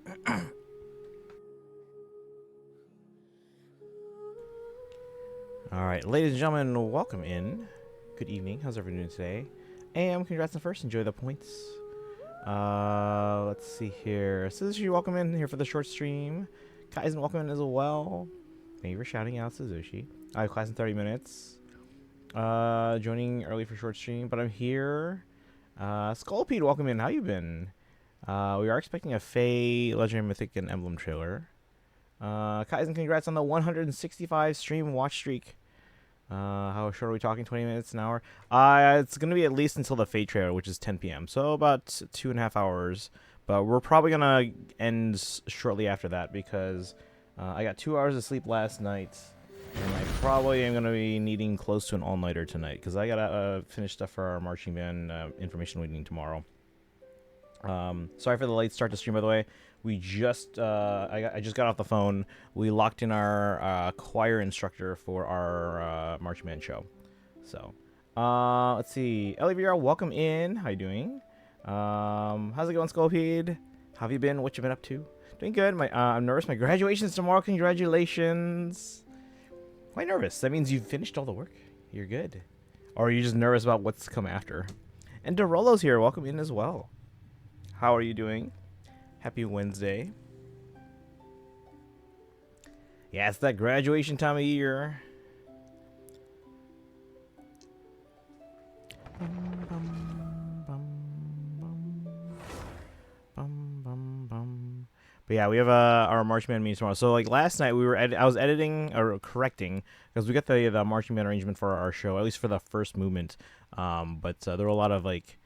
All right, ladies and gentlemen, welcome in. Good evening. How's everyone doing today? And congrats on first. Enjoy the points. Let's see here. Suzushi, welcome in here for the short stream. Kaizen, welcome in as well. Thank you for shouting out, Suzushi. I have class in 30 minutes. Joining early for short stream, but I'm here. Skullpede, welcome in. How you been? We are expecting a Fae, Legendary Mythic, and Emblem trailer. Kaizen, congrats on the 165 stream watch streak. How short are we talking? 20 minutes, an hour? It's going to be at least until the Fate trailer, which is 10 p.m. So about 2.5 hours. But we're probably going to end shortly after that because I got 2 hours of sleep last night. And I probably am going to be needing close to an all-nighter tonight because I got to finish stuff for our marching band information meeting tomorrow. Sorry for the late start to stream, by the way. We just I just got off the phone. We locked in our choir instructor for our marching band show. So let's see. LVR, welcome in. How you doing? How's it going, Skullpede? How have you been? What you been up to? Doing good. I'm nervous. My graduation's tomorrow. Congratulations. Why nervous? That means you've finished all the work. You're good. Or are you just nervous about what's to come after? And Dorolo's here. Welcome in as well. How are you doing? Happy Wednesday. Yeah, it's that graduation time of year. But yeah, we have our marching band meeting tomorrow. So like last night, I was editing or correcting because we got the marching band arrangement for our show, at least for the first movement. But there were a lot of like.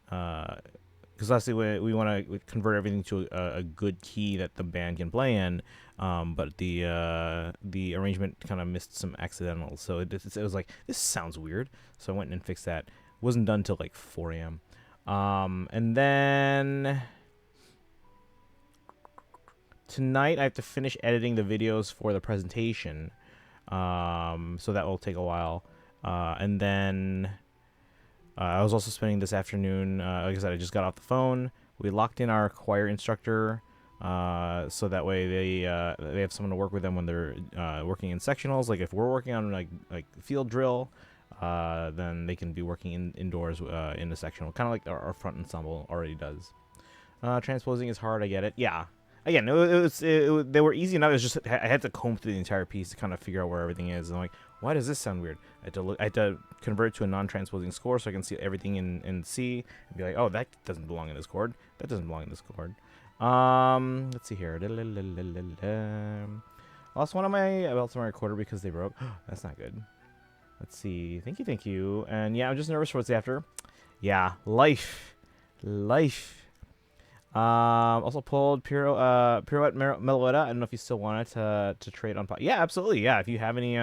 Because obviously we want to convert everything to a good key that the band can play in, but the arrangement kind of missed some accidentals. So it was like, this sounds weird. So I went and fixed that. Wasn't done till like 4 a.m. And then tonight I have to finish editing the videos for the presentation. So that will take a while. And then I was also spending this afternoon, like I said, I just got off the phone. We locked in our choir instructor, so that way they have someone to work with them when they're working in sectionals. Like if we're working on like field drill, then they can be working indoors in the sectional, kind of like our front ensemble already does. Transposing is hard, I get it. Yeah. Again, they were easy enough. It was just I had to comb through the entire piece to kind of figure out where everything is. And I'm like, why does this sound weird? I had to convert it to a non-transposing score so I can see everything in C and be like, oh, that doesn't belong in this chord. That doesn't belong in this chord. Let's see here. Lost one of my belts on my recorder because they broke. That's not good. Let's see. Thank you. And yeah, I'm just nervous for what's after. Yeah, life. Also pulled Pirouette Meloetta. I don't know if you still want it to trade on. Yeah, absolutely. Yeah, if you have any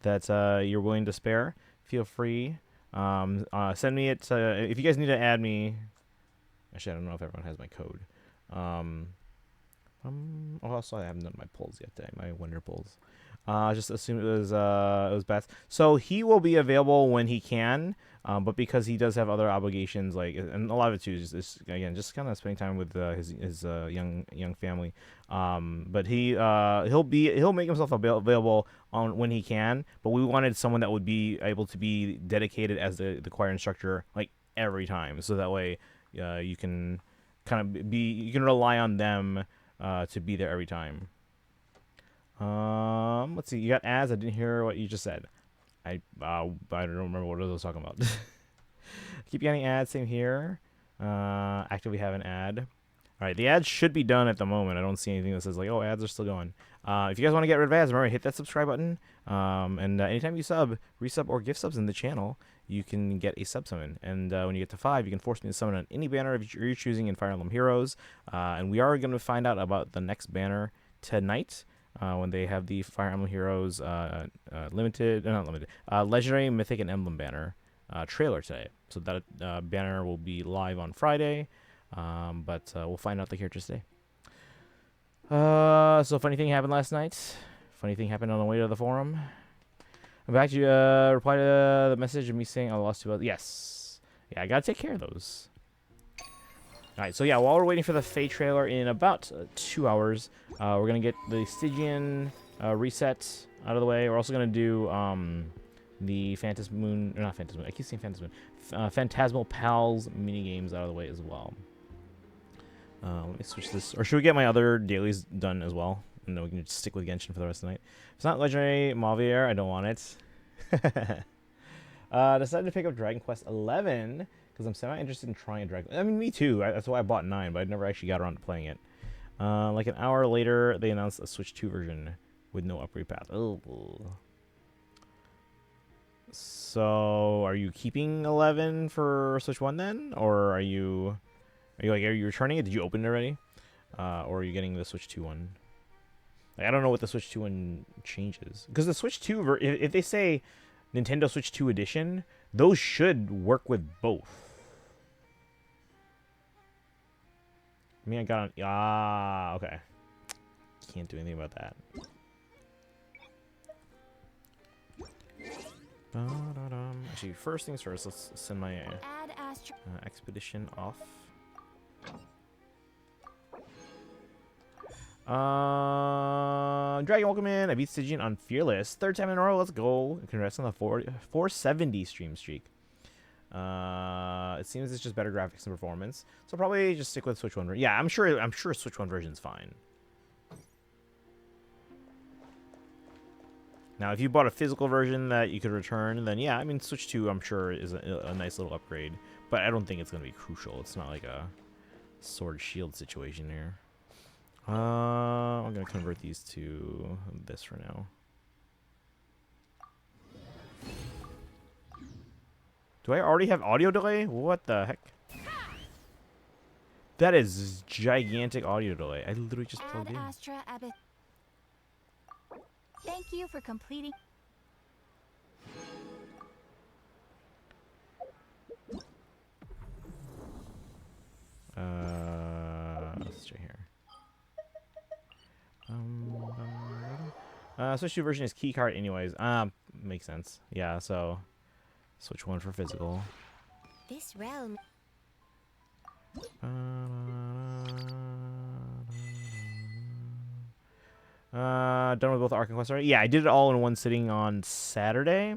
that you're willing to spare, feel free. Send me it. If you guys need to add me, actually, I don't know if everyone has my code. Also, I haven't done my pulls yet today. My winter pulls. Just assume it was best. So he will be available when he can. But because he does have other obligations, like, and a lot of it too is just kind of spending time with his young family. But he'll make himself available on when he can. But we wanted someone that would be able to be dedicated as the choir instructor like every time, so that way you can kind of you can rely on them to be there every time. Let's see. You got ads. I didn't hear what you just said. I don't remember what I was talking about. Keep getting ads. Same here. Actively have an ad. All right, the ads should be done at the moment. I don't see anything that says like, oh, ads are still going. If you guys want to get rid of ads, remember hit that subscribe button. And anytime you resub or gift subs in the channel, you can get a sub summon. And when you get to 5, you can force me to summon on any banner you're choosing in Fire Emblem Heroes. And we are going to find out about the next banner tonight. When they have the Fire Emblem Heroes Legendary, Mythic, and Emblem banner trailer today. So that banner will be live on Friday, but we'll find out the characters today. So funny thing happened last night. Funny thing happened on the way to the forum. I'm back to reply to the message of me saying I lost 2 hours. Yes. Yeah, I gotta take care of those. Alright, so yeah, while we're waiting for the FEH trailer in about 2 hours, we're going to get the Stygian reset out of the way. We're also going to do the Phantasmal, or not Phantasmal, I keep saying Phantasmal, Phantasmal Pals minigames out of the way as well. Let me switch this, or should we get my other dailies done as well? And then we can just stick with Genshin for the rest of the night. If it's not Legendary Mavier, I don't want it. Decided to pick up Dragon Quest 11 because I'm semi-interested in trying a Dragon. I mean, me too. That's why I bought 9, but I never actually got around to playing it. Like an hour later, they announced a Switch 2 version with no upgrade path. Oh. So, are you keeping 11 for Switch 1 then, or are you returning it? Did you open it already, or are you getting the Switch 2 one? Like, I don't know what the Switch 2 one changes, because the Switch 2 if they say Nintendo Switch 2 edition, those should work with both. I mean, I got on. Okay. Can't do anything about that. Actually, first things first, let's send my expedition off. Dragon, welcome in. I beat Stygian on Fearless. 3rd time in a row. Let's go. Congrats on the 470 stream streak. It seems it's just better graphics and performance. So probably just stick with Switch 1. Yeah, I'm sure Switch 1 version's fine. Now, if you bought a physical version that you could return, then yeah, I mean, Switch 2, I'm sure, is a nice little upgrade. But I don't think it's going to be crucial. It's not like a sword shield situation here. I'm going to convert these to this for now. Do I already have audio delay? What the heck? That is gigantic audio delay. I literally just plugged in. Thank you for completing. Let's try here. Switch 2 version is keycard anyways. Makes sense. Yeah, so Switch 1 for physical. This realm. Done with both Arc and Quest already? Yeah, I did it all in one sitting on Saturday.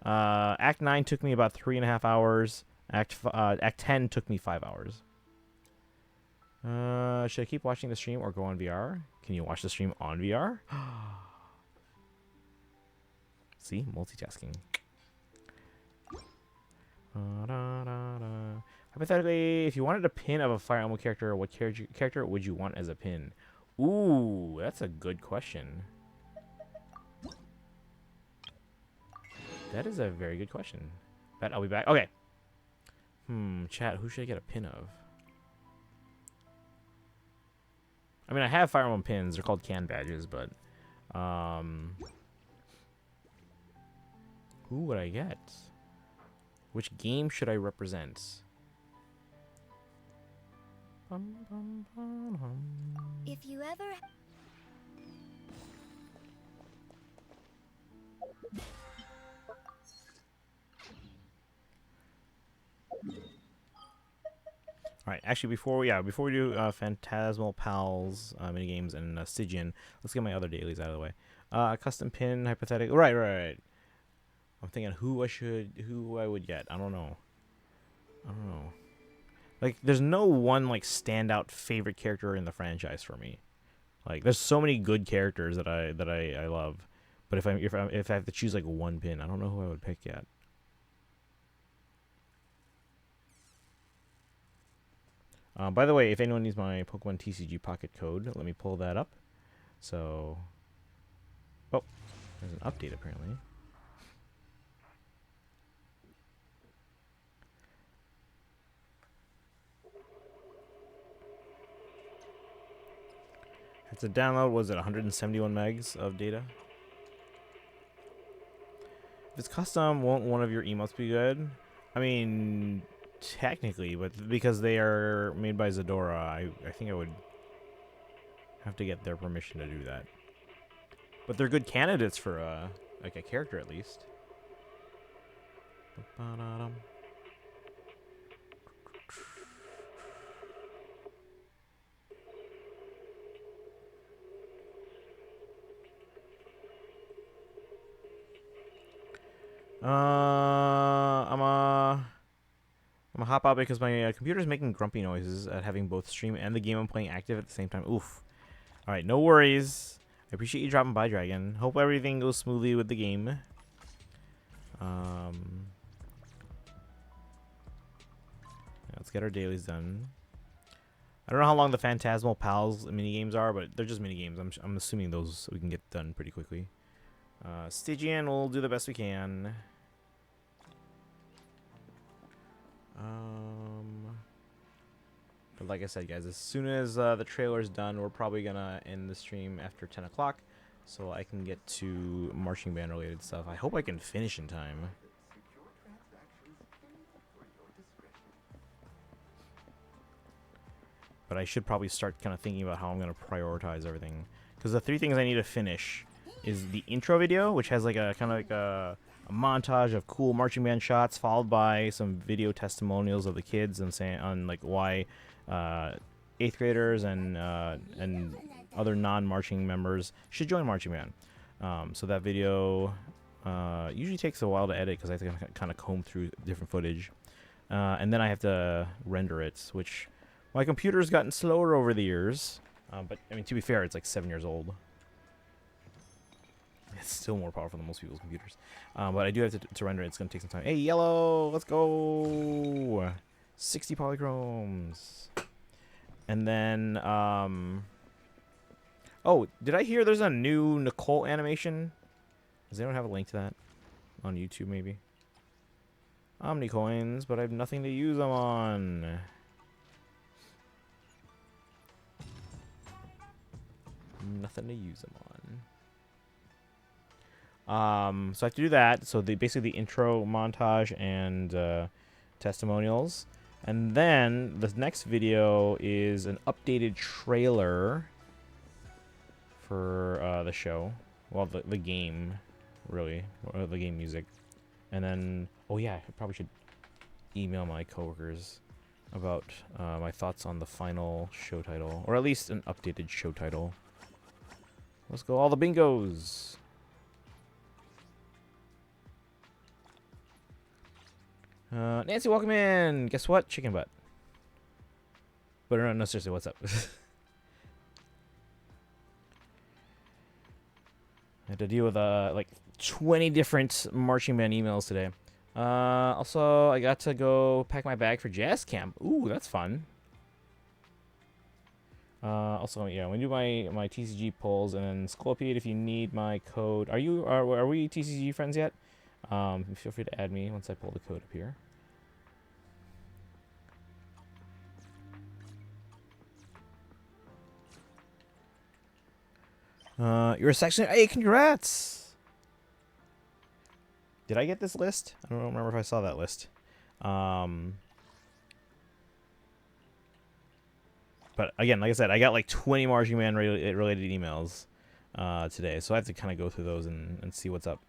Act 9 took me about 3.5 hours. Act 10 took me 5 hours. Should I keep watching the stream or go on VR? Can you watch the stream on VR? See? Multitasking. Hypothetically, if you wanted a pin of a Fire Emblem character, what character would you want as a pin? Ooh, that's a good question. That is a very good question. Bet I'll be back. Okay. Chat, who should I get a pin of? I mean, I have Fire Emblem pins. They're called can badges, but who would I get? Which game should I represent? If you ever. All right, actually, before we do Phantasmal Pals minigames and Stygian, let's get my other dailies out of the way. Custom pin, hypothetical. Right. I'm thinking who I would get. I don't know. Like, there's no one like standout favorite character in the franchise for me. Like, there's so many good characters that I love, but if I have to choose like one pin, I don't know who I would pick yet. By the way, if anyone needs my Pokemon TCG Pocket code, let me pull that up. So, oh, there's an update apparently. It's a download. Was it 171 megs of data? If it's custom, won't one of your emotes be good? I mean, technically, but because they are made by Zadora, I think I would have to get their permission to do that. But they're good candidates for like a character at least. I'm gonna hop out because my computer's making grumpy noises at having both stream and the game I'm playing active at the same time. Oof. All right, no worries. I appreciate you dropping by, Dragon. Hope everything goes smoothly with the game. Let's get our dailies done. I don't know how long the Phantasmal Pals minigames are, but they're just minigames. I'm assuming those we can get done pretty quickly. Stygian, we'll do the best we can. But like I said, guys, as soon as the trailer's done, we're probably gonna end the stream after 10 o'clock, so I can get to marching band related stuff. I hope I can finish in time. But I should probably start kind of thinking about how I'm going to prioritize everything. Because the 3 things I need to finish is the intro video, which has like a kind of like a montage of cool marching band shots, followed by some video testimonials of the kids and saying on like why 8th graders and other non-marching members should join marching band. So that video usually takes a while to edit because I have to kind of comb through different footage. And then I have to render it, which my computer's gotten slower over the years. But, I mean, to be fair, it's like 7 years old. It's still more powerful than most people's computers. But I do have to render it. It's going to take some time. Hey, yellow! Let's go! 60 polychromes. And then, oh, did I hear there's a new Nicole animation? Does anyone have a link to that? On YouTube, maybe? Omnicoins, but I have nothing to use them on. Nothing to use them on. So I have to do that. So basically the intro montage and testimonials. And then the next video is an updated trailer for the show. Well, the game, really. Or the game music. And then, oh yeah, I probably should email my coworkers about my thoughts on the final show title. Or at least an updated show title. Let's go all the bingos. Nancy, welcome in. Guess what? Chicken butt. But no, seriously, what's up? I had to deal with like 20 different marching band emails today. Also, I got to go pack my bag for jazz camp. Ooh, that's fun. Also, yeah, when you do my TCG polls, and then Scorpion, if you need my code, are we TCG friends yet? Feel free to add me once I pull the code up here. You're a section. Hey, congrats! Did I get this list? I don't remember if I saw that list. But again, like I said, I got like 20 marching band related emails today, so I have to kind of go through those and see what's up.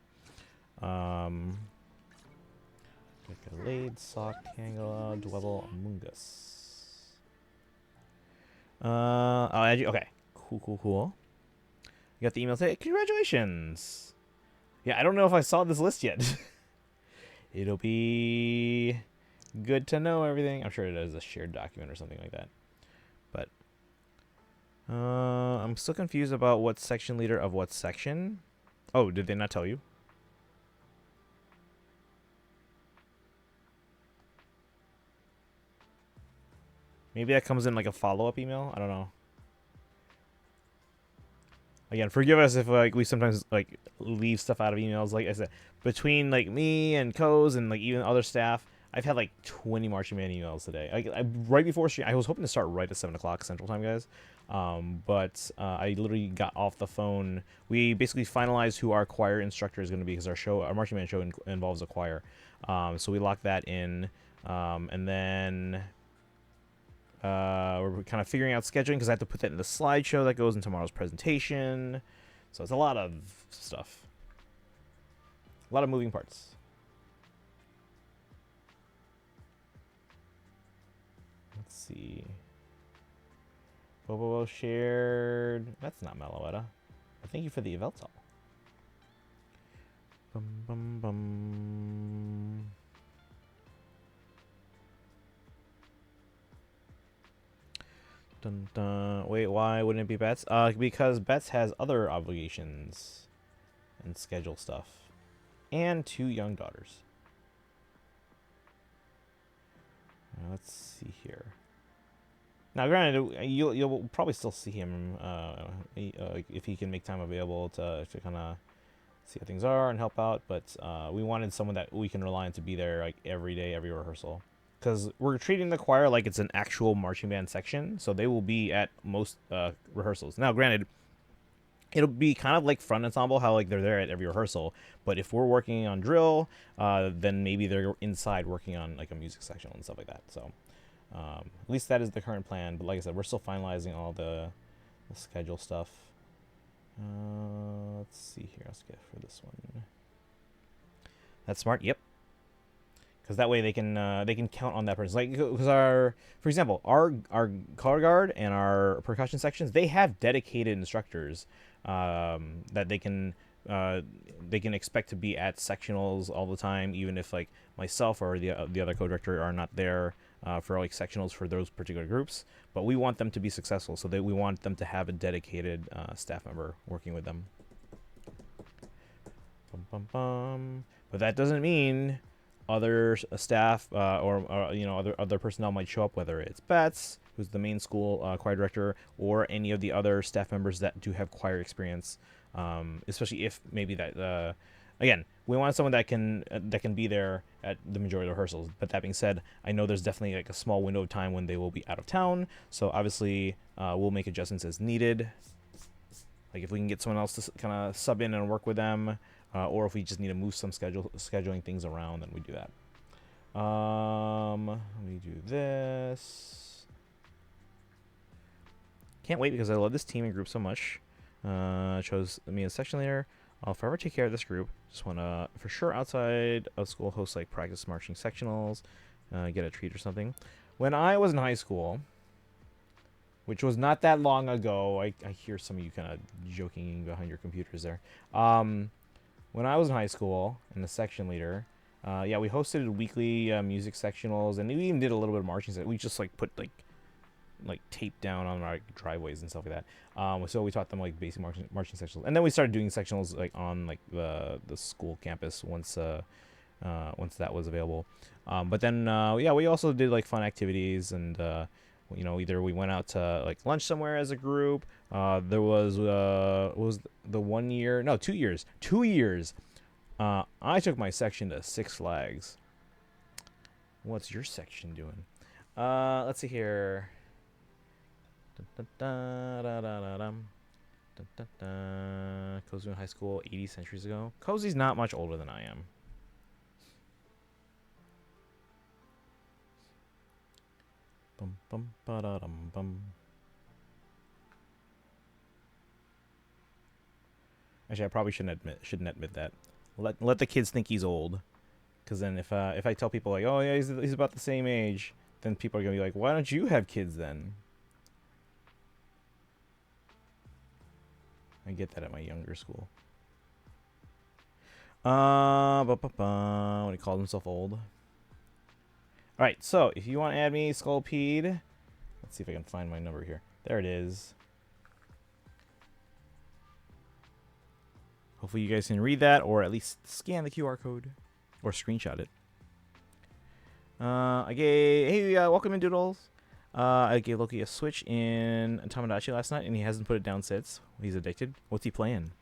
Lade, Sock, Tangela, Dwebble, Among Us. I'll add you. Okay, cool. You got the email. Hey, congratulations! Yeah, I don't know if I saw this list yet. It'll be good to know everything. I'm sure it is a shared document or something like that. But I'm still confused about what section leader of what section. Oh, did they not tell you? Maybe that comes in like a follow-up email. I don't know. Again, forgive us if like we sometimes like leave stuff out of emails. Like I said, between like me and Coz and like even other staff, I've had like 20 marching band emails today. Right before stream, I was hoping to start right at 7 o'clock Central Time, guys. But I literally got off the phone. We basically finalized who our choir instructor is going to be because our marching band show involves a choir. So we locked that in, and then we're kind of figuring out scheduling because I have to put that in the slideshow that goes in tomorrow's presentation. So it's a lot of stuff, a lot of moving parts. Let's see. Bobo shared. That's not Meloetta. Thank you for the Eveltal. Bum bum bum. Dun, dun. Wait, why wouldn't it be Bets? Because Bets has other obligations and schedule stuff, and 2 young daughters. Let's see here. Now, granted, you'll probably still see him if he can make time available to kind of see how things are and help out. But we wanted someone that we can rely on to be there like every day, every rehearsal, because we're treating the choir like it's an actual marching band section, so they will be at most rehearsals. Now, granted, it'll be kind of like front ensemble, how like they're there at every rehearsal. But if we're working on drill, then maybe they're inside working on like a music section and stuff like that. So at least that is the current plan. But like I said, we're still finalizing all the schedule stuff. Let's see here. Let's get for this one. That's smart. Yep. Because that way they can count on that person. Like, because for example, our color guard and our percussion sections, they have dedicated instructors that they can expect to be at sectionals all the time, even if like myself or the other co-director are not there for like sectionals for those particular groups. But we want them to be successful, so that we want them to have a dedicated staff member working with them. Bum, bum, bum. But that doesn't mean other staff or you know, other personnel might show up, whether it's Bets, who's the main school choir director, or any of the other staff members that do have choir experience, especially if maybe that again, we want someone that can be there at the majority of rehearsals. But that being said, I know there's definitely like a small window of time when they will be out of town, so obviously we'll make adjustments as needed. Like if we can get someone else to kind of sub in and work with them, or if we just need to move some scheduling things around, then we do that. Let me do this. Can't wait because I love this team and group so much. Chose me as section leader. I'll forever take care of this group. Just want to, for sure, outside of school, host like practice marching sectionals, get a treat or something. When I was in high school, which was not that long ago, I hear some of you kind of joking behind your computers there. When I was in high school and the section leader, yeah, we hosted weekly music sectionals, and we even did a little bit of marching. We just like put like tape down on our driveways and stuff like that. So we taught them like basic marching sectionals, and then we started doing sectionals like on like the school campus once that was available. But then yeah, we also did like fun activities, and you know, either we went out to like lunch somewhere as a group. There was the 1 year, no, 2 years. 2 years. I took my section to Six Flags. What's your section doing? Let's see here. Cozy in high school 80 centuries ago. Cozy's not much older than I am. Bum, bum, ba-da-dum, bum. Actually, I probably shouldn't admit that. Let the kids think he's old, because then if I tell people like, oh yeah, he's about the same age, then people are gonna be like, why don't you have kids then? I get that at my younger school. When he called himself old. Alright, so if you want to add me, Skullpede, let's see if I can find my number here. There it is. Hopefully you guys can read that, or at least scan the QR code, or screenshot it. Welcome in, Doodles. I gave Loki a Switch in Tamagotchi last night, and he hasn't put it down since. He's addicted. What's he playing?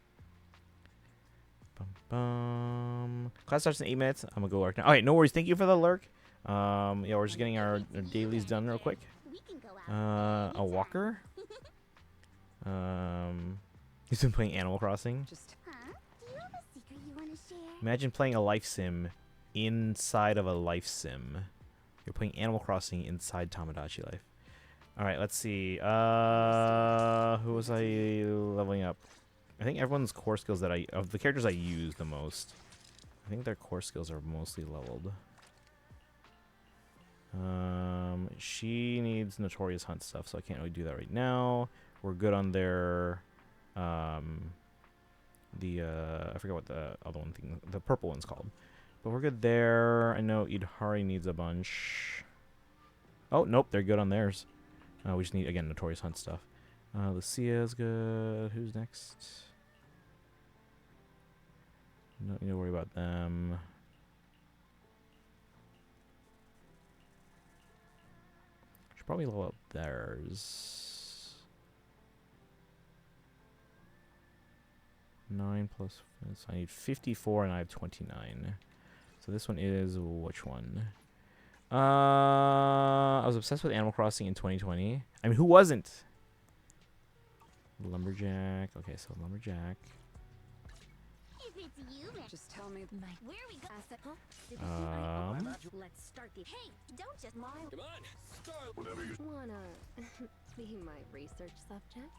Class starts in 8 minutes. I'm gonna go lurk now. Alright, no worries. Thank you for the lurk. Yeah, we're just getting our dailies done real quick. A walker. He's been playing Animal Crossing. Imagine playing a life sim inside of a life sim. You're playing Animal Crossing inside Tamagotchi life. Alright, let's see. Who was I leveling up? I think everyone's core skills that of the characters I use the most, I think their core skills are mostly leveled. She needs Notorious Hunt stuff, so I can't really do that right now. We're good on their I forget what the other one thing, the purple one's called. But we're good there. I know Idhari needs a bunch. Oh, nope, they're good on theirs. We just need, again, Notorious Hunt stuff. Lucia's good. Who's next? Don't need to worry about them. Should probably level up theirs. 9 plus. So I need 54 and I have 29. So this one is which one? I was obsessed with Animal Crossing in 2020. I mean, who wasn't? Lumberjack. Okay, so Lumberjack. If it's you, man. Just tell me. Where we go? Let's start the. Hey, don't just lie. Come on, start whatever you. Wanna be my research subject?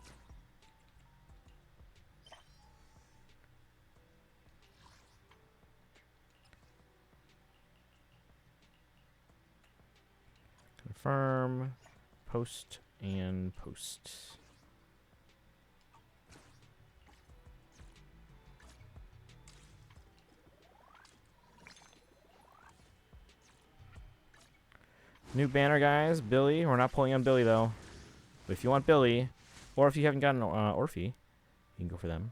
Confirm. Post and post. New banner, guys. Billy. We're not pulling on Billy, though. But if you want Billy, or if you haven't gotten Orphe, you can go for them.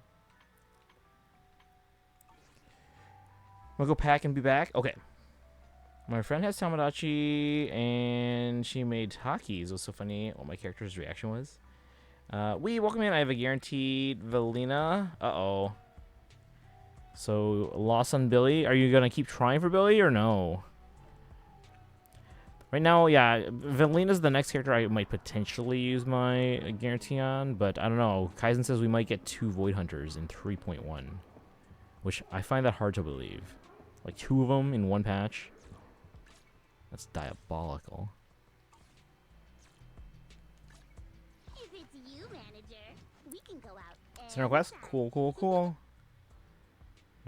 We'll go pack and be back. Okay. My friend has Tamagotchi, and she made Takis. It was so funny what my character's reaction was. Welcome in. I have a guaranteed Velina. Uh-oh. So, loss on Billy. Are you going to keep trying for Billy, or no? Right now, yeah, Velina's the next character I might potentially use my guarantee on, but I don't know. Kaizen says we might get 2 Void Hunters in 3.1, which I find that hard to believe. Like 2 of them in one patch. That's diabolical. If it's you, manager, we can go out. Center quest? Cool, cool, cool.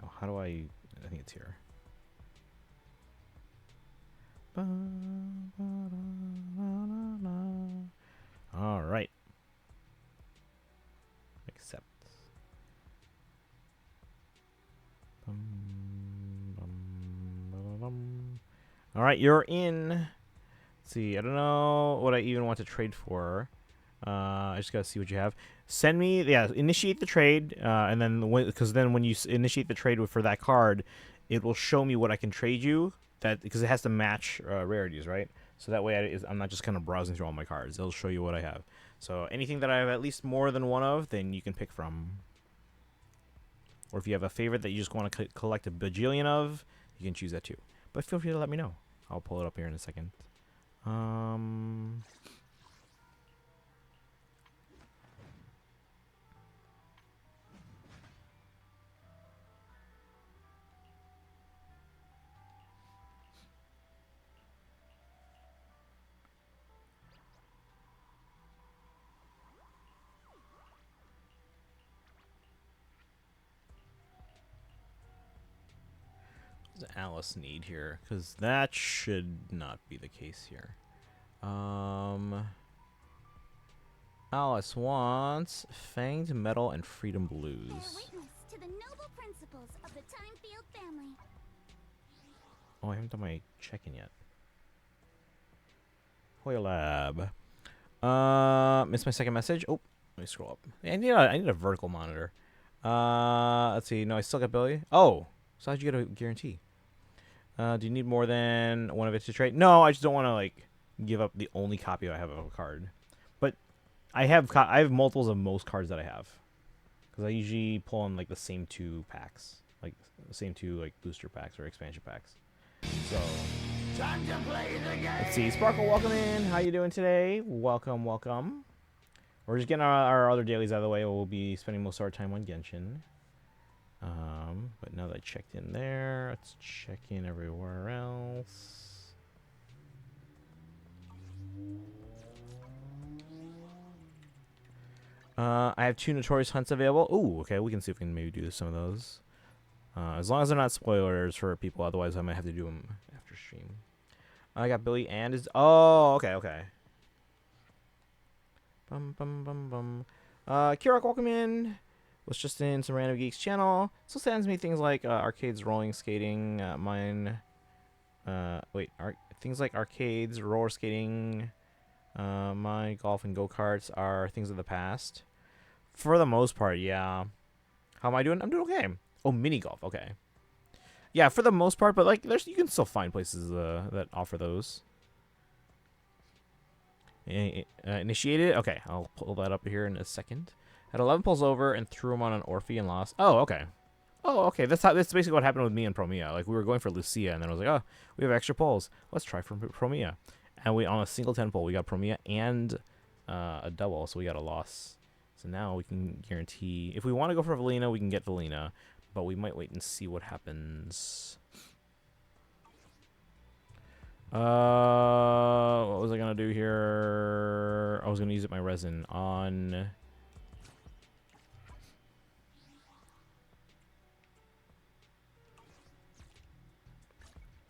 Now, how do I think it's here. All right. Accept. All right, you're in. Let's see, I don't know what I even want to trade for. I just gotta see what you have. Send me, yeah, initiate the trade, and then because then when you initiate the trade for that card, it will show me what I can trade you. That because it has to match rarities, right? So that way I'm not just kind of browsing through all my cards. It'll show you what I have. So anything that I have at least more than one of, then you can pick from. Or if you have a favorite that you just want to collect a bajillion of, you can choose that too. But feel free to let me know. I'll pull it up here in a second. What does Alice need here? Because that should not be the case here. Alice wants Fanged Metal and Freedom Bear Blues. witness to the noble principles of the Timefield family. Oh, I haven't done my check-in yet. Hoya Lab. Missed my second message. Oh, let me scroll up. I need a vertical monitor. Let's see. No, I still got Billy. Oh, so how'd you get a guarantee? Do you need more than one of it to trade? No, I just don't want to like give up the only copy I have of a card. But I have multiples of most cards that I have because I usually pull on like the same 2 packs, like the same 2 like booster packs or expansion packs. So Time to play the game. let's see. Sparkle, welcome in. How you doing today? Welcome, welcome. We're just getting our other dailies out of the way. We'll be spending most of our time on Genshin. But now that I checked in there, let's check in everywhere else. I have 2 Notorious Hunts available. Ooh, okay, we can see if we can maybe do some of those. As long as they're not spoilers for people, otherwise I might have to do them after stream. I got Billy and his... Oh, okay, okay. Bum, bum, bum, bum. Kirok, welcome in. Was just in some Random Geeks channel. So sends me things like arcades, rolling skating, things like arcades, roller skating, My golf and go-karts are things of the past. For the most part, yeah. How am I doing? I'm doing okay. Oh, mini golf. Okay. Yeah, for the most part, but like, you can still find places that offer those. Initiated. Okay, I'll pull that up here in a second. Had 11 pulls over and threw him on an Orphe and lost. Oh, okay. Oh, okay. That's basically what happened with me and Promia. Like, we were going for Lucia, and then I was like, oh, we have extra pulls. Let's try for Promia. And we, on a single 10 pull, we got Promia and a double, so we got a loss. So now we can guarantee, if we want to go for Valina, we can get Valina, but we might wait and see what happens. What was I gonna do here? I was gonna use my resin on.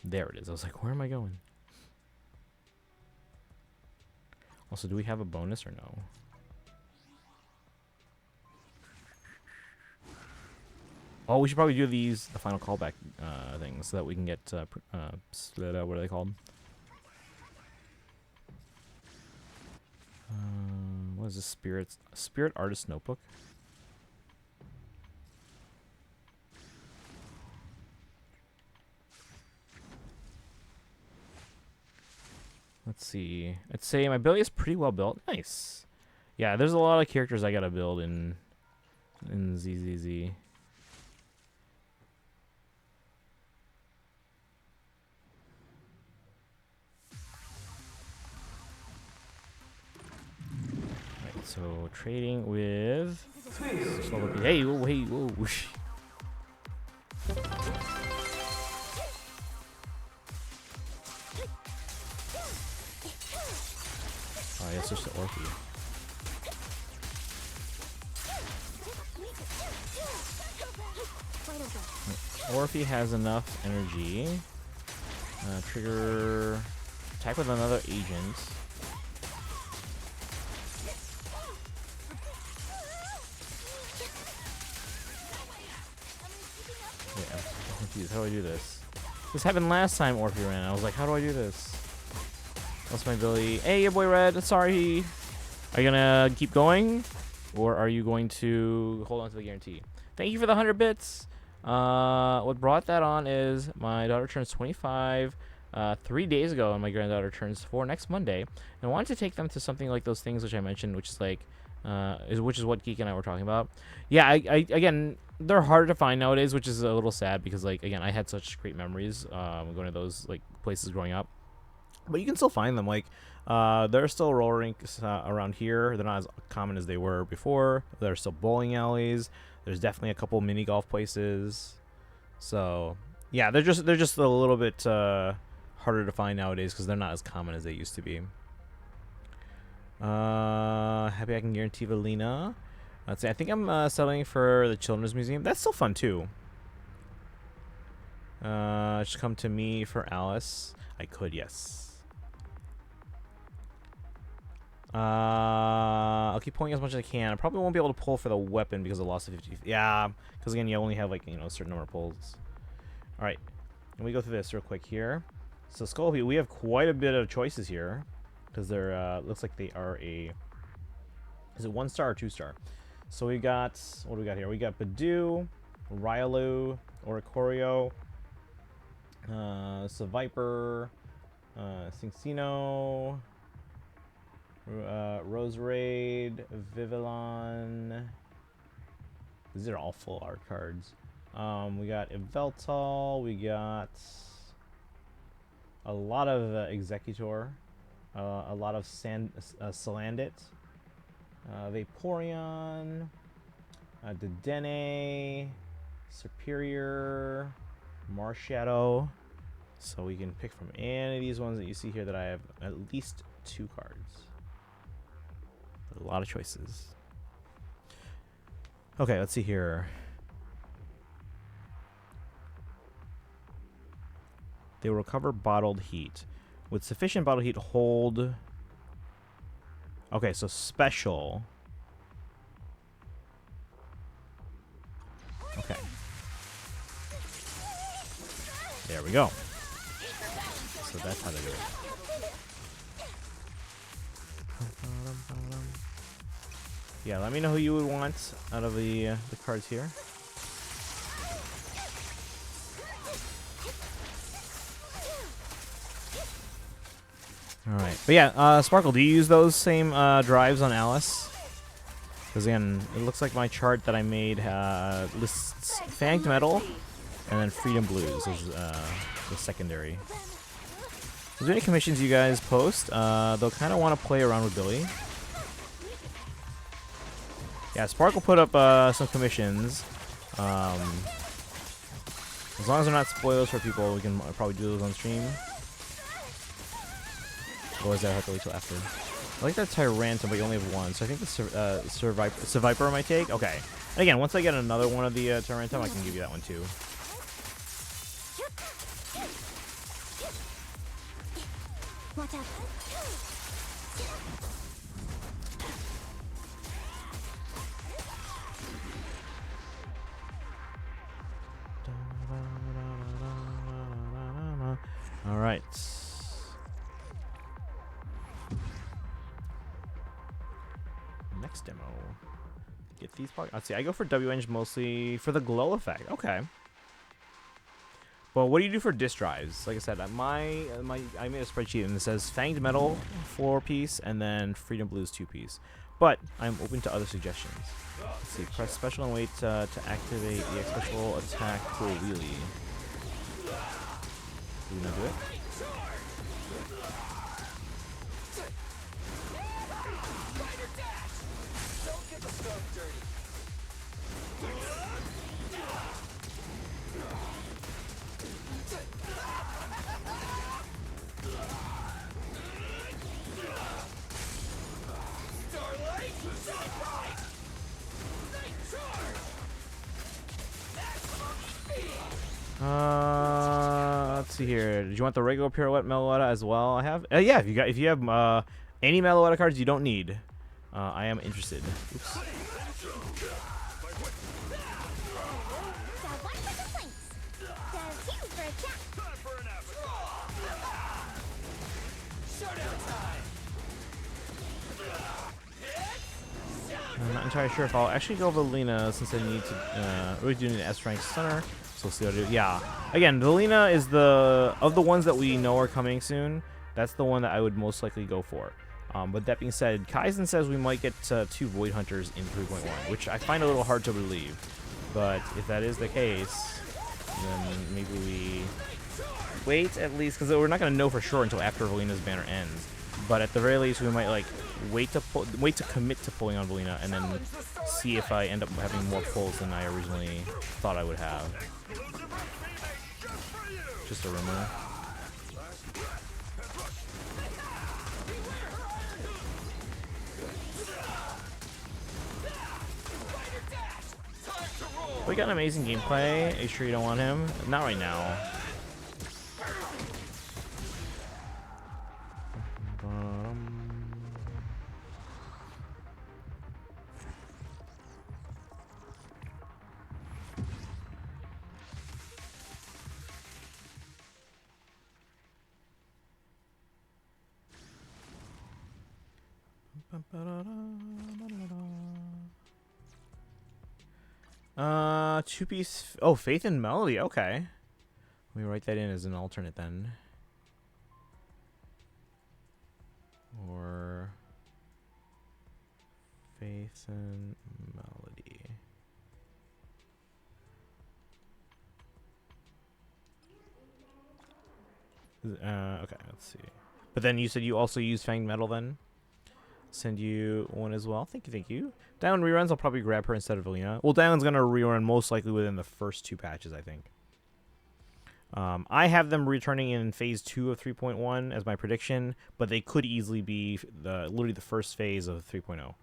There it is. I was like, where am I going? Also, do we have a bonus or no? Oh, we should probably do the final callback things so that we can get what are they called? What is this? Spirit Artist Notebook? Let's see. I'd say my ability is pretty well built. Nice. Yeah, there's a lot of characters I gotta build in ZZZ. Right, so trading with. Hey, whoa, hey, whoa. Oh, yeah, switch to Orphe. Orphe has enough energy. Trigger attack with another agent. Wait, I'm confused. How do I do this? This happened last time Orphe ran. I was like, how do I do this? What's my ability? Hey, your boy Red. Sorry. Are you gonna keep going, or are you going to hold on to the guarantee? Thank you for the 100 bits. What brought that on is my daughter turns 25 3 days ago, and my granddaughter turns 4 next Monday. And I wanted to take them to something like those things which I mentioned, which is like, which is what Geek and I were talking about. Yeah, I again, they're harder to find nowadays, which is a little sad because, like, again, I had such great memories going to those like places growing up. But you can still find them. Like, there are still roller rinks around here. They're not as common as they were before. There are still bowling alleys. There's definitely a couple mini golf places. So yeah, they're just a little bit harder to find nowadays because they're not as common as they used to be. Happy I can guarantee Valina. Let's see. I think I'm settling for the Children's Museum. That's still fun too. Just come to me for Alice. I could, yes. I'll keep pulling as much as I can. I probably won't be able to pull for the weapon because of loss of 50. Yeah, because again, you only have, like, you know, a certain number of pulls. All right, let me go through this real quick here. So Skullpy, we have quite a bit of choices here because they're looks like they are a. Is it 1-star or 2-star? So we got, what do we got here? We got Badu, Ryalu, Oricorio, Seviper, Cinccino, Roserade, Vivillon. These are all full art cards. We got Yveltal. We got a lot of Executor, a lot of Salandit, Vaporeon, Dedenne, Superior, Marshadow. So we can pick from any of these ones that you see here that I have at least 2 cards. A lot of choices. Okay, let's see here. They will recover bottled heat. With sufficient bottled heat, hold. Okay, so special. Okay. There we go. So that's how they do it. Yeah, let me know who you would want out of the cards here. All right, but yeah, Sparkle, do you use those same drives on Alice? Because again, it looks like my chart that I made lists Fanged Metal and then Freedom Blues as the secondary. If there's any commissions you guys post, they'll kind of want to play around with Billy. Yeah, Sparkle put up some commissions. As long as they're not spoilers for people, we can probably do those on stream. Otherwise, I have to wait till after. I like that Tyrantum, but you only have one, so I think the Survivor I might take. Okay. And again, once I get another one of the Tyrantum, I can give you that one too. Watch out. All right. Next demo. Get these. Let's see. I go for WNG mostly for the glow effect. Okay. But what do you do for disk drives? Like I said, I made a spreadsheet and it says Fanged Metal 4-piece and then Freedom Blues 2-piece. But I'm open to other suggestions. Let's see. Press special and wait to activate the special attack full wheelie. Do we not do it? Let's see here. Did you want the regular pirouette Meloetta as well? I have. Yeah, if you have any Meloetta cards you don't need, I am interested. Oops. I'm not entirely sure if I'll actually go Valina since I need to. Really do need an S rank stunner. So we'll see what I do. Yeah. Again, Valina is of the ones that we know are coming soon. That's the one that I would most likely go for. But that being said, Kaizen says we might get 2 Void Hunters in 3.1, which I find a little hard to believe. But if that is the case, then maybe we wait at least, because we're not going to know for sure until after Valina's banner ends. But at the very least, we might like wait to commit to pulling on Valina, and then see if I end up having more pulls than I originally thought I would have. Just a rumor. We got an amazing gameplay. Are you sure you don't want him? Not right now. Two-piece. Oh, Faith and Melody. Okay. Let me write that in as an alternate then. Or Faith and Melody. Okay, let's see. But then you said you also use Fanged Metal then? Send you one as well. Thank you, thank you. Diamond reruns, I'll probably grab her instead of Valina. Well, Diamond's going to rerun most likely within the first 2 patches, I think. I have them returning in phase 2 of 3.1 as my prediction, but they could easily be literally the first phase of 3.0.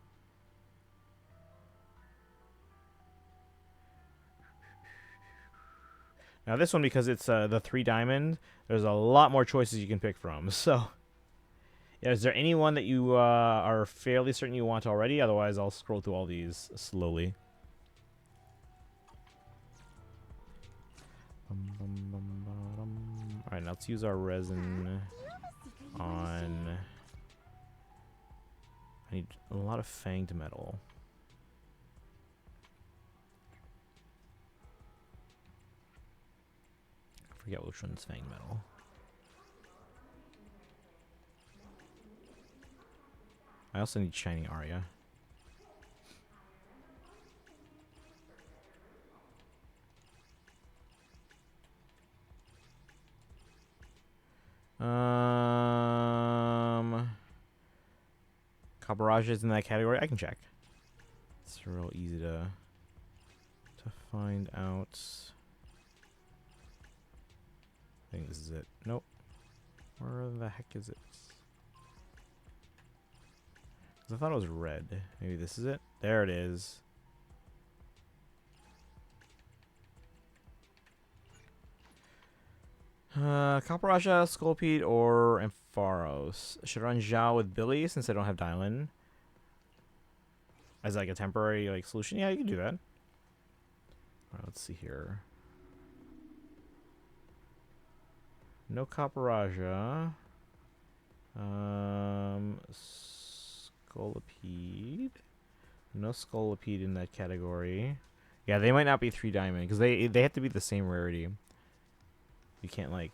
Now this one, because it's the 3 diamond, there's a lot more choices you can pick from. So, yeah, is there anyone that you are fairly certain you want already? Otherwise, I'll scroll through all these slowly. Alright, now let's use our resin on I need a lot of fanged metal. I forget which one's fanged metal. I also need shiny Aria. Cabaraja is in that category. I can check. It's real easy to find out. I think this is it. Nope. Where the heck is it? 'Cause I thought it was red. Maybe this is it. There it is. Caparaja, Scolpede, or Ampharos. Should run Zhao with Billy since I don't have Dylan. As like a temporary like solution. Yeah, you can do that. Alright, let's see here. No Caparaja. Scolipede. No Scolipede in that category. Yeah, they might not be 3 diamond because they have to be the same rarity. You can't like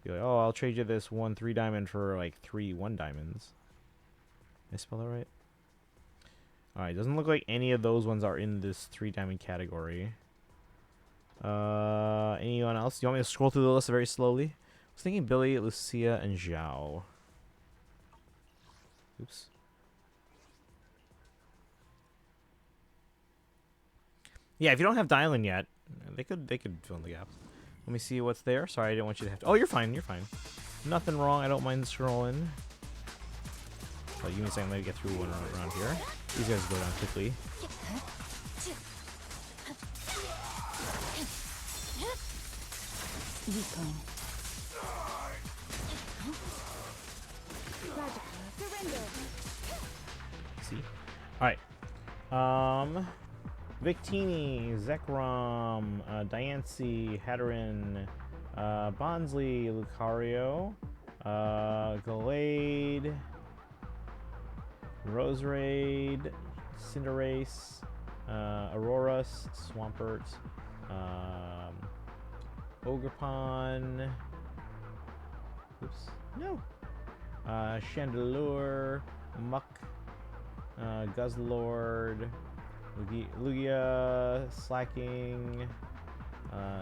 be like, oh, I'll trade you this 1 3 diamond for like 3 1 diamonds. Did I spell that right? Alright, doesn't look like any of those ones are in this 3 diamond category. Anyone else? Do you want me to scroll through the list very slowly? I was thinking Billy, Lucia, and Zhao. Oops. Yeah, if you don't have Dylan yet, they could fill in the gaps. Let me see what's there. Sorry, I didn't want you to have to. Oh, you're fine. You're fine. Nothing wrong. I don't mind scrolling. Oh, give me a second. Let me get through one around here. These guys go down quickly. See? Alright. Victini, Zekrom, Diancie, Hatteran, Bonsley, Lucario, Gallade, Roserade, Cinderace, Aurorus, Swampert, Ogerpon, oops, no, Chandelure, Muck, Guzzlord, Lugia, Slacking,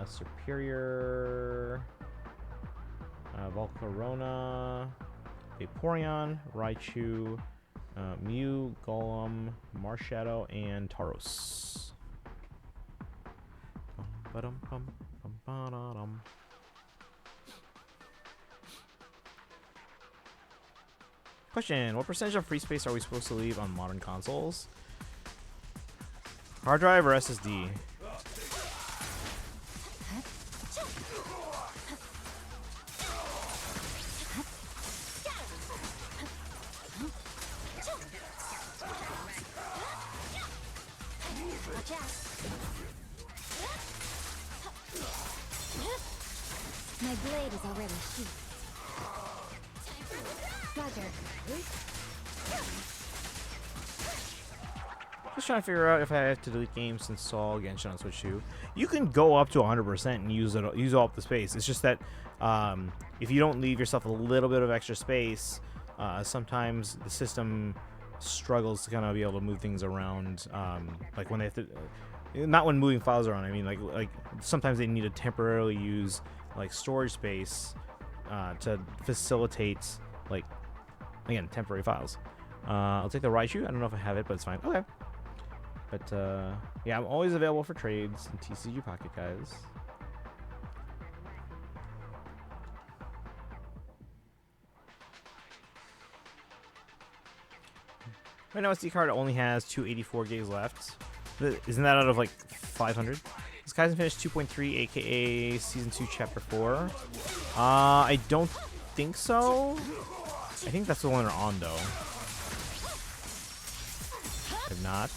Superior, Volcarona, Vaporeon, Raichu, Mew, Golem, Marshadow, and Tauros. Question: what percentage of free space are we supposed to leave on modern consoles? Hard drive or SSD? My blade is already sheathed. Roger. Just trying to figure out if I have to delete games to install Genshin on Switch 2. You can go up to 100% and use all up the space. It's just that if you don't leave yourself a little bit of extra space, sometimes the system struggles to kind of be able to move things around. Like when they have to, not when moving files around. I mean, like sometimes they need to temporarily use like storage space to facilitate like again temporary files. I'll take the Raichu. I don't know if I have it, but it's fine. Okay. But yeah, I'm always available for trades in TCG Pocket, guys. Right now, SD card only has 284 gigs left. Isn't that out of like 500? This Kaizen finished 2.3, aka Season 2, Chapter 4. I don't think so. I think that's the one they're on, though. If not.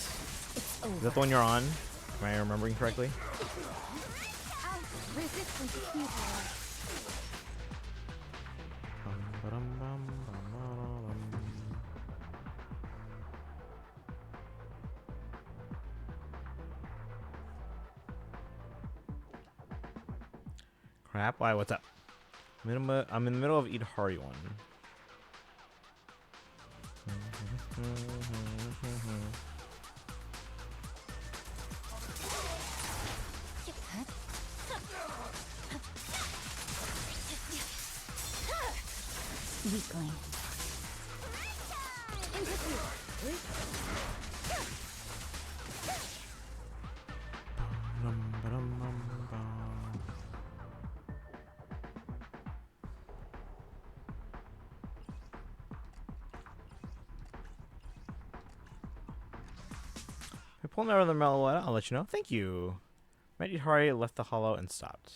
Is that the one you're on? Am I remembering correctly? Resistance is futile. Crap. Why? What's up? I'm in the middle of Idahari one. Weakling. I pulled out of the Meloetta, I'll let you know. Thank you. Mighty Hari left the hollow and stopped.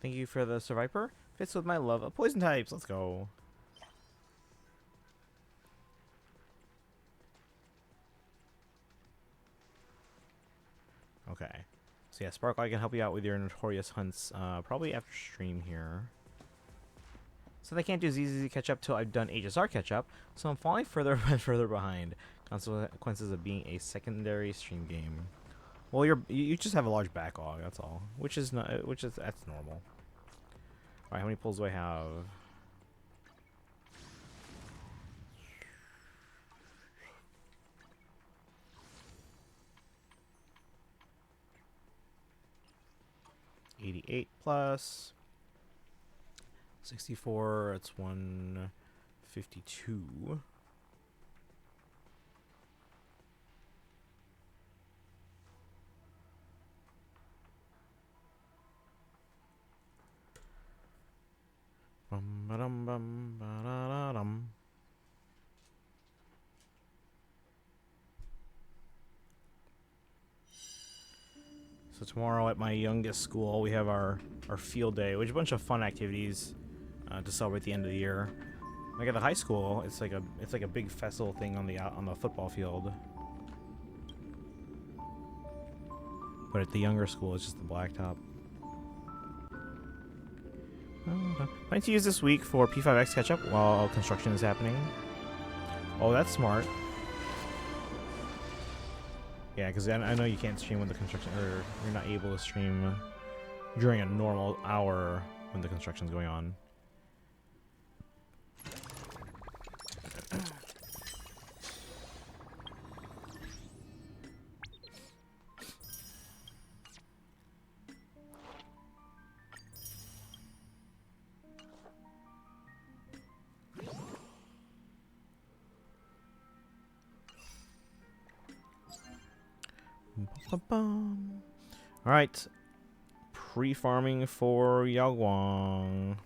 Thank you for the Survivor. Fits with my love of poison types. Let's go. Okay. So yeah, Sparkle, I can help you out with your notorious hunts probably after stream here. So they can't do ZZ catch up till I've done HSR catch up, so I'm falling further and further behind. Consequences of being a secondary stream game. Well, you just have a large backlog, that's all. That's normal. All right, how many pulls do I have? $88 plus 64. That's 152. Bum, ba-dum, bum, ba-da-da-dum. So tomorrow at my youngest school, we have our field day, which is a bunch of fun activities to celebrate the end of the year. Like at the high school, it's like a big festival thing on the football field. But at the younger school, it's just the blacktop. Planning to use this week for P5X catch up while construction is happening. Oh, that's smart. Yeah, because I know you can't stream when the construction, or you're not able to stream during a normal hour when the construction's going on. Alright. Pre-farming for Yaoguang.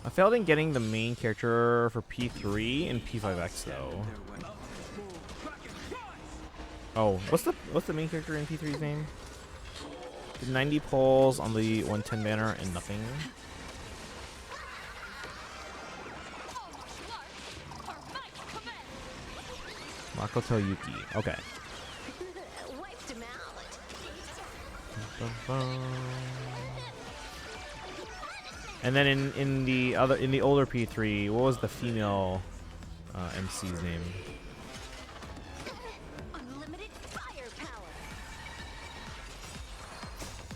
I failed in getting the main character for P3 and P5X though. Oh, what's the main character in P3's name? Did 90 pulls on the 110 banner and nothing. Makoto Yuki. Okay. And then in the older P3, what was the female MC's name? Unlimited firepower.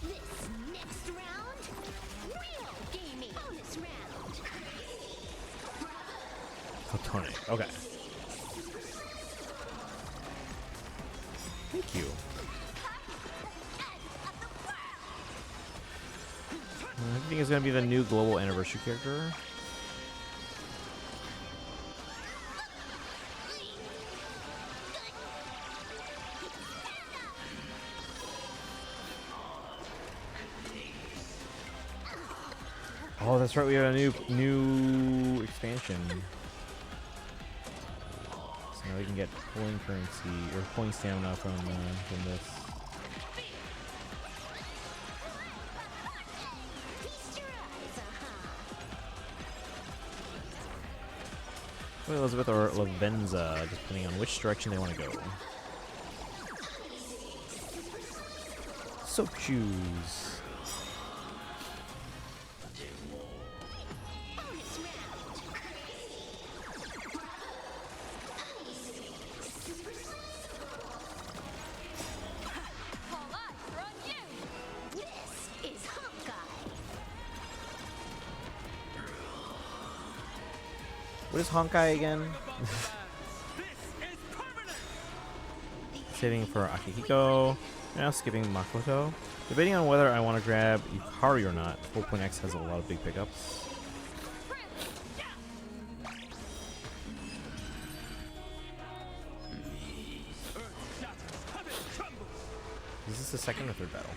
This next round, real gaming. Bonus round. Kotone. Okay. Thank you. I think it's gonna be the new global anniversary character. Oh, that's right. We have a new expansion. So now we can get pulling currency or pulling stamina from this. Elizabeth or Lavenza, depending on which direction they want to go. Soap shoes. What is Honkai again? Saving for Akihiko. Now skipping Makoto. Debating on whether I want to grab Yukari or not. 4.x has a lot of big pickups. Is this the second or third battle?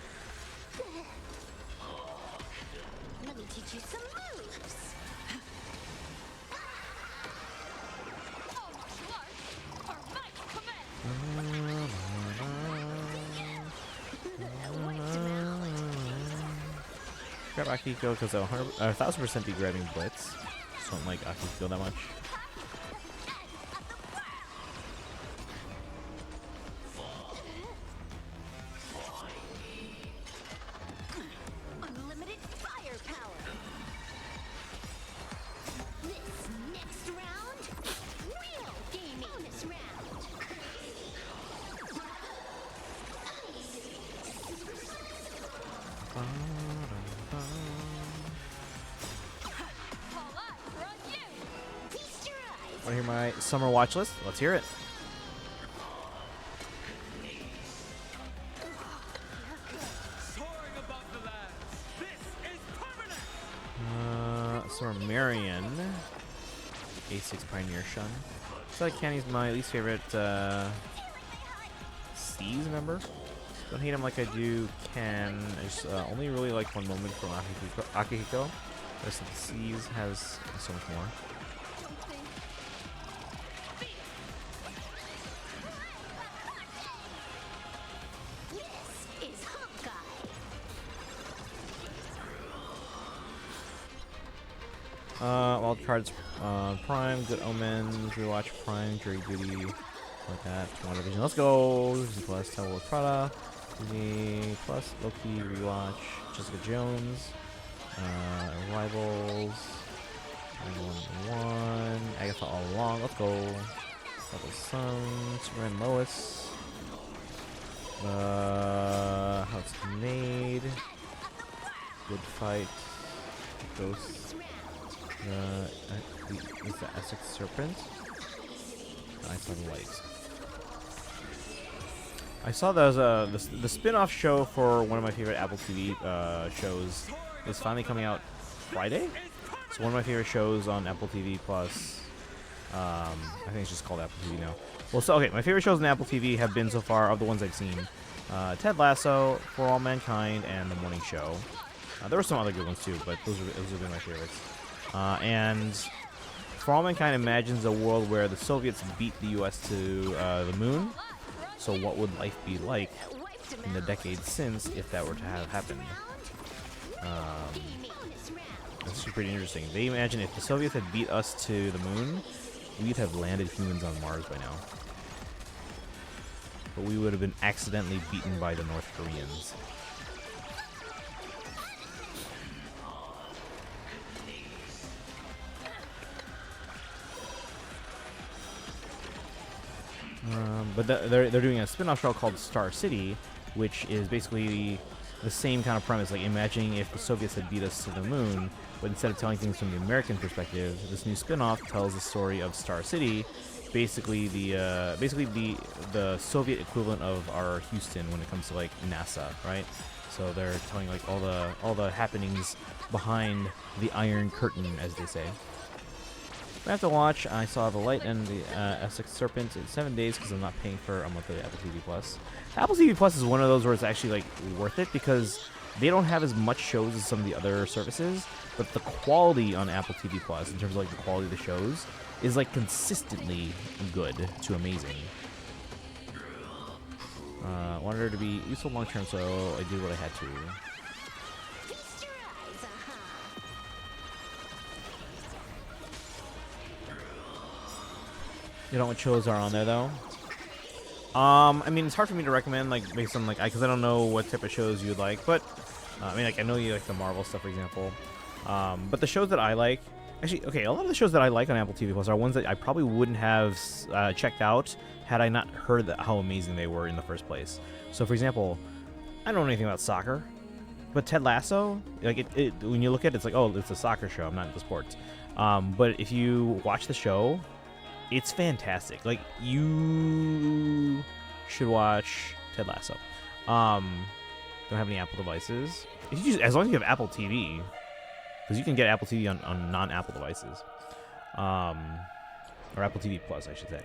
Let me teach you some moves. Grab Akihiko because I'll 1000% be grabbing Blitz. Just don't like Akihiko that much. Unlimited firepower. This next round, real gaming. Bonus round. Want to hear my summer watch list? Let's hear it. Summer Marion. A6 Pioneer Shun. So like Canny's my least favorite Steez member. Don't hate him like I do Ken. I just only really like one moment from Akihiko. The rest of the Steez has so much more. Wild cards, Prime, Good Omens, rewatch Prime, Jury Duty, like that. Wonder Vision, let's go. Disney Plus, Temple of Prada, Disney Plus, Loki, rewatch, Jessica Jones, Rivals, 911, Agatha All Along, let's go. Rebel Sun, Superman Lois, How It's Made, Good Fight, Ghost. Is the Essex Serpent? I saw the light. I saw those the spin-off show for one of my favorite Apple TV shows is finally coming out Friday. It's one of my favorite shows on Apple TV Plus. I think it's just called Apple TV now. Well, so okay, my favorite shows on Apple TV have been so far of the ones I've seen: Ted Lasso, For All Mankind, and The Morning Show. There were some other good ones too, but those have been my favorites. And For All Mankind imagines a world where the Soviets beat the U.S. to the moon. So what would life be like in the decades since if that were to have happened? This is pretty interesting. They imagine if the Soviets had beat us to the moon, we'd have landed humans on Mars by now. But we would have been accidentally beaten by the North Koreans. But they're doing a spin-off show called Star City, which is basically the same kind of premise. Like imagining if the Soviets had beat us to the moon, but instead of telling things from the American perspective, this new spin-off tells the story of Star City, basically the Soviet equivalent of our Houston when it comes to like NASA, right? So they're telling like all the happenings behind the Iron Curtain, as they say. I have to watch. I saw The Light and the Essex Serpent in 7 days because I'm not paying for a month of Apple TV Plus. Apple TV Plus is one of those where it's actually like worth it because they don't have as much shows as some of the other services, but the quality on Apple TV Plus, in terms of like the quality of the shows, is like consistently good to amazing. Wanted her to be useful long term, so I did what I had to. Feast your eyes, You know what shows are on there though? I mean, it's hard for me to recommend, like, based on, like, because I don't know what type of shows you'd like, but, I mean, like, I know you like the Marvel stuff, for example, but the shows that I like, actually, okay, a lot of the shows that I like on Apple TV Plus are ones that I probably wouldn't have checked out had I not heard how amazing they were in the first place. So, for example, I don't know anything about soccer, but Ted Lasso, like, when you look at it, it's like, oh, it's a soccer show, I'm not into sports, but if you watch the show, it's fantastic. Like, you should watch Ted Lasso. Don't have any Apple devices. If you as long as you have Apple TV, because you can get Apple TV on non-Apple devices, or Apple TV Plus, I should say.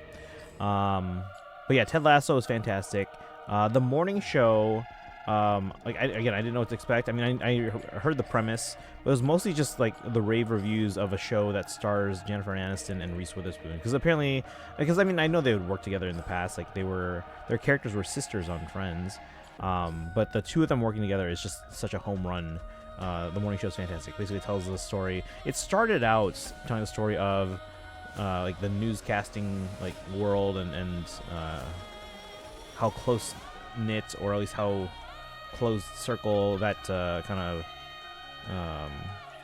But yeah, Ted Lasso is fantastic. The morning show, like, I didn't know what to expect. I mean, I heard the premise, but it was mostly just like the rave reviews of a show that stars Jennifer Aniston and Reese Witherspoon. Because apparently, because I mean, I know they would work together in the past. Like, their characters were sisters on Friends. But the two of them working together is just such a home run. The morning show is fantastic. Basically, it tells the story. It started out telling the story of like the newscasting like world and how close knit, or at least how closed circle that kind of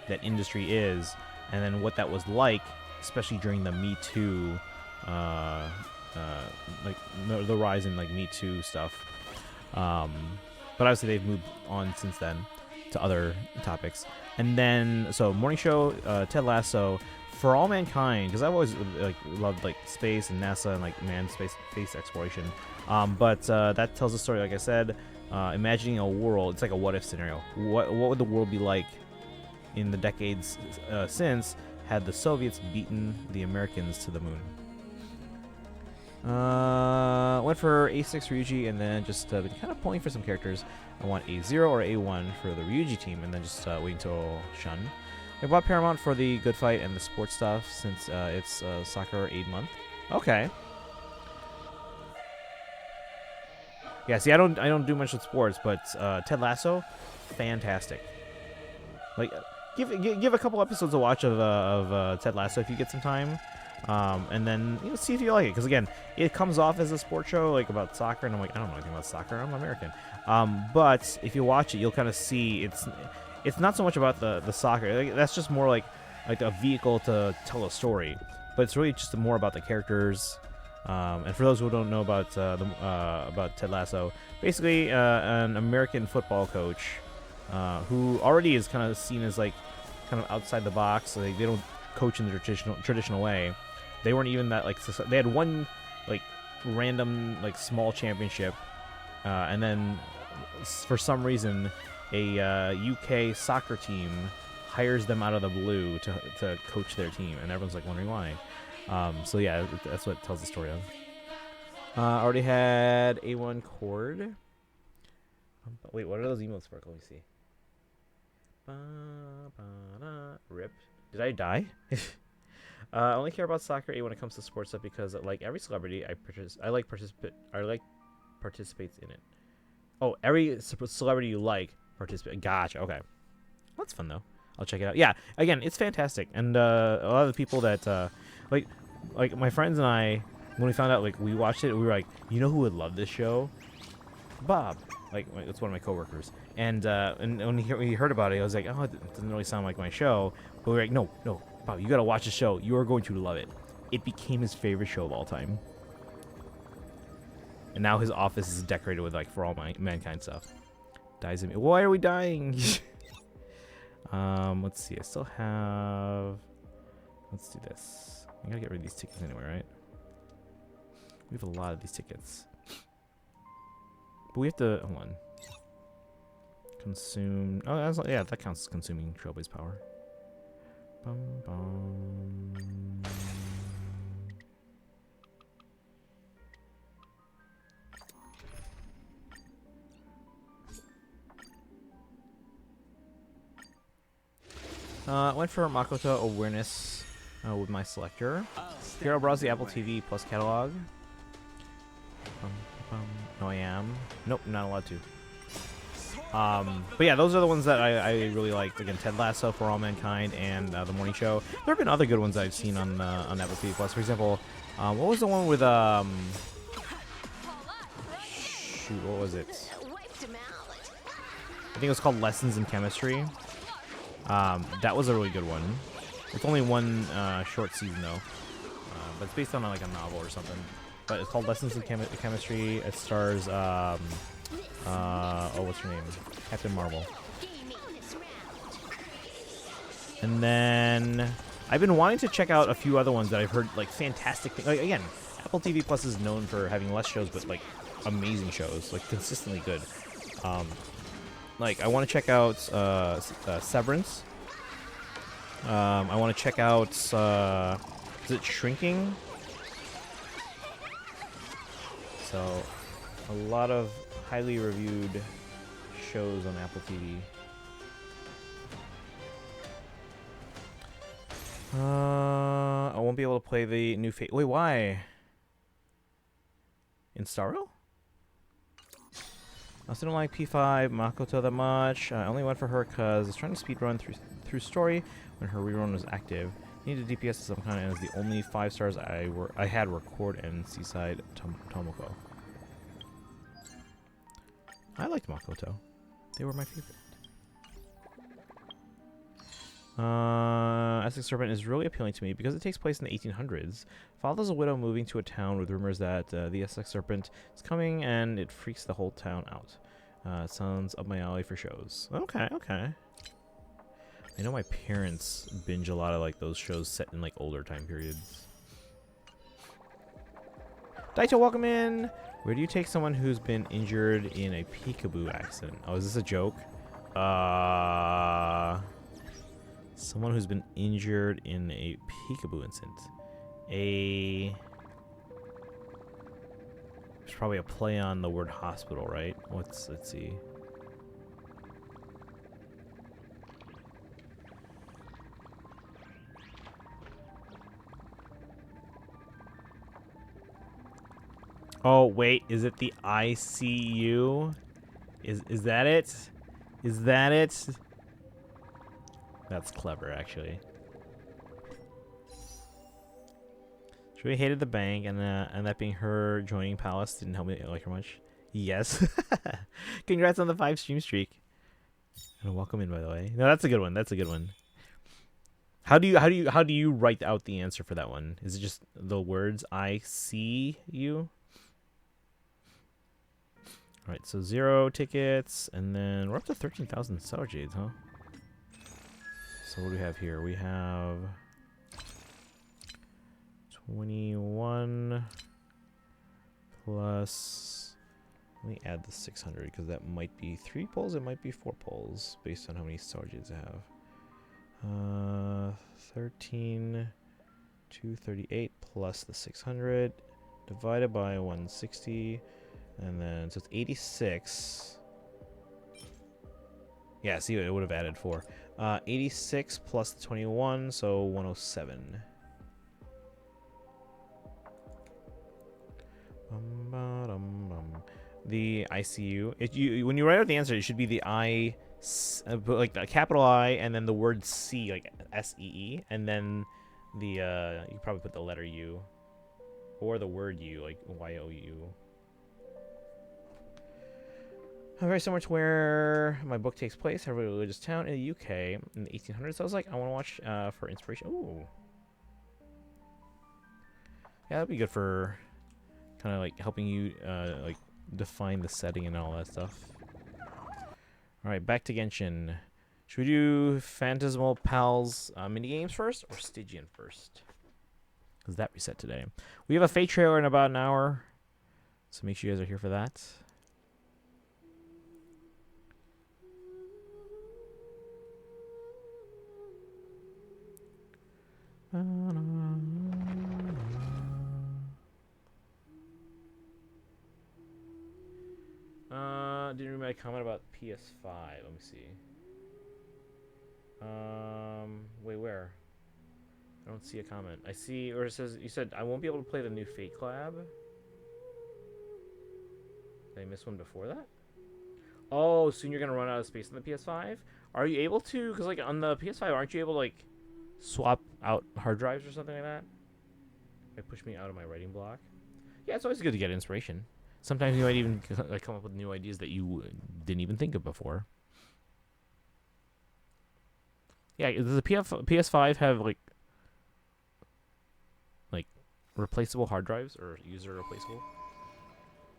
that industry is, and then what that was like, especially during the Me Too, like the rise in like Me Too stuff. But obviously they've moved on since then to other topics. And then, so morning show, Ted Lasso, For All Mankind, because I've always like loved like space and NASA and like manned space exploration. But that tells a story, like I said, imagining a world. It's like a what if scenario. What would the world be like in the decades since had the Soviets beaten the Americans to the moon? Went for A6 Ryuji, and then just been kind of pulling for some characters. I want A0 or A1 for the Ryuji team, and then just waiting until Shun. I bought Paramount for the Good Fight and the sports stuff since it's Soccer Aid Month. Okay. Yeah, see, I don't do much with sports, but Ted Lasso, fantastic. Like, give a couple episodes a watch of Ted Lasso if you get some time. And then see if you like it, because again, it comes off as a sports show like about soccer, and I'm like, I don't know anything about soccer, I'm American. But if you watch it, you'll kind of see it's not so much about the soccer. Like, that's just more like a vehicle to tell a story, but it's really just more about the characters. And for those who don't know about Ted Lasso, basically an American football coach who already is kind of seen as like kind of outside the box. Like, they don't coach in the traditional way. They weren't even that like they had one like random like small championship, and then for some reason a UK soccer team hires them out of the blue to coach their team, and everyone's like wondering why. So yeah, that's what tells the story of. Already had A1 chord. Wait, what are those emotes for? Let me see. Rip. Did I die? I only care about soccer A when it comes to sports stuff because, like every celebrity, I participates in it. Oh, every celebrity you like participate. Gotcha. Okay, that's fun though. I'll check it out. Yeah, again, it's fantastic, and a lot of the people that like my friends and I, when we found out, like we watched it, we were like, you know who would love this show? Bob. Like, it's one of my coworkers, and when he heard about it, I was like, oh, it doesn't really sound like my show. But we were like, no, Bob, you gotta watch the show. You are going to love it. It became his favorite show of all time, and now his office is decorated with like For All Mankind stuff. Dies in me. Why are we dying? Let's see. I still have. Let's do this. I gotta get rid of these tickets anyway, right? We have a lot of these tickets. But we have to, hold on. Consume, oh, yeah, that counts as consuming Trailblaze power. Bum, bum. Went for Makoto Awareness with my selector. Here I'll browse the Apple TV Plus catalog. No, I am. Nope, not allowed to. But yeah, those are the ones that I really liked. Again, Ted Lasso, For All Mankind, and The Morning Show. There have been other good ones I've seen on Apple TV Plus. For example, what was the one with shoot, what was it? I think it was called Lessons in Chemistry. That was a really good one. It's only one short season though, but it's based on like a novel or something. But it's called Lessons in Chemistry. It stars oh, what's her name? Captain Marvel. And then I've been wanting to check out a few other ones that I've heard like fantastic things. Like again, Apple TV Plus is known for having less shows, but like amazing shows, like consistently good. Like I want to check out Severance. I want to check out is it Shrinking? So a lot of highly reviewed shows on Apple TV. I won't be able to play the new Fate. Wait, why? In Starro? I also don't like P5 Makoto that much. I only went for her because I was trying to speedrun through story when her rerun was active. Needed DPS of some kind, and it's the only 5 stars I had were Cord and Seaside Tomoko. I liked Makoto. They were my favorite. Essex Serpent is really appealing to me because it takes place in the 1800s. Follows a widow moving to a town with rumors that the Essex Serpent is coming, and it freaks the whole town out. It sounds up my alley for shows. Okay, okay. I know my parents binge a lot of like those shows set in like older time periods. Daito, welcome in. Where do you take someone who's been injured in a peekaboo accident? Oh, is this a joke? Someone who's been injured in a peekaboo incident. There's probably a play on the word hospital, right? Let's see. Oh, wait, is it the ICU? Is that it? Is that it? That's clever, actually. She really hated the bank, and that being her joining Palace didn't help me like her much. Yes. Congrats on the 5 stream streak. And welcome in, by the way. No, that's a good one. That's a good one. How do you write out the answer for that one? Is it just the words I see you? All right, so 0 tickets, and then we're up to 13,000 Sour Jades, huh? So what do we have here? We have 21 plus, let me add the 600 because that might be 3 polls, it might be 4 polls based on how many Sour Jades I have. 13,238 plus the 600 divided by 160. And then, so it's 86. Yeah, see, it would have added 4. 86 plus the 21, so 107. The ICU. When you write out the answer, it should be the I, like the capital I, and then the word C, like SEE, and then the you probably put the letter U, or the word U, like YOU. Very similar to where my book takes place, a religious town in the UK in the 1800s. So I was like, I want to watch for inspiration. Ooh. Yeah, that'd be good for kind of like helping you like define the setting and all that stuff. All right, back to Genshin. Should we do Phantasmal Pals minigames first or Stygian first? Because that reset today. We have a Fate trailer in about an hour, so make sure you guys are here for that. Didn't read my comment about PS5. Let me see. don't see a comment. I see, or it says, you said, I won't be able to play the new Fate Collab. Did I miss one before that? Oh, soon you're going to run out of space on the PS5? Are you able to? Because, like, on the PS5, aren't you able to, like, swap out hard drives or something like that? It pushed me out of my writing block. Yeah, it's always good to get inspiration. Sometimes you might even like come up with new ideas that you didn't even think of before. Yeah, does the PS5 have like replaceable hard drives or user replaceable?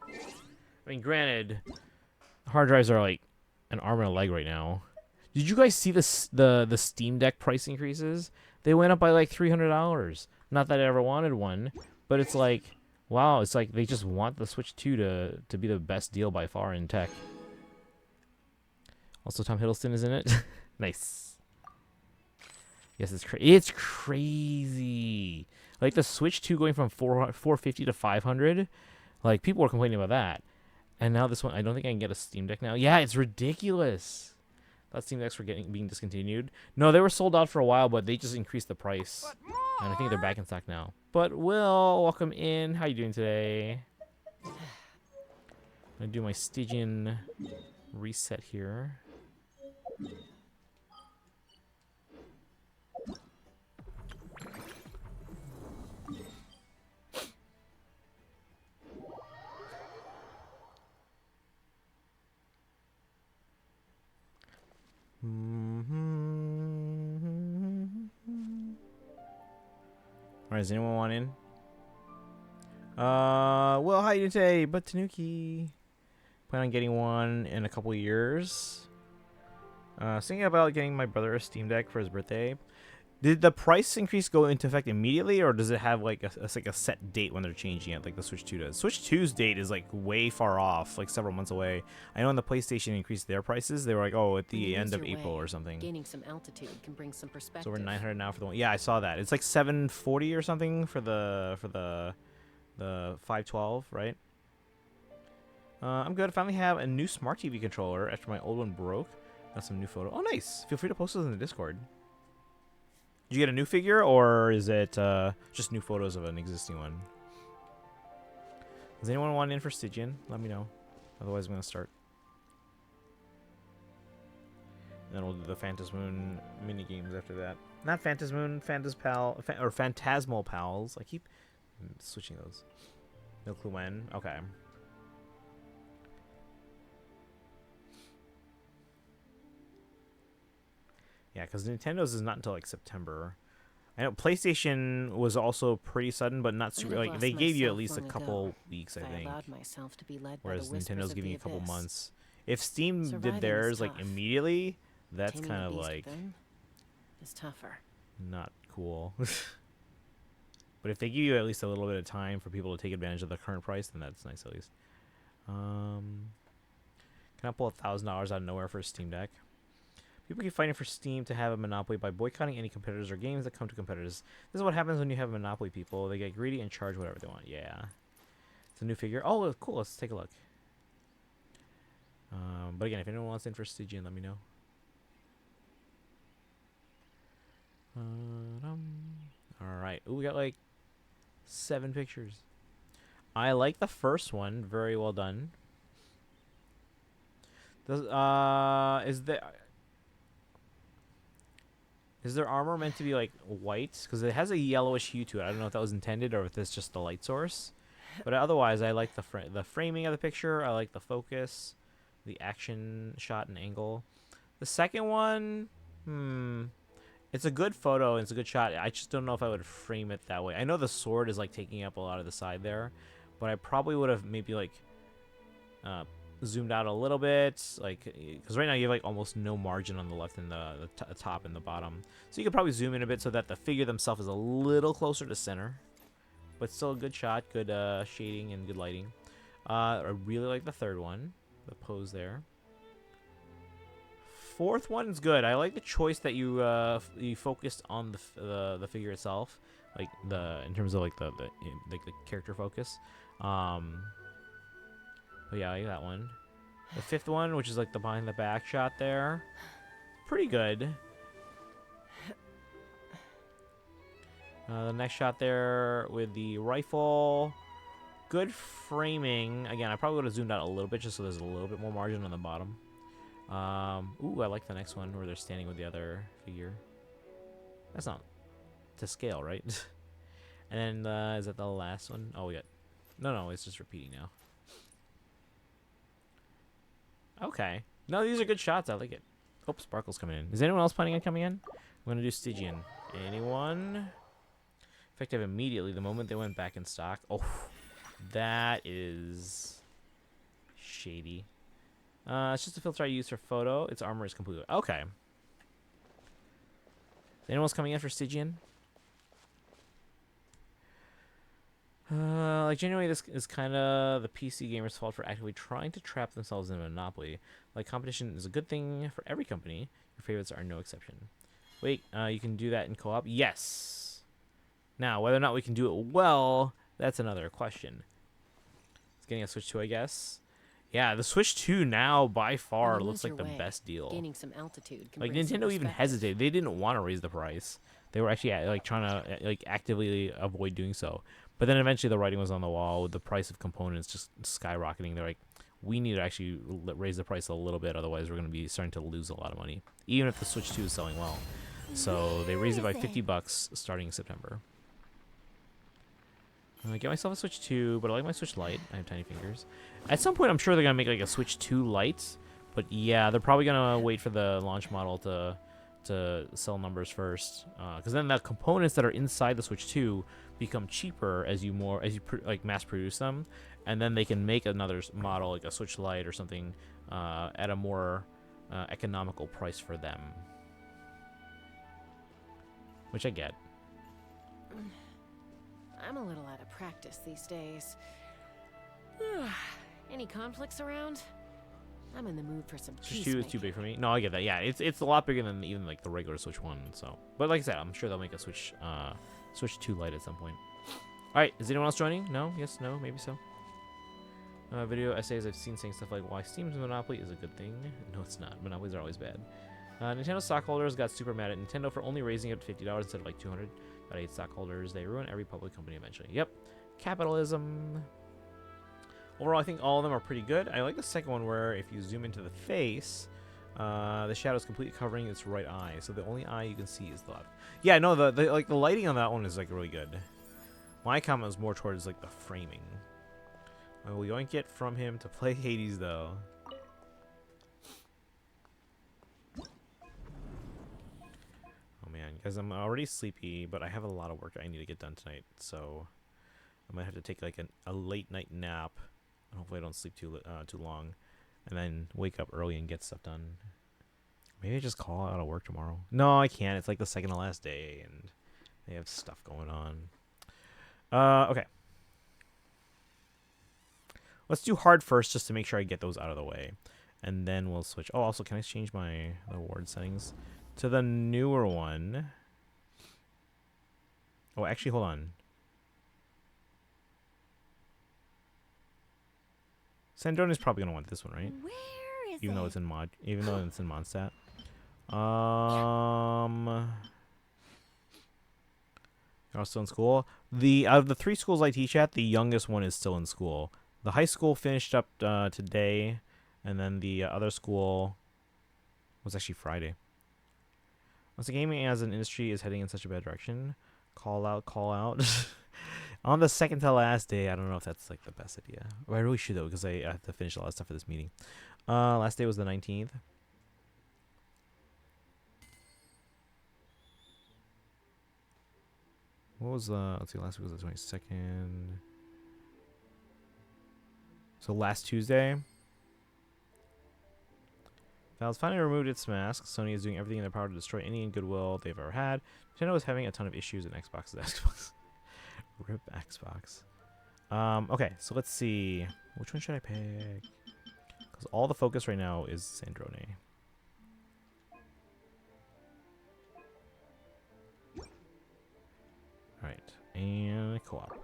I mean, granted, hard drives are like an arm and a leg right now. Did you guys see the Steam Deck price increases? They went up by like $300. Not that I ever wanted one, but it's like, wow, it's like they just want the Switch 2 to be the best deal by far in tech. Also, Tom Hiddleston is in it. Nice. Yes, it's crazy. Like the Switch 2 going from 450 to 500. Like people were complaining about that, and now this one, I don't think I can get a Steam Deck now. Yeah, it's ridiculous. Thought Steam Decks were being discontinued. No, they were sold out for a while, but they just increased the price, and I think they're back in stock now. But Will, welcome in. How you doing today? I'm gonna do my Stygian reset here. Alright, does anyone want in? Well, how you doing today? But Tanuki. Plan on getting one in a couple of years. Thinking about getting my brother a Steam Deck for his birthday. Did the price increase go into effect immediately, or does it have like a set date when they're changing it, like the Switch 2 does? Switch 2's date is like way far off, like several months away. I know when the PlayStation increased their prices, they were like, oh, at the end of April or something. Gaining some altitude can bring some perspective. So we're 900 now for the one. Yeah, I saw that. It's like 740 or something for the 512, right? I'm good. I finally have a new smart TV controller after my old one broke. Got some new photo. Oh, nice. Feel free to post those in the Discord. Did you get a new figure, or is it just new photos of an existing one? Does anyone want in for Stygian? Let me know. Otherwise, I'm going to start. And then we'll do the Phantasmal mini games after that. Not Phantasmal, or Phantasmal Pals. I keep switching those. No clue when. Okay. Yeah, because Nintendo's is not until like September. I know PlayStation was also pretty sudden, but not super. Like they gave you at least a couple weeks, I think. Whereas Nintendo's giving you a couple months. If Steam did theirs like immediately, that's kind of like it's tougher. Not cool. But if they give you at least a little bit of time for people to take advantage of the current price, then that's nice at least. Can I pull $1,000 out of nowhere for a Steam Deck? People keep fighting for Steam to have a monopoly by boycotting any competitors or games that come to competitors. This is what happens when you have monopoly people. They get greedy and charge whatever they want. Yeah. It's a new figure. Oh, cool. Let's take a look. But again, if anyone wants in for Stygian, let me know. Alright. Ooh, we got like 7 pictures. I like the first one. Very well done. Is their armor meant to be like white? Because it has a yellowish hue to it. I don't know if that was intended or if it's just the light source. But otherwise, I like the framing of the picture. I like the focus, the action shot and angle. The second one, it's a good photo and it's a good shot. I just don't know if I would frame it that way. I know the sword is like taking up a lot of the side there, but I probably would have maybe like zoomed out a little bit, like, because right now you have like almost no margin on the left and the top and the bottom, so you could probably zoom in a bit so that the figure themselves is a little closer to center, but still a good shot, good shading and good lighting. I really like the third one, the pose there. Fourth one's good. I like the choice that you focused on the figure itself, like in terms of like the character focus. But yeah, I like that one. The fifth one, which is like the behind the back shot there, pretty good. The next shot there with the rifle. Good framing. Again, I probably would have zoomed out a little bit just so there's a little bit more margin on the bottom. Ooh, I like the next one where they're standing with the other figure. That's not to scale, right? And then, is that the last one? Oh, we got... No, it's just repeating now. Okay. No, these are good shots. I like it. Oh, Sparkle's coming in. Is anyone else planning on coming in? I'm going to do Stygian. Anyone? Effective immediately the moment they went back in stock. Oh, that is shady. It's just a filter I use for photo. Its armor is completely... Okay. Anyone else coming in for Stygian? Like, genuinely, this is kind of the PC gamers' fault for actively trying to trap themselves in a monopoly. Like, competition is a good thing for every company. Your favorites are no exception. Wait, you can do that in co-op? Yes! Now, whether or not we can do it well, that's another question. It's getting a Switch 2, I guess. Yeah, the Switch 2 now, by far, looks like the best deal. Gaining some altitude can Like, bring some Nintendo even perspective. hesitated. They didn't want to raise the price. They were actually, like, trying to, like, actively avoid doing so. But then eventually the writing was on the wall with the price of components just skyrocketing. They're like, we need to actually raise the price a little bit, otherwise we're going to be starting to lose a lot of money, even if the Switch 2 is selling well. So they raised it by $50 starting in September. I get myself a Switch 2, but I like my Switch Lite. I have tiny fingers. At some point, I'm sure they're going to make like a Switch 2 Lite. But yeah, they're probably going to wait for the launch model to sell numbers first. Because then the components that are inside the Switch 2 become cheaper as you like mass produce them. And then they can make another model, like a Switch Lite or something, at a more economical price for them. Which I get. I'm a little out of practice these days. Any conflicts around? I'm in the mood for some Switch 2 is too big for me. No, I get that. Yeah, it's a lot bigger than even like the regular Switch 1. So, but like I said, I'm sure they'll make a Switch 2 Lite at some point. All right, is anyone else joining? No, yes, no, maybe so. Video essays I've seen saying stuff like why Steam's Monopoly is a good thing. No, it's not. Monopolies are always bad. Nintendo stockholders got super mad at Nintendo for only raising it to $50 instead of like $200. Got 8 stockholders. They ruin every public company eventually. Yep, capitalism. Overall, I think all of them are pretty good. I like the second one where if you zoom into the face, the shadow is completely covering its right eye, so the only eye you can see is the left. Yeah, no, the lighting on that one is like really good. My comment was more towards like the framing. We yoink it from him to play Hades though. Oh man, guys, I'm already sleepy, but I have a lot of work I need to get done tonight, so I might have to take like a late night nap. Hopefully I don't sleep too long, and then wake up early and get stuff done. Maybe I just call out of work tomorrow. No, I can't. It's like the second to last day, and they have stuff going on. Okay. Let's do hard first, just to make sure I get those out of the way, and then we'll switch. Oh, also, can I change my award settings to the newer one? Oh, actually, hold on. Sandrone is probably gonna want this one, right? Where is Even though it? it's in mod, even though it's in Mondstadt. You're still in school. Out of the 3 schools I teach at, the youngest one is still in school. The high school finished up today, and then the other school was actually Friday. Once the gaming as an industry is heading in such a bad direction, call out. On the second to last day, I don't know if that's like the best idea. Well, I really should though, because I have to finish a lot of stuff for this meeting. Last day was the 19th. What was let's see, last week was the 22nd. So last Tuesday. Valve's finally removed its mask. Sony is doing everything in their power to destroy any goodwill they've ever had. Nintendo is having a ton of issues, and Xbox is Xbox. Rip Xbox. Okay, so let's see. Which one should I pick? Because all the focus right now is Sandrone. Alright, and co-op.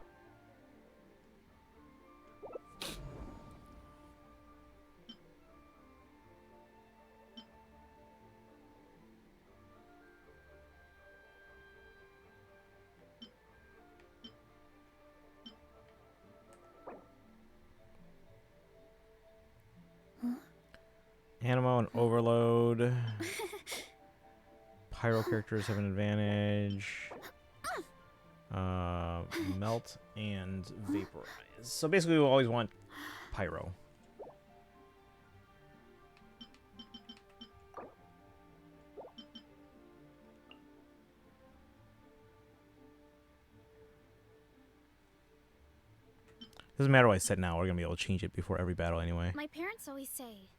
Animo and Overload. Pyro characters have an advantage. Melt and Vaporize. So basically we always want Pyro. Doesn't matter what I said now, we're gonna be able to change it before every battle anyway. My parents always say,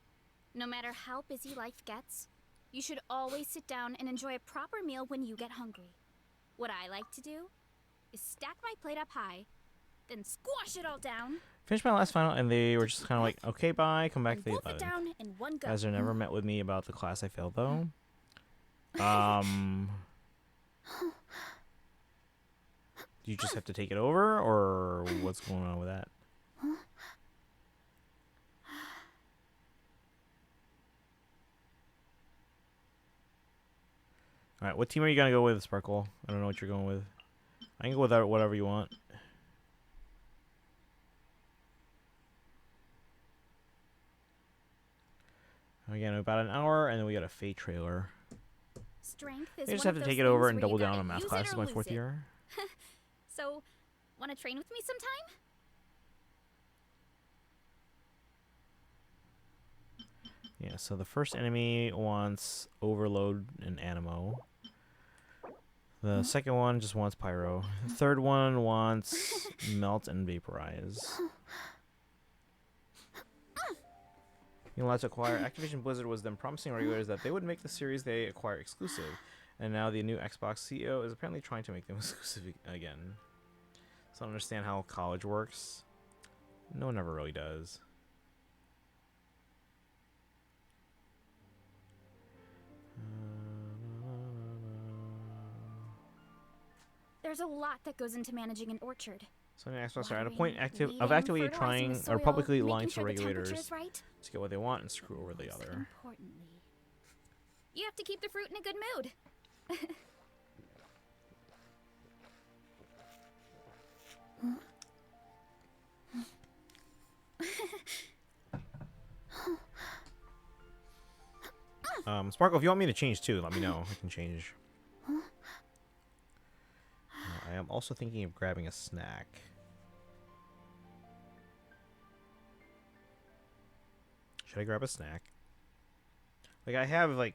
no matter how busy life gets, you should always sit down and enjoy a proper meal when you get hungry. What I like to do is stack my plate up high, then squash it all down. Finished my last final and they were just kind of like, okay, bye, come back to And the wolf it 11th. down in one go. Guys are never met with me about the class I failed though. Do you just have to take it over, or what's going on with that? Alright, what team are you gonna go with, Sparkle? I don't know what you're going with. I can go with whatever you want. Again, about an hour, and then we got a Fate trailer. Strength is I just one have of to those take it over things and where double you down gotta on math use it classes or my lose 4th it. year. So, wanna train with me sometime? Yeah, so the first enemy wants Overload and Animo. The second one just wants Pyro. The third one wants Melt and Vaporize. You know, let's acquire. Activision Blizzard was then promising regulators that they would make the series they acquire exclusive. And now the new Xbox CEO is apparently trying to make them exclusive again. So I don't understand how college works. No one ever really does. There's a lot that goes into managing an orchard. So an Xbox are at a point Watering, of weeding, actively fertilizing trying the or soil, publicly making lying to sure the temperature regulators is right. to get what they want and screw over the Most other. importantly, you have to keep the fruit in a good mood. Sparkle, if you want me to change too, let me know. I can change. I am also thinking of grabbing a snack. Should I grab a snack? Like I have like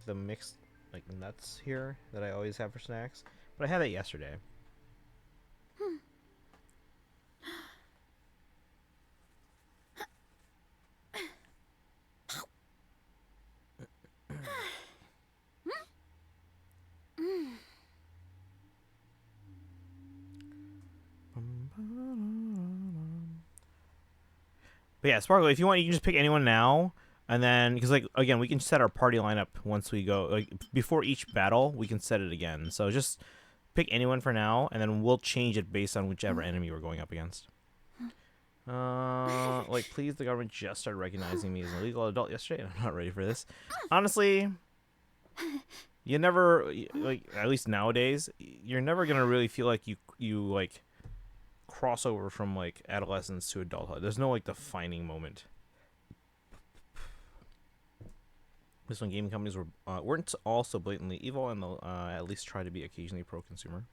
the mixed like nuts here that I always have for snacks, but I had that yesterday. But yeah, Sparkle, if you want, you can just pick anyone now, and then because like again, we can set our party lineup once we go. Like before each battle, we can set it again. So just pick anyone for now, and then we'll change it based on whichever enemy we're going up against. Like please, the government just started recognizing me as an illegal adult yesterday, and I'm not ready for this. Honestly, you never like at least nowadays, you're never gonna really feel like you like crossover from like adolescence to adulthood. There's no like defining moment. This one, gaming companies weren't all so blatantly evil, and they'll at least try to be occasionally pro-consumer.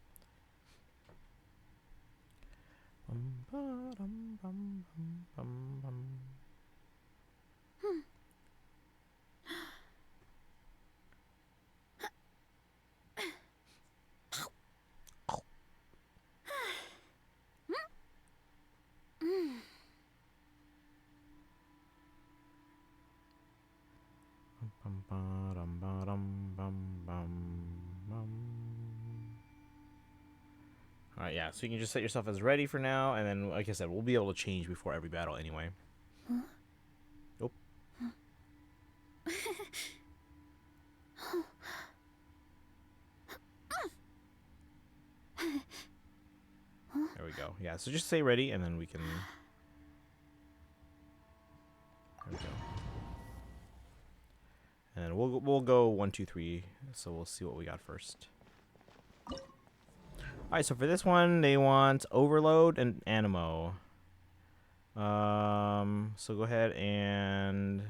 Alright, yeah, so you can just set yourself as ready for now, and then, like I said, we'll be able to change before every battle anyway. Oh. There we go. Yeah, so just say ready, and then we can... There we go. And we'll go 1, 2, 3, so we'll see what we got first. Alright, so for this one, they want Overload and Animo. So go ahead and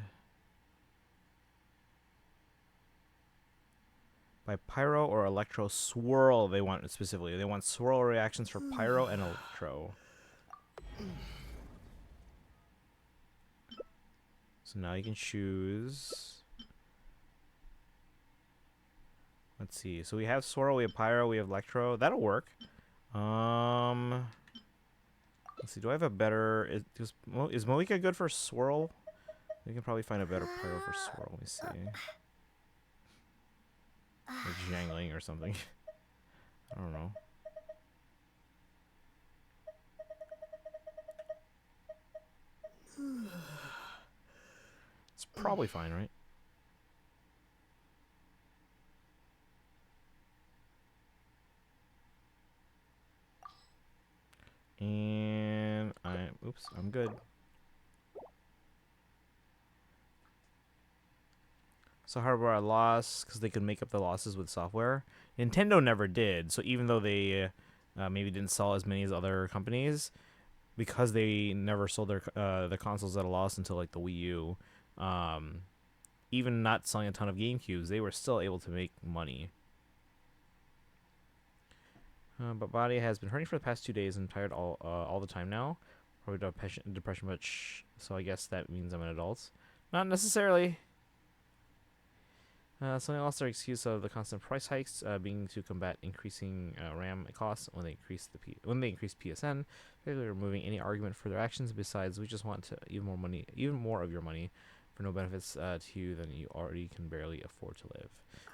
By pyro or electro swirl, they want specifically. They want swirl reactions for pyro and electro. So now you can choose. Let's see. So we have swirl, we have pyro, we have electro. That'll work. Let's see. Do I have a better? Is Moika good for swirl? We can probably find a better pyro for swirl. Let me see. Like jangling or something. I don't know. It's probably fine, right? And I'm good. So hardware I lost because they could make up the losses with software. Nintendo never did. So even though they maybe didn't sell as many as other companies, because they never sold their the consoles at a loss until like the Wii U, even not selling a ton of GameCubes, they were still able to make money. But body has been hurting for the past 2 days and tired all the time now. Probably depression, much. So I guess that means I'm an adult. Not necessarily. Something else their excuse of the constant price hikes being to combat increasing RAM costs when they increase PSN, basically removing any argument for their actions. Besides, we just want to even more of your money for no benefits to you than you already can barely afford to live.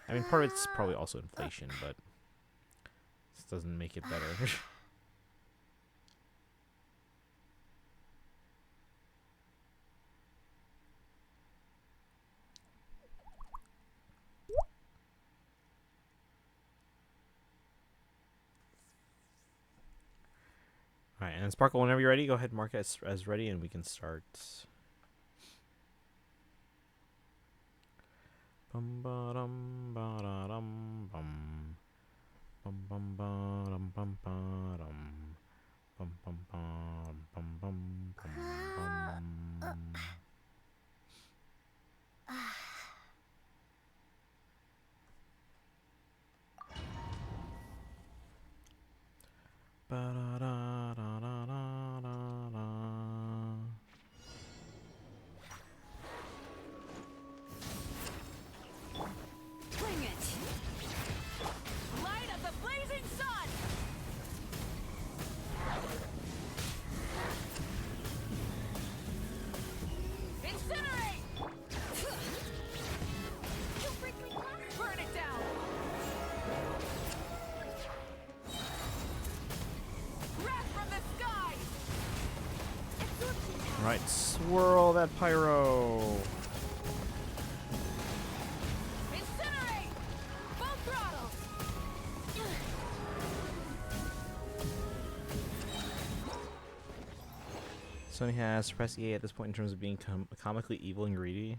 I mean, part of it's probably also inflation, but this doesn't make it better. Alright, and then Sparkle, whenever you're ready, go ahead and mark it as ready and we can start. Bum ba dum ba da dum bum. Bum bum ba dum bum ba dum. Bum bum bum bum bum bum bum. Ba da da da da da da da. Bring it! Light of the blazing sun! Incinerate! Burn it down! Wrath from the sky! Alright, swirl that pyro. Incinerate! Full throttle! Sony has suppressed EA at this point in terms of being comically evil and greedy.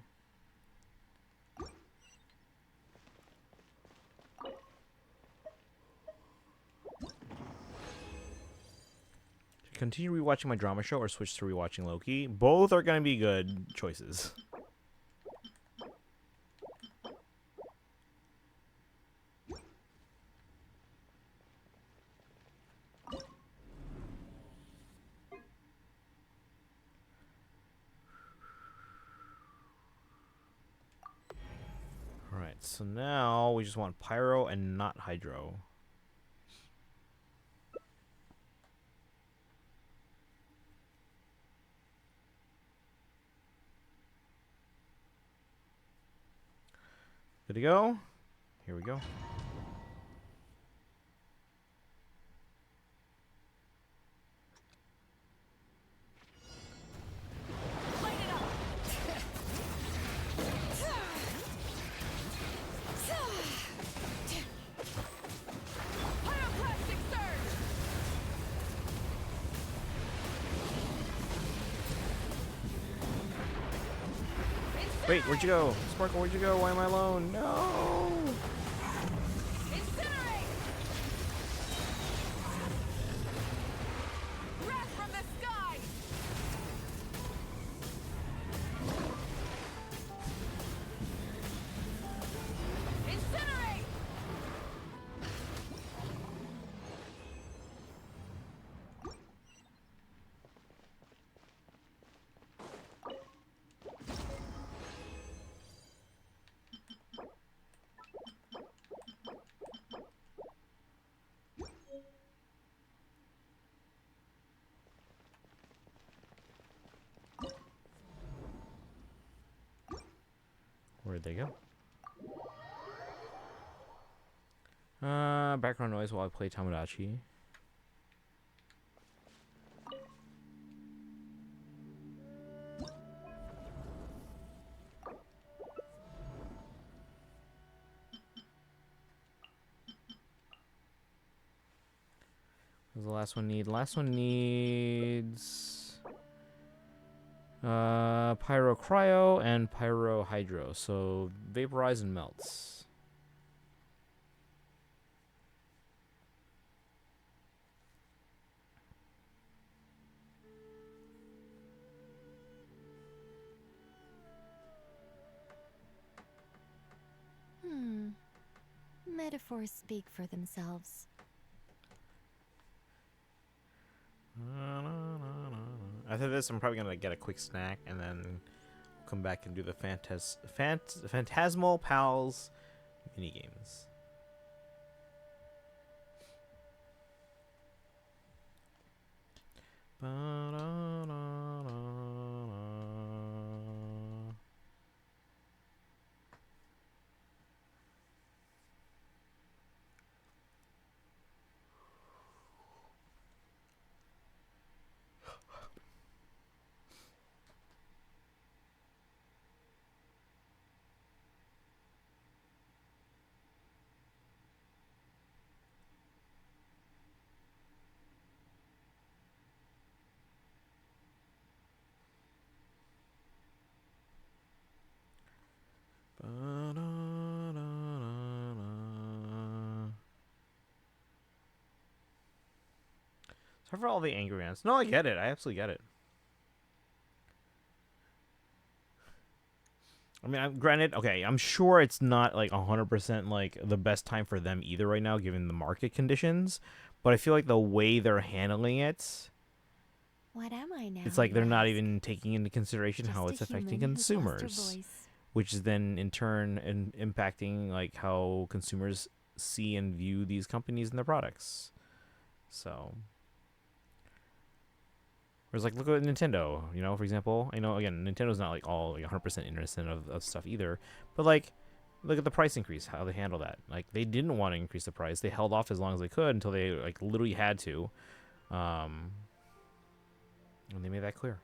Continue rewatching my drama show or switch to rewatching Loki. Both are going to be good choices. Alright, so now we just want pyro and not hydro. Good to go? Here we go. Light it up! Pyroclastic surge! Wait, where'd you go? Sparkle, where'd you go? Why am I alone? No! Incinerate! Wrath from the sky! Incinerate! Alright, there you go. Background noise while I play Tomodachi. What does the last one need? Last one needs pyro cryo and pyro hydro. So vaporize and melts. Metaphors speak for themselves. After this, I'm probably gonna get a quick snack and then come back and do the Phantasmal Pals minigames. Sorry for all the angry ants. No, I get it. I absolutely get it. I mean, granted, okay, I'm sure it's not like 100% like the best time for them either right now, given the market conditions. But I feel like the way they're handling it, What am I now? it's like they're you not ask? even taking into consideration how Just it's a affecting human who's lost her consumers, voice. which is then in turn impacting like how consumers see and view these companies and their products. So. Whereas, like, look at Nintendo, you know, for example. I know, again, Nintendo's not, like, all like, 100% innocent of stuff either. But, like, look at the price increase, how they handle that. Like, they didn't want to increase the price. They held off as long as they could until they, like, literally had to. And they made that clear.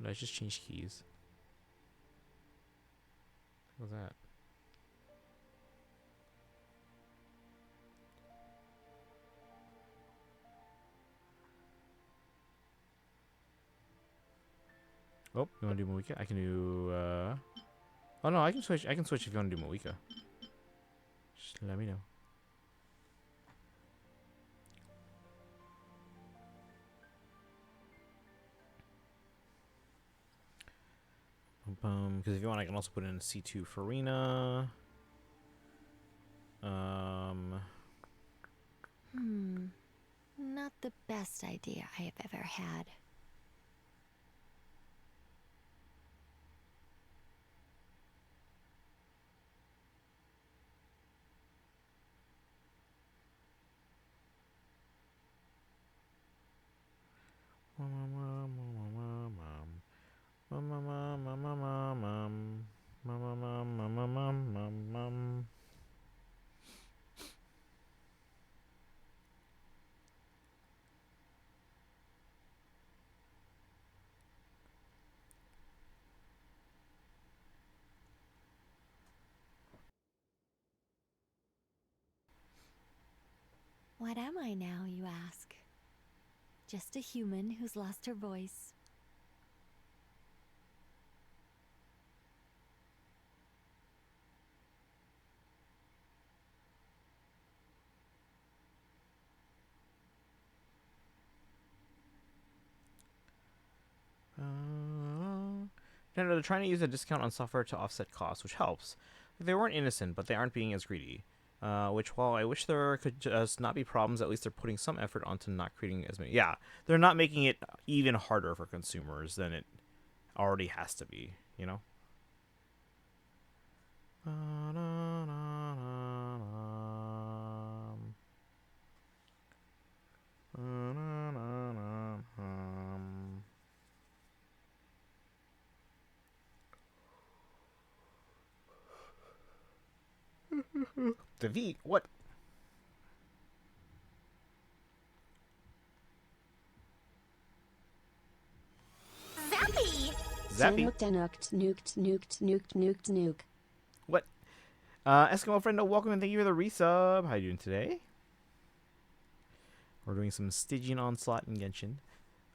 Let's just change keys. What's that? Oh, you want to do Moika? I can do, oh, no, I can switch. I can switch if you want to do Moika. Just let me know. Because if you want, I can also put in a C2 Farina. Not the best idea I have ever had. What am I now, you ask? Just a human who's lost her voice. They're trying to use a discount on software to offset costs, which helps. They weren't innocent, but they aren't being as greedy. Which, while I wish there could just not be problems, at least they're putting some effort onto not creating as many. Yeah, they're not making it even harder for consumers than it already has to be, you know? The V, what? Zappy! Zappy. Nuke. What? Eskimo friendo, welcome and thank you for the resub. How you doing today? We're doing some Stygian onslaught in Genshin.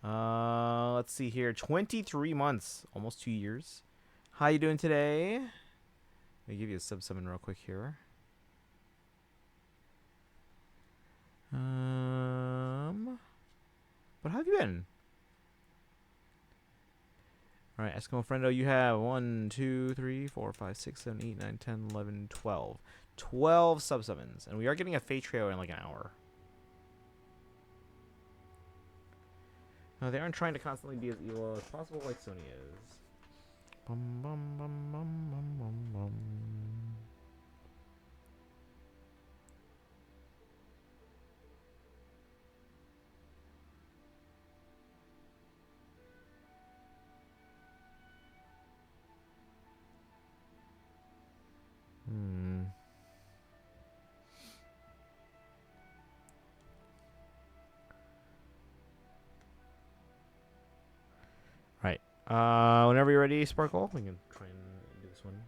Let's see here. 23 months, almost 2 years. How you doing today? Let me give you a sub-summon real quick here. But how have you been? Alright, Eskimo friendo, you have 1, 2, 3, 4, 5, 6, 7, 8, 9, 10, 11, 12. 12 sub-summons. And we are getting a FEH trailer in like an hour. They aren't trying to constantly be as evil as possible like Sony is. Bum, bum, bum, bum, bum, bum, bum. Right. Whenever you're ready, Sparkle, we can try and do this one.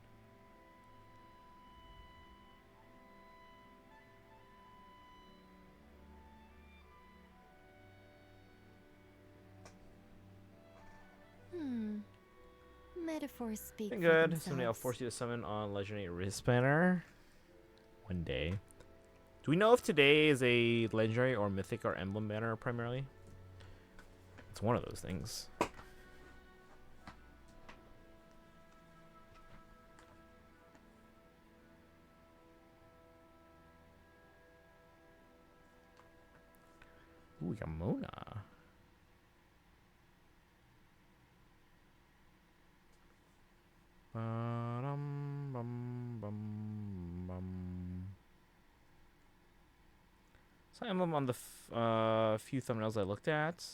Metaphors speak for Good. themselves. Someday I'll force you to summon on Legendary Wrist Banner. One day. Do we know if today is a Legendary or Mythic or Emblem banner primarily? It's one of those things. Ooh, we got Mona. So Emblem on the few thumbnails I looked at.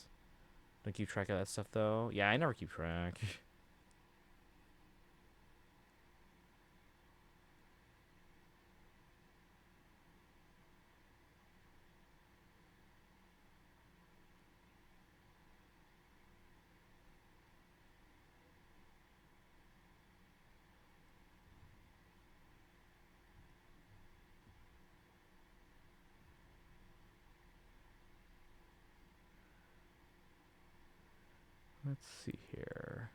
Don't keep track of that stuff though. Yeah, I never keep track. Let's see here.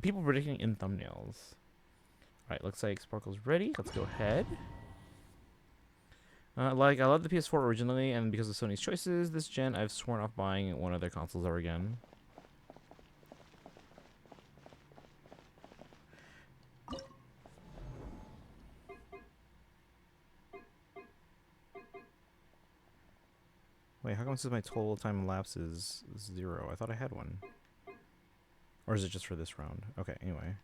People predicting in thumbnails. Alright, looks like Sparkle's ready. Let's go ahead. I love the PS4 originally, and because of Sony's choices this gen, I've sworn off buying one of their consoles ever again. Wait, how come it says my total time elapsed is 0? I thought I had one. Or is it just for this round? Okay, anyway.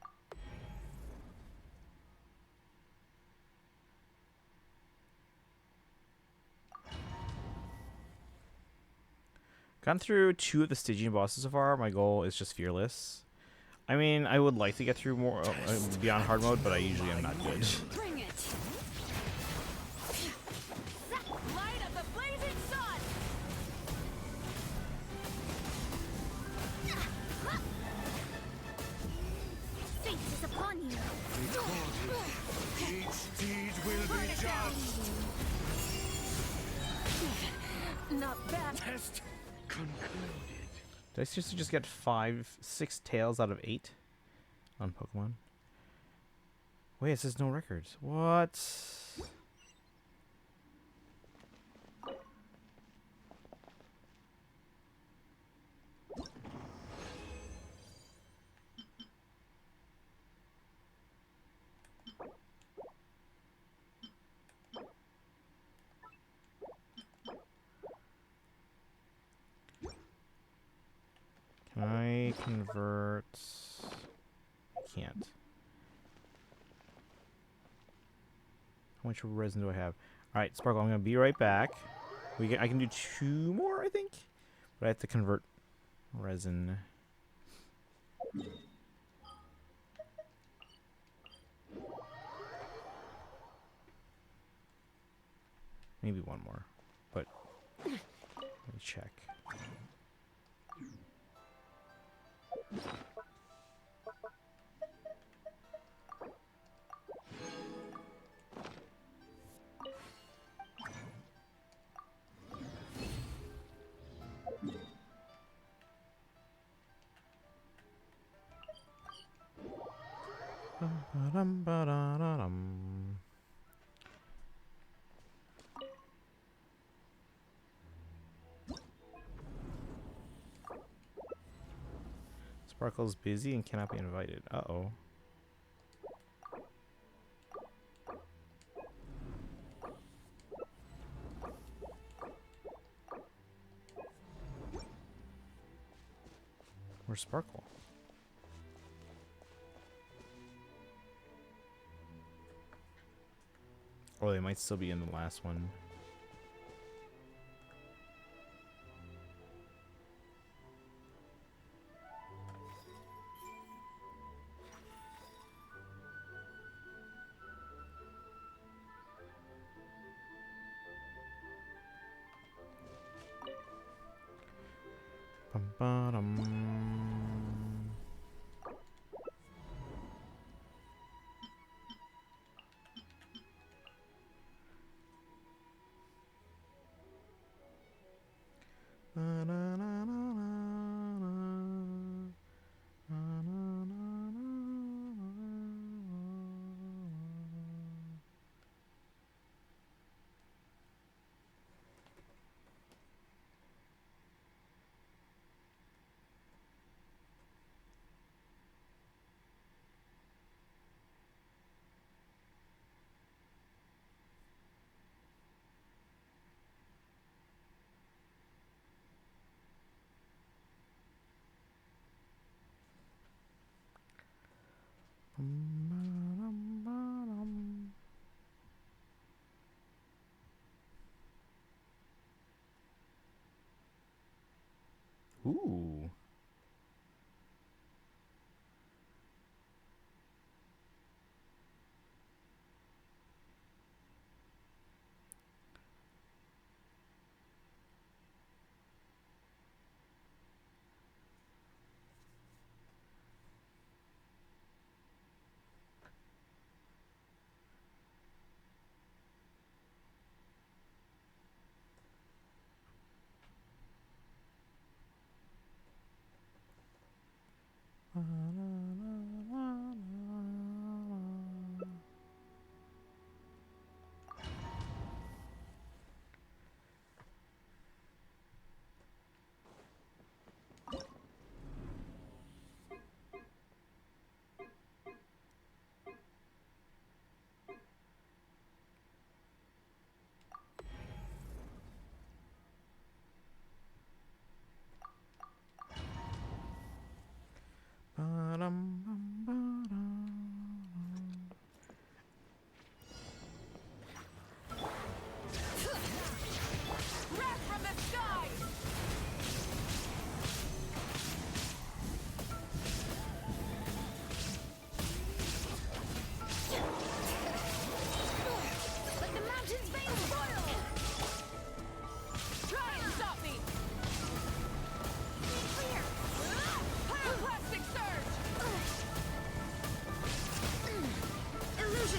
Gone through 2 of the Stygian bosses so far. My goal is just Fearless. I mean, I would like to get through more beyond hard mode, but I usually am not good. Bring it! Light of the blazing sun! Fate is upon you! Each deed will be judged. Not bad. Test concluded. Did I seriously just get 6 tails out of 8 on Pokemon? Wait, it says no records. What? convert. Can't. How much resin do I have? All right, Sparkle. I'm gonna be right back. I can do 2 more, I think, but I have to convert resin. Maybe 1 more, but let me check. Ba-dum-ba-da-da-dum. Sparkle's busy and cannot be invited. Uh-oh. Where's Sparkle? Or they might still be in the last one. Bum-ba-dum. Ooh.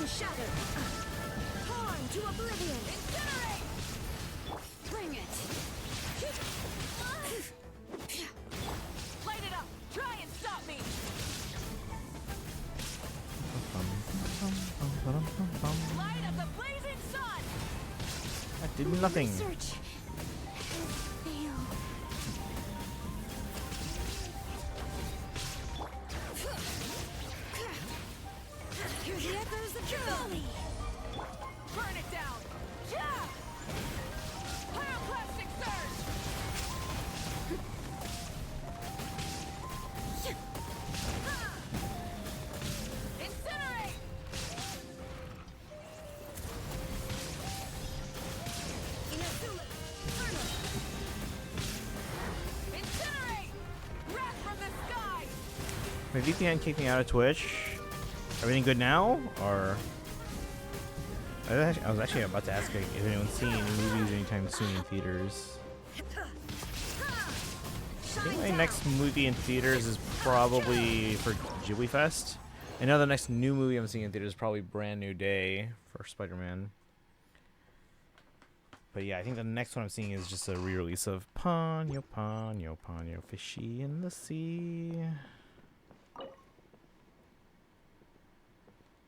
Shattered! Torn to oblivion! Incinerate! Bring it! Light it up! Try and stop me! Light of the blazing sun! That did nothing. Research has failed. Here the echoes of Trevally! Burn it down! Yeah! Pyroclastic surge! My VPN kicked me out of Twitch. Everything good now? Or I was actually about to ask like, if anyone's seeing any movies anytime soon in theaters. I think my next movie in theaters is probably for Ghibli Fest. I know the next new movie I'm seeing in theaters is probably Brand New Day for Spider-Man. But yeah, I think the next one I'm seeing is just a re-release of Ponyo, Ponyo, Ponyo, Fishy in the Sea.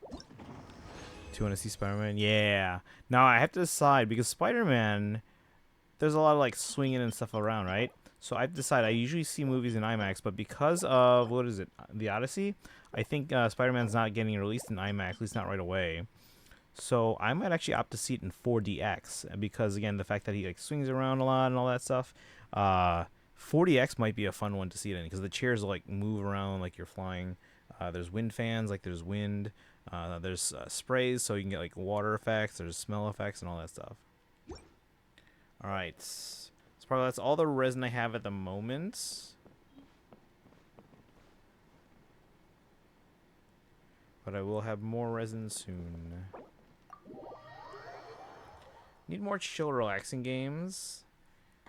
Do you want to see Spider-Man? Yeah. Now I have to decide because Spider-Man, there's a lot of like swinging and stuff around, right? So I've decided I usually see movies in IMAX, but because of, what is it, The Odyssey, I think Spider-Man's not getting released in IMAX, at least not right away. So I might actually opt to see it in 4DX because, again, the fact that he like swings around a lot and all that stuff. 4DX might be a fun one to see it in because the chairs like move around like you're flying. There's wind fans, like there's wind. There's sprays, so you can get like water effects. There's smell effects and all that stuff. All right. So probably that's all the resin I have at the moment. But I will have more resin soon. Need more chill, relaxing games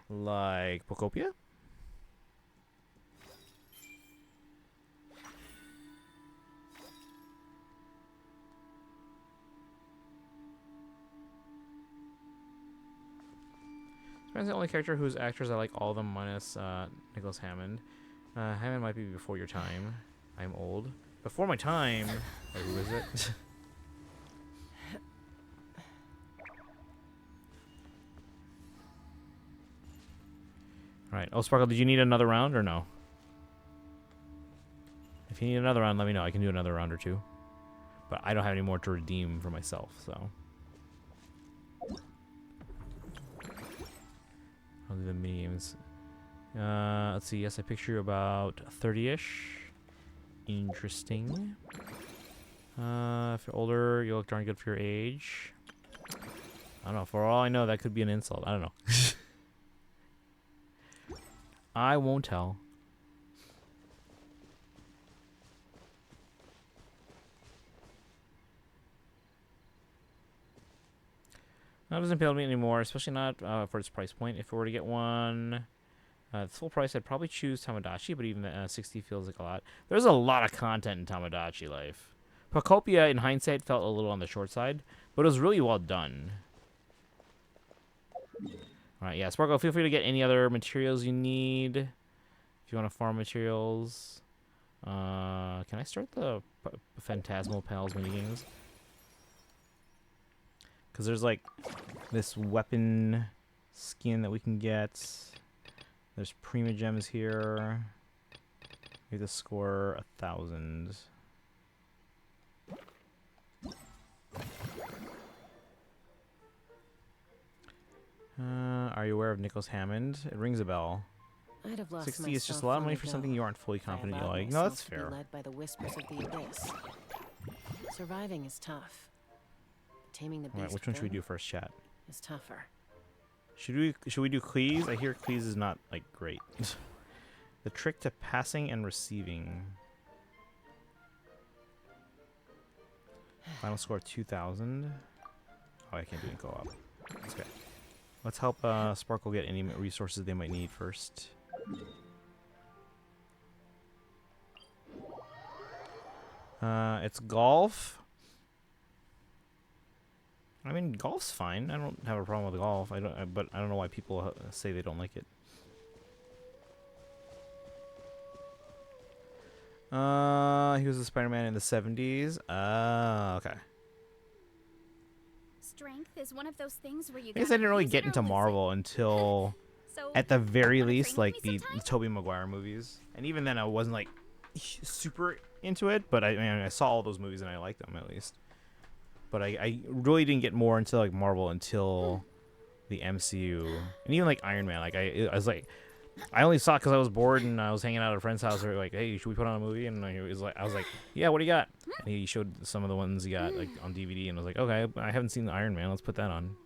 like Pokopia. Spider-Man's the only character whose actors I like all of them minus Nicholas Hammond. Hammond might be before your time. I'm old. Before my time. Wait, who is it? Alright. Oh, Sparkle, did you need another round or no? If you need another round, let me know. I can do another round or two. But I don't have any more to redeem for myself, so. I'll do the minigames. Let's see. Yes, I picture you about 30-ish. Interesting. If you're older, you look darn good for your age. I don't know. For all I know, that could be an insult. I don't know. I won't tell. That doesn't appeal to me anymore, especially not for its price point. If I were to get one at full price, I'd probably choose Tamagotchi, but even 60 feels like a lot. There's a lot of content in Tamagotchi Life. Pocopia, in hindsight, felt a little on the short side, but it was really well done. Alright, yeah, Sparkle, feel free to get any other materials you need. If you want to farm materials. Can I start the Phantasmal Pals minigames? Because there's like this weapon skin that we can get. There's Prima Gems here. We have to score 1,000. Are you aware of Nicholas Hammond? It rings a bell. I'd have lost 60 is just a lot of money for something you aren't fully confident you like. No, that's fair. Led by the whispers of the abyss. Surviving is tough. Taming the beast. Alright, which one should we do first, chat? Is tougher. Should we do Cleese? I hear Cleese is not like great. The trick to passing and receiving. Final score 2,000. Oh, I can't do it co-op. That's okay. Let's help Sparkle get any resources they might need first. It's golf. I mean, golf's fine. I don't have a problem with golf. But I don't know why people say they don't like it. He was a Spider-Man in the 70s. Okay. Strength is one of those things where you I guess I didn't really get into Marvel until, so, at the very wanna least, train like with me the sometime? Tobey Maguire movies. And even then, I wasn't like super into it. But I mean, I saw all those movies and I liked them at least. But I really didn't get more into like Marvel until the MCU, and even like Iron Man. Like I was like, I only saw it because I was bored and I was hanging out at a friend's house. They were like, "Hey, should we put on a movie?" And I was like, "Yeah, what do you got?" And he showed some of the ones he got like on DVD, and I was like, "Okay, I haven't seen the Iron Man. Let's put that on."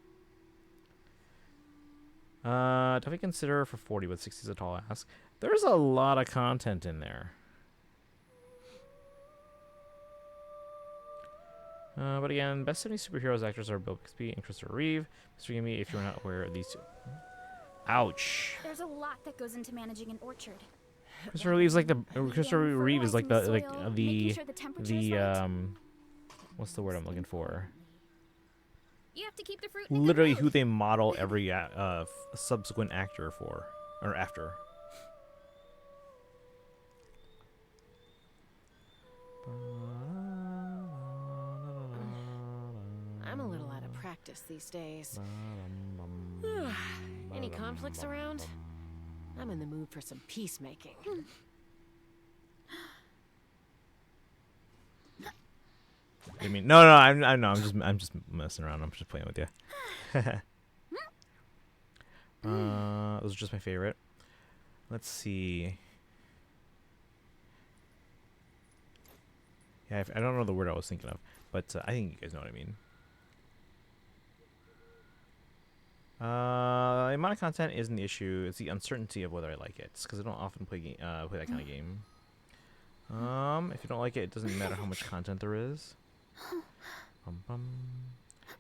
Definitely consider for 40, but 60 is a tall ask. There's a lot of content in there. But again, best 70 superheroes actors are Bill Bixby and Christopher Reeve. Mr. Gimme, if you're not aware of these two. Ouch. There's a lot that goes into managing an orchard. Christopher Reeve's like the Weeding, Christopher Reeve is like the fertilizing soil, making sure the temperature is right. what's the word I'm looking for? You have to keep the fruit in a good Literally mood. who they model every subsequent actor for or after. I'm a little out of practice these days. Any conflicts around? I'm in the mood for some peacemaking. I mean, no, I'm just messing around. I'm just playing with you. Those are just my favorite. Let's see. Yeah, I don't know the word I was thinking of, but I think you guys know what I mean. The amount of content isn't the issue. It's the uncertainty of whether I like it. Because I don't often play play that kind of game. If you don't like it, it doesn't matter how much content there is.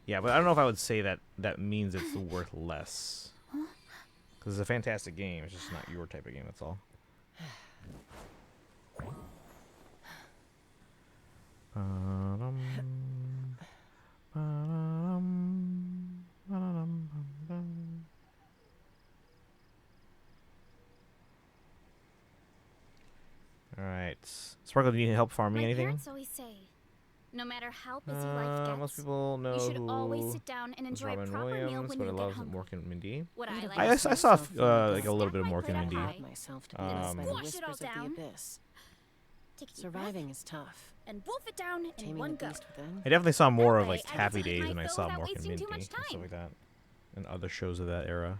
Yeah, but I don't know if I would say that that means it's worth less. Because it's a fantastic game. It's just not your type of game, that's all. Alright. Sparkle, do you need help farming My anything? parents always say, no matter how busy life gets, Most people know you should who always sit down and was enjoy a Robin proper meal Williams, when but I you get love hungry. Mork and Mindy. What I like I to saw do like a little Stack bit of my Mork and plate up Mindy. high, Myself to be and led by the squash it all whispers of the down. abyss. take a deep Surviving breath, is tough. and wolf it down in Taming one the go. beast within. I definitely saw more of way, like I get Happy to eat Days my when I fill saw without Mork and wasting Mindy too and much stuff time. like that, and other shows of that era.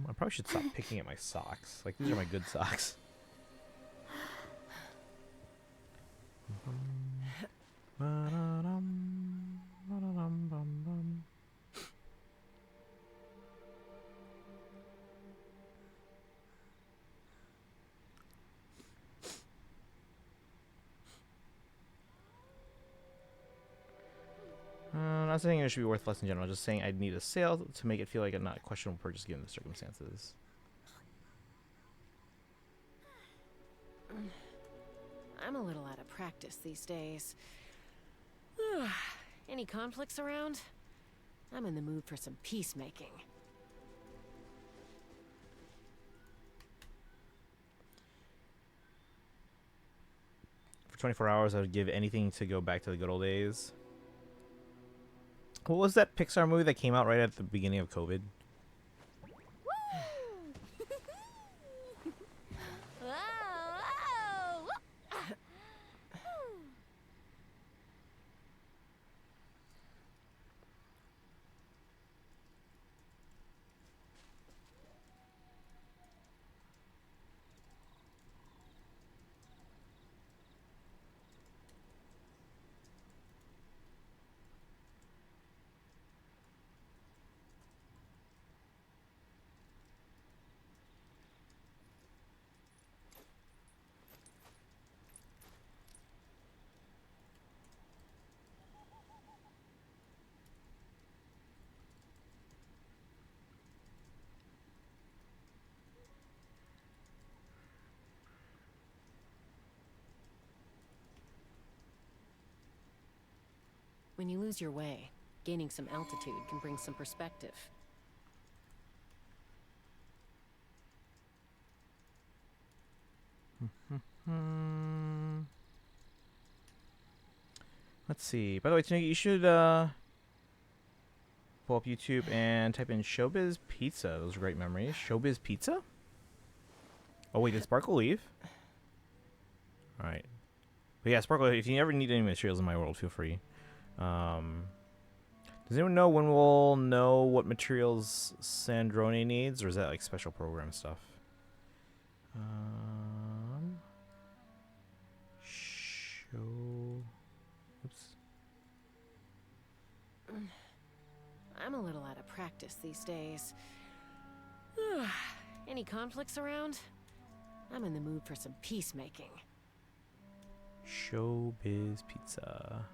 I probably should stop picking at my socks. Like, these are my good socks. Not saying it should be worth less in general, just saying I'd need a sale to make it feel like a not questionable purchase given the circumstances. I'm a little out of practice these days. Any conflicts around? I'm in the mood for some peacemaking. For 24 hours, I would give anything to go back to the good old days. What was that Pixar movie that came out right at the beginning of COVID? When you lose your way, gaining some altitude can bring some perspective. Let's see. By the way, Taniki, you should pull up YouTube and type in Showbiz Pizza. Those are great memories. Showbiz Pizza? Oh, wait, did Sparkle leave? Alright. But yeah, Sparkle, if you ever need any materials in my world, feel free. Does anyone know when we'll know what materials Sandrone needs? Or is that like special program stuff? Oops. I'm a little out of practice these days. Any conflicts around? I'm in the mood for some peacemaking. Showbiz Pizza.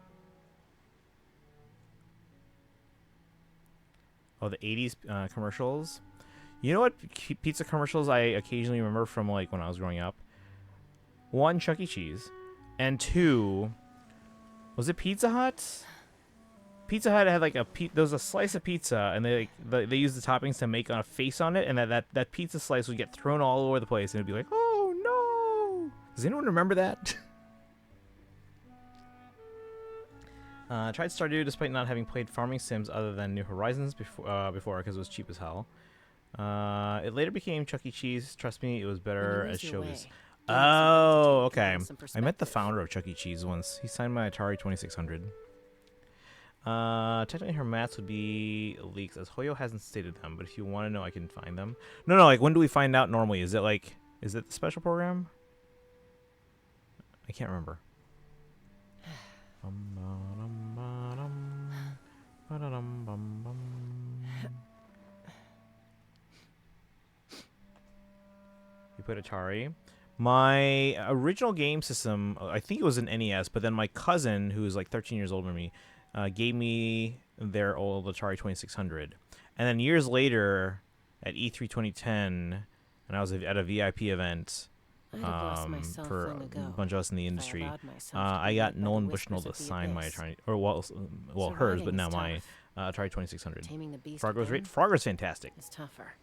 Oh, the 80s commercials. You know what pizza commercials I occasionally remember from like when I was growing up? One, Chuck E. Cheese, and two, was it Pizza Hut? Pizza Hut had like there was a slice of pizza, and they used the toppings to make a face on it, and that pizza slice would get thrown all over the place, and it'd be like, oh no! Does anyone remember that? Tried Stardew despite not having played farming sims other than New Horizons before because it was cheap as hell. It later became Chuck E. Cheese. Trust me, it was better as showbiz. Oh, okay. I met the founder of Chuck E. Cheese once. He signed my Atari 2600. Technically her mats would be leaks as Hoyo hasn't stated them, but if you want to know, I can find them. No, like when do we find out normally? Is it the special program? I can't remember. You put Atari. My original game system, I think it was an NES, but then my cousin, who was like 13 years older than me, gave me their old Atari 2600. And then years later, at E3 2010, and I was at a VIP event for a bunch of us in the industry, I got Nolan Bushnell to sign my Atari, well hers, but now my Atari 2600. Frogger's fantastic. It's tougher.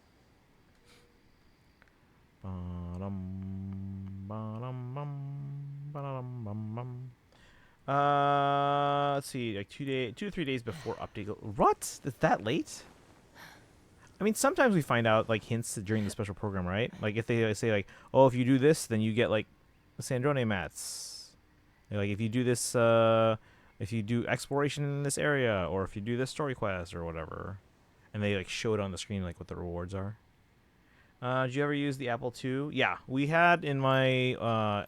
Let's see, like 2 to 3 days before update. What? Is that late? I mean, sometimes we find out like hints during the special program, right? Like if they say like, oh, if you do this, then you get like the Sandrone mats. Like if you do this, if you do exploration in this area, or if you do this story quest or whatever, and they like show it on the screen like what the rewards are. Did you ever use the Apple II? Yeah, we had in my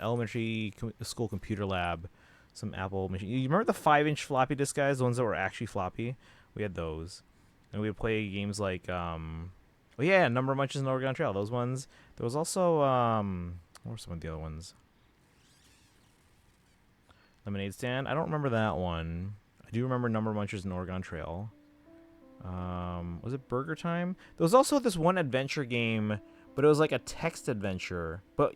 elementary school computer lab some Apple machine. You remember the 5-inch floppy disk guys, the ones that were actually floppy? We had those, and we would play games like, oh yeah, Number Munches and Oregon Trail. Those ones. There was also what were some of the other ones? Lemonade Stand. I don't remember that one. I do remember Number Munchers and Oregon Trail. Was it Burger Time? There was also this one adventure game, but it was like a text adventure. But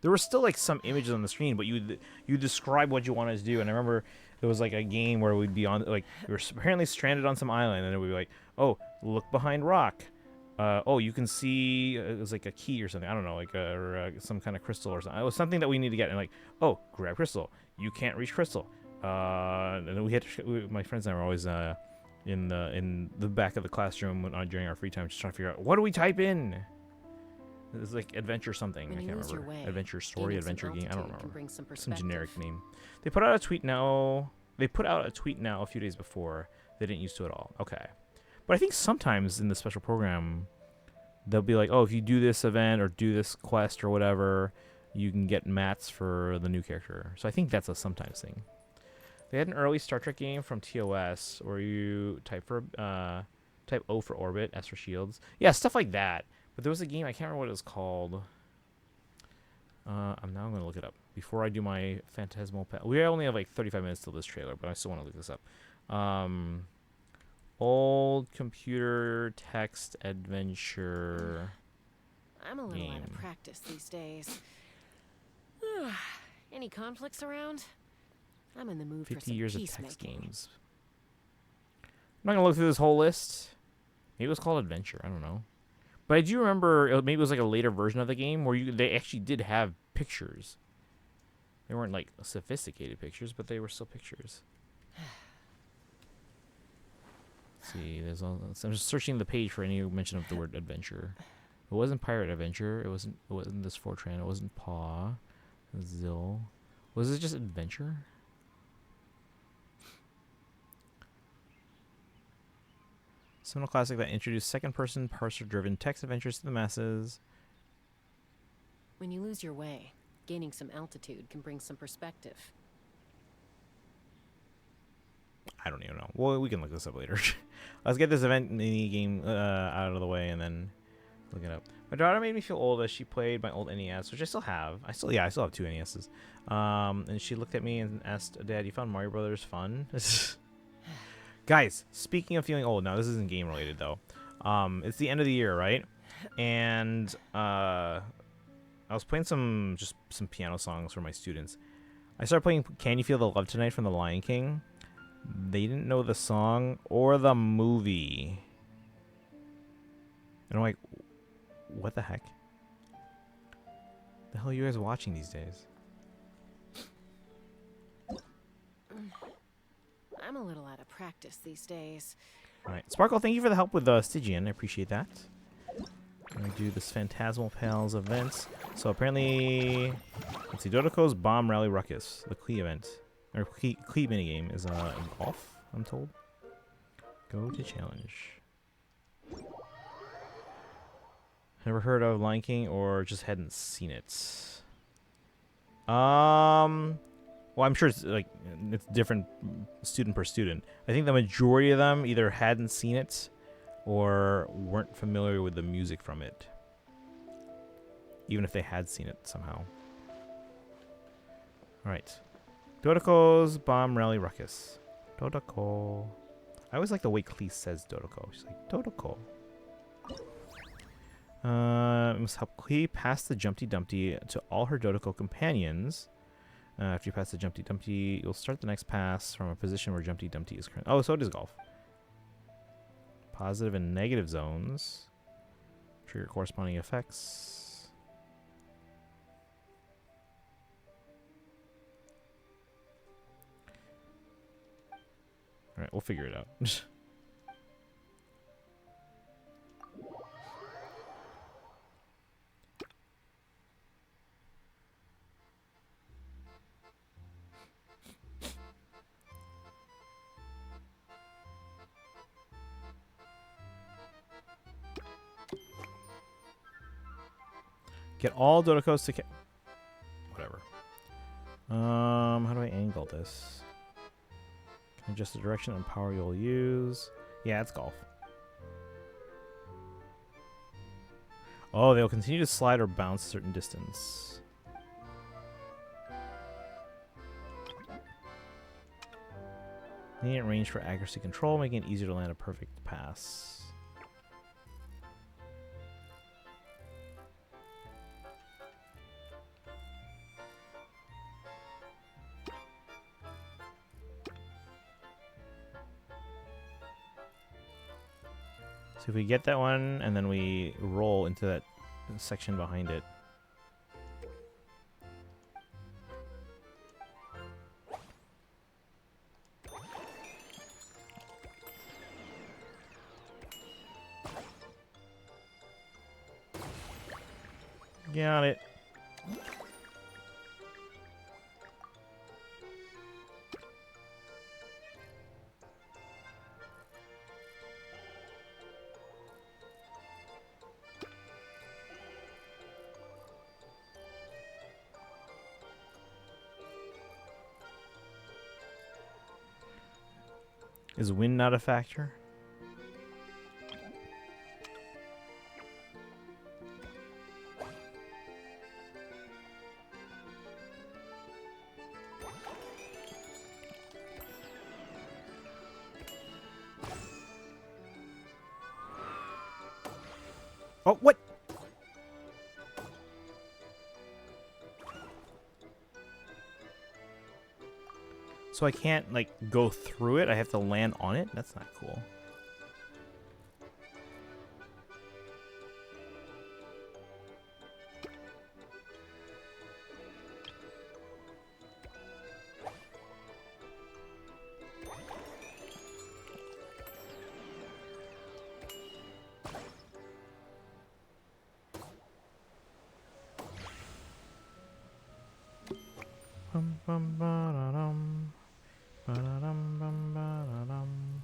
there were still like some images on the screen, but you describe what you wanted to do. And I remember there was like a game where we'd be on, like, we were apparently stranded on some island, and it would be like, oh, look behind rock. Oh, you can see it was like a key or something. I don't know, like or some kind of crystal or something. It was something that we need to get, and like, oh, grab crystal. You can't reach crystal. And then we had to, my friends and I were always in the back of the classroom during our free time, just trying to figure out what do we type in. It was like adventure something. I can't remember. Adventure story, adventure game. I don't remember. Some generic name. They put out a tweet now. A few days before. They didn't use to at all. Okay. But I think sometimes in the special program, they'll be like, oh, if you do this event or do this quest or whatever, you can get mats for the new character. So I think that's a sometimes thing. They had an early Star Trek game from TOS where you type O for orbit, S for shields. Yeah, stuff like that. But there was a game, I can't remember what it was called. I'm now going to look it up before I do my Phantasmal. We only have like 35 minutes till this trailer, but I still want to look this up. Old computer text adventure. I'm a little out of practice these days. Any conflicts around? I'm in the mood for some 50 years of text peacemaking. games. I'm not going to look through this whole list. Maybe it was called Adventure. I don't know. But I do remember, maybe it was like a later version of the game where they actually did have pictures. They weren't like sophisticated pictures, but they were still pictures. Let's see, I'm just searching the page for any mention of the word adventure. It wasn't Pirate Adventure. It wasn't this Fortran. It wasn't Paw. Zill. Was it just Adventure? Seminal classic that introduced second-person, parser-driven text adventures to the masses. When you lose your way, gaining some altitude can bring some perspective. I don't even know. Well, we can look this up later. Let's get this event mini game out of the way, and then Look it up. My daughter made me feel old as she played my old NES, which I still have. I still have two NESs. And she looked at me and asked, "Dad, you found Mario Brothers fun?" Guys, speaking of feeling old, now this isn't game related though. It's the end of the year, right? And I was playing some piano songs for my students. I started playing "Can You Feel the Love Tonight" from The Lion King. They didn't know the song or the movie. And I'm like, what the heck? The hell are you guys watching these days? I'm a little out of practice these days. Alright. Sparkle, thank you for the help with Stygian. I appreciate that. I'm going to do this Phantasmal Pals events. So apparently, let's see, Dodoko's Bomb Rally Ruckus, the Klee event, or Klee minigame is in golf, I'm told. Go to challenge. Never heard of Lion King or just hadn't seen it. Well, I'm sure it's like it's different student per student. I think the majority of them either hadn't seen it or weren't familiar with the music from it, even if they had seen it somehow. All right, Dodoko's Bomb Rally Ruckus. Dodoko. I always like the way Klee says Dodoko. She's like Dodoko. Must help Klee pass the Jumpty Dumpty to all her Dodoko companions. After you pass the Jumpty Dumpty, you'll start the next pass from a position where Jumpty Dumpty is currently. Oh, so it is golf. Positive and negative zones. Trigger corresponding effects. Alright, we'll figure it out. Get all Dodokos to whatever. How do I angle this? Can adjust the direction and power you'll use. Yeah, it's golf. Oh, they'll continue to slide or bounce a certain distance. Lenient range for accuracy control, making it easier to land a perfect pass. So if we get that one, and then we roll into that section behind it. Got it. Is wind not a factor? Oh, what? So I can't, like, go through it? I have to land on it? That's not cool. Bum, bum, ba-da-dum. Ba-da-dum, bum, ba-da-dum.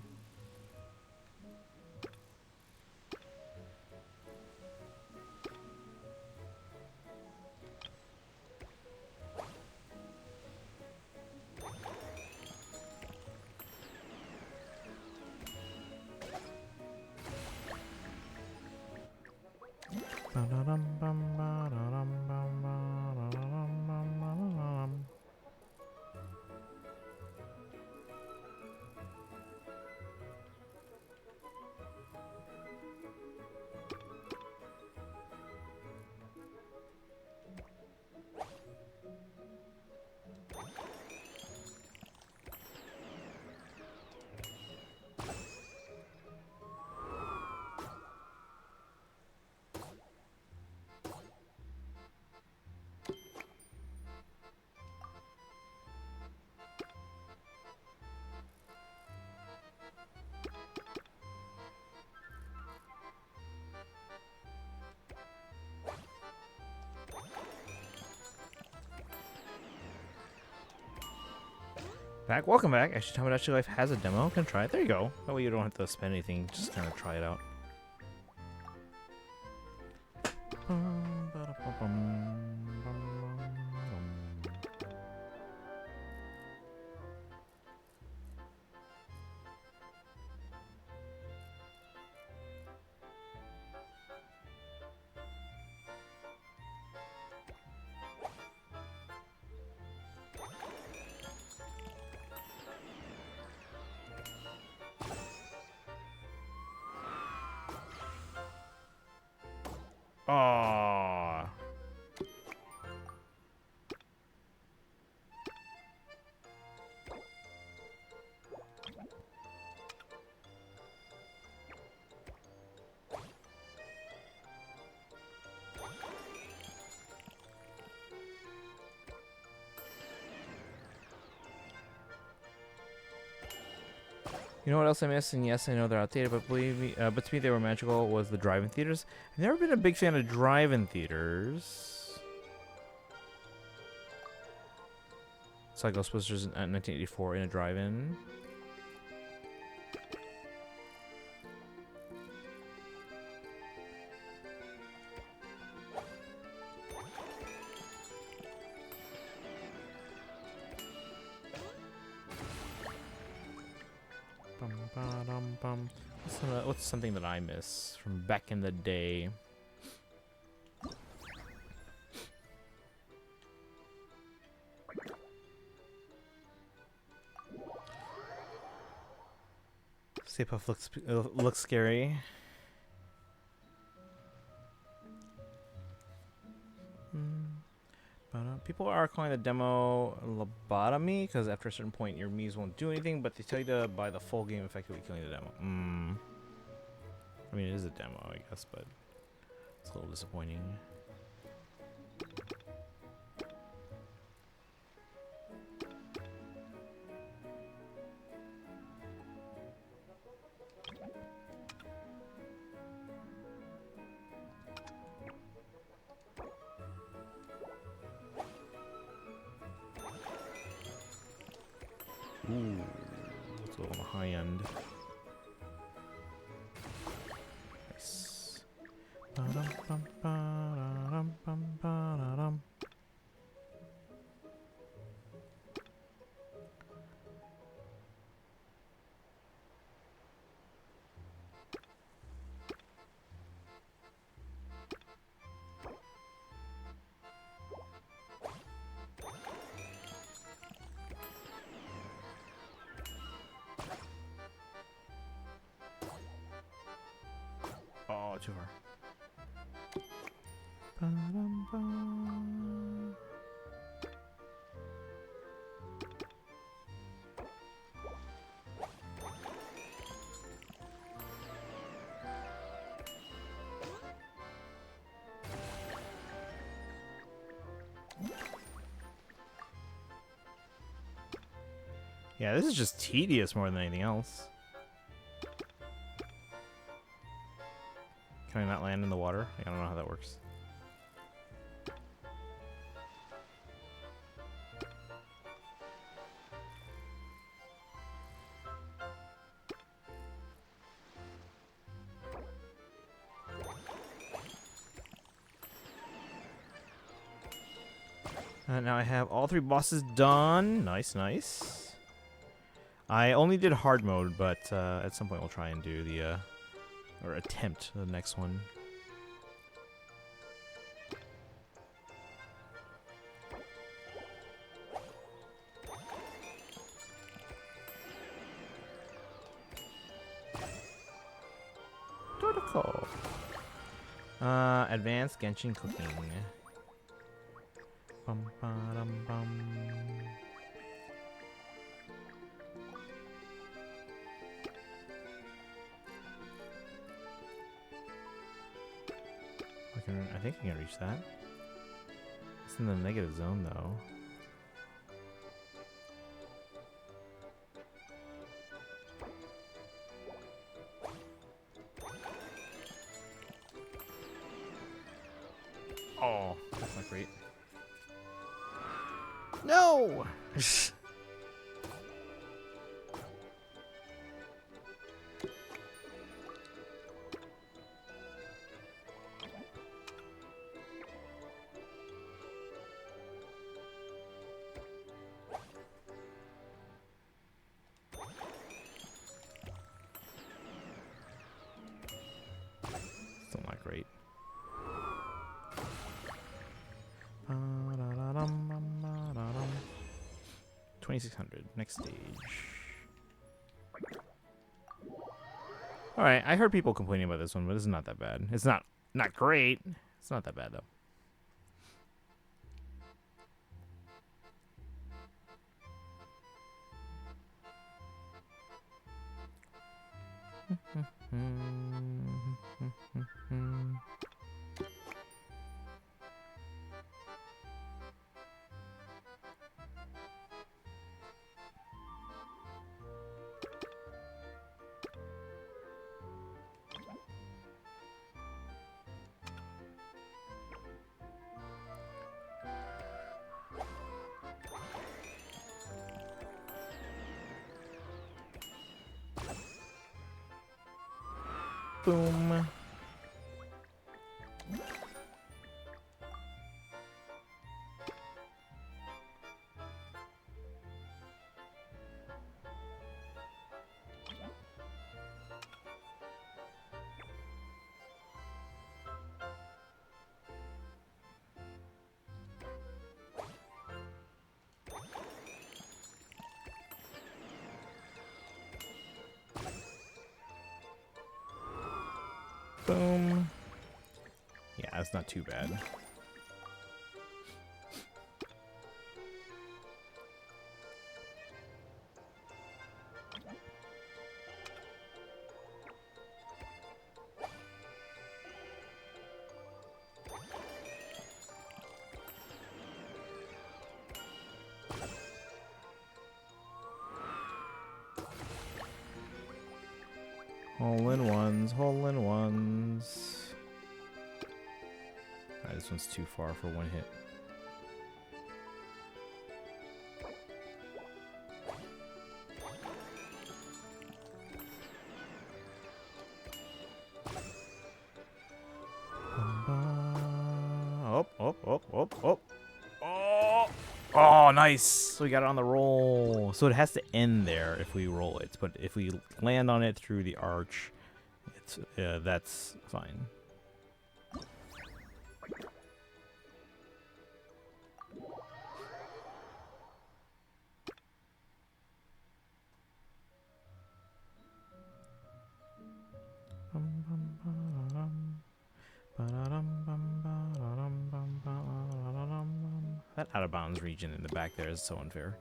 back. Welcome back. Actually, Tomodachi Life has a demo. Can try it. There you go. That way you don't have to spend anything. Just kind of try it out. Aww. You know what else I miss? And yes, I know they're outdated, but believe me, but to me they were magical. Was the drive-in theaters? I've never been a big fan of drive-in theaters. It's like Ghostbusters in 1984 in a drive-in. What's something that I miss from back in the day? Stay Puft looks scary. People are calling the demo lobotomy because after a certain point your Miis won't do anything, but they tell you to buy the full game, effectively killing the demo. I mean, it is a demo, I guess, but it's a little disappointing. Ooh, it's a little on the high end. Nice. Oh, too far. Yeah, this is just tedious more than anything else. Can I not land in the water? I don't know how that works. Now I have all 3 bosses done. Nice, nice. I only did hard mode, but at some point we'll try and do the, or attempt the next one. Protocol. Advanced Genshin cooking. Bum, ba, dum, bum. I think I can reach that. It's in the negative zone, though. Oh, that's not great. No! 2600. Next stage. All right, I heard people complaining about this one, but it's not that bad. It's not great. It's not that bad though. Boom. Boom. Yeah, that's not too bad. Hole in ones, hole in ones. Alright, this one's too far for one hit. Oh, oh, oh, oh, oh. Oh, oh, nice. So we got it on the roll. So it has to end there if we roll it. But if we land on it through the arch, it's that's fine. That out of bounds region in the back there is so unfair.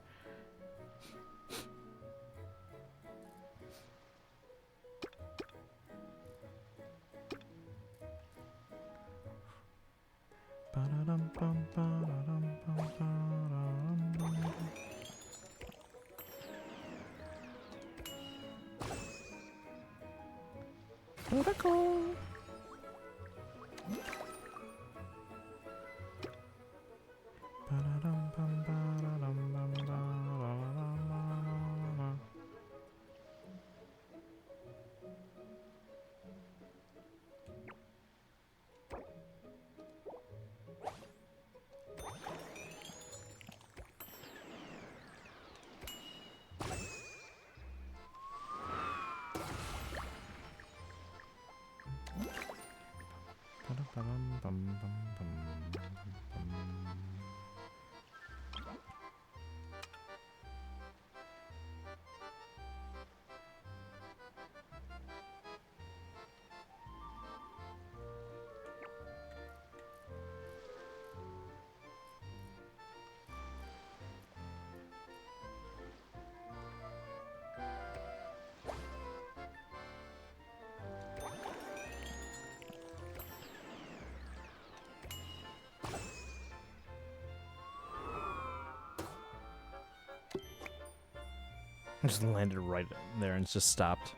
I just landed right there and it's just stopped.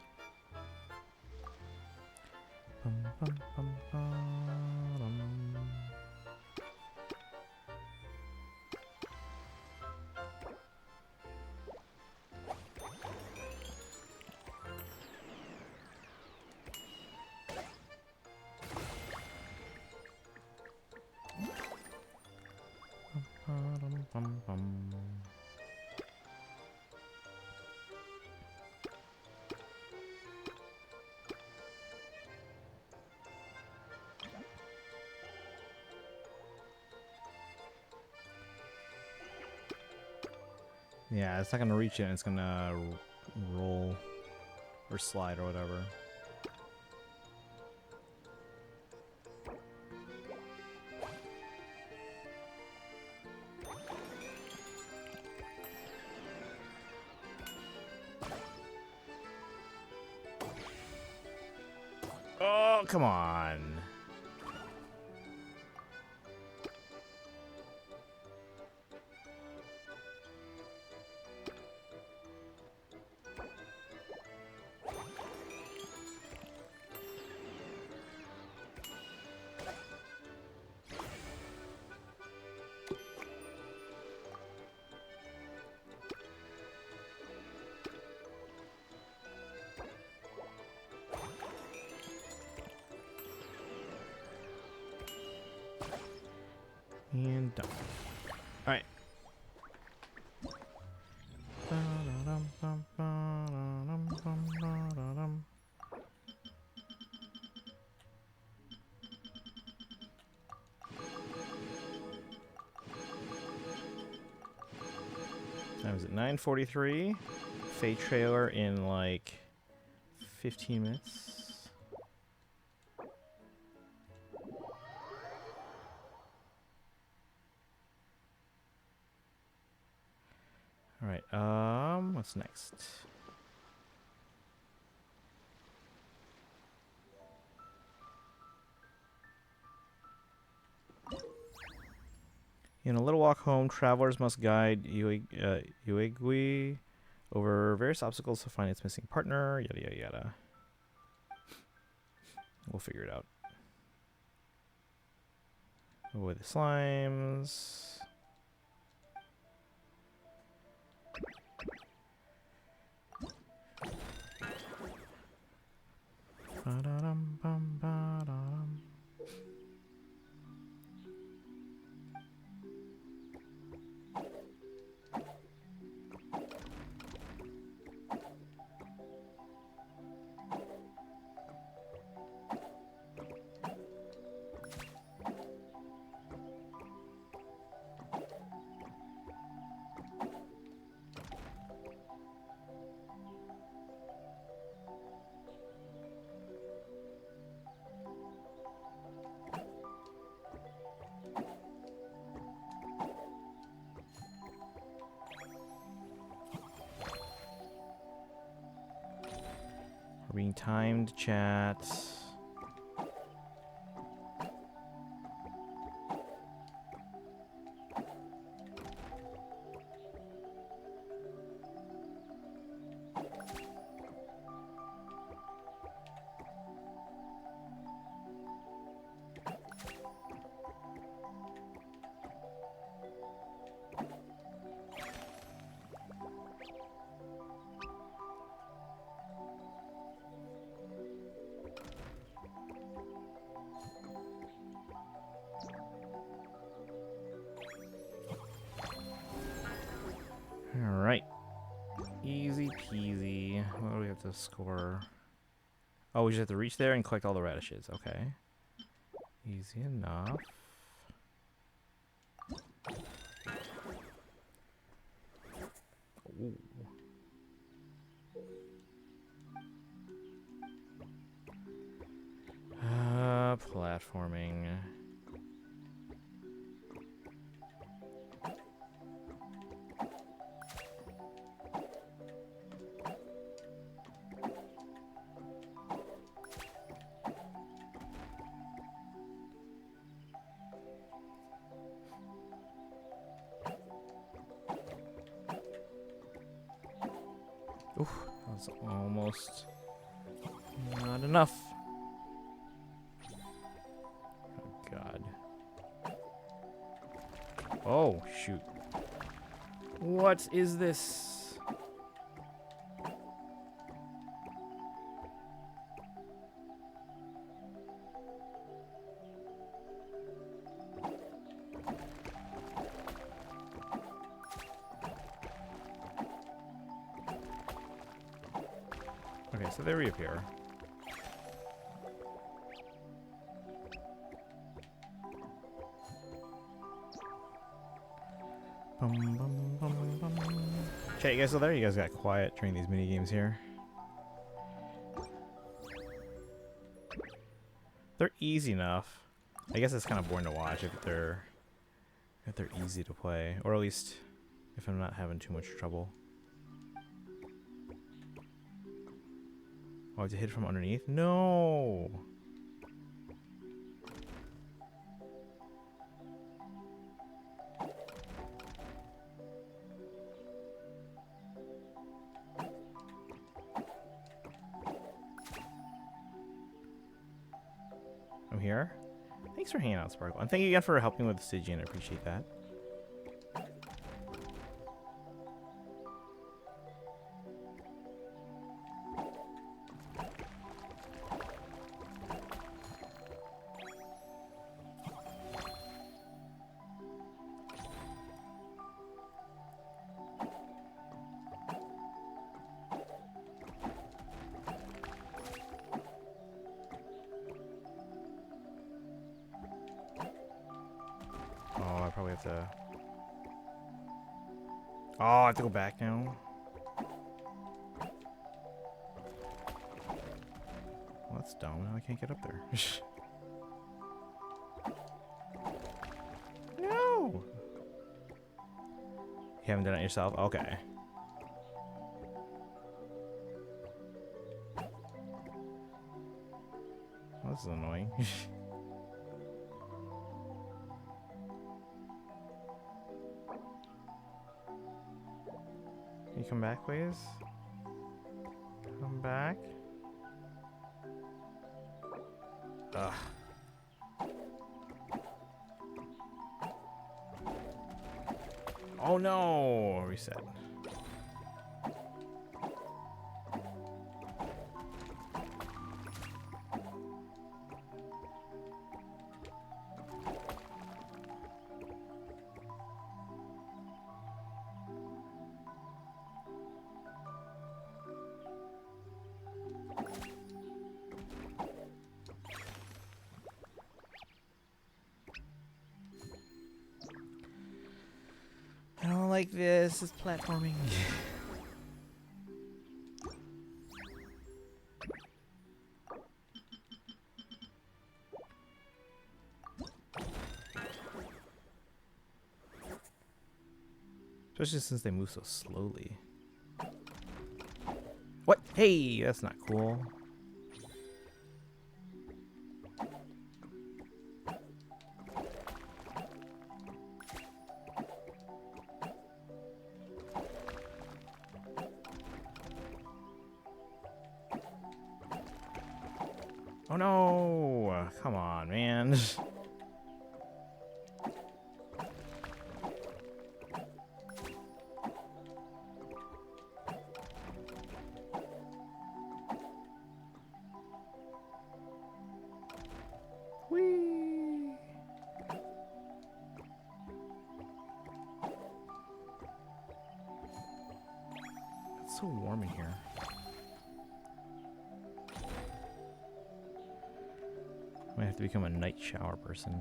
Yeah, it's not gonna reach it. And it's gonna roll or slide or whatever. Oh, come on. And done. Alright. Time is at 9:43. Fate trailer in like 15 minutes. Alright, what's next? In a little walk home, travelers must guide Uegui over various obstacles to find its missing partner, yada yada yada. We'll figure it out. Avoid the slimes. Ba-da-dum, bum, ba-da-dum. We're being timed, chat. Alright. Easy peasy. What do we have to score? Oh, we just have to reach there and collect all the radishes. Okay. Easy enough. Ooh. Platforming. Oof, that's almost not enough. Oh, God. Oh, shoot. What is this? Okay, so they reappear. Bum, bum, bum, bum. Okay, you guys still there? You guys got quiet during these mini games here. They're easy enough. I guess it's kind of boring to watch if they're easy to play, or at least if I'm not having too much trouble. Oh, I have to hit from underneath? No! I'm here. Thanks for hanging out, Sparkle. And thank you again for helping with Stygian. I appreciate that. Oh, I probably have to... Oh, I have to go back now. Well, that's dumb. Now I can't get up there. No! You haven't done it yourself? Okay. Well, this is annoying. Can you come back, please? Come back. Ugh. Oh no! Reset. I don't like this. It's platforming. Especially since they move so slowly. What? Hey, that's not cool. Oh no! Come on, man. Whee! It's so warm in here. I might have to become a night shower person.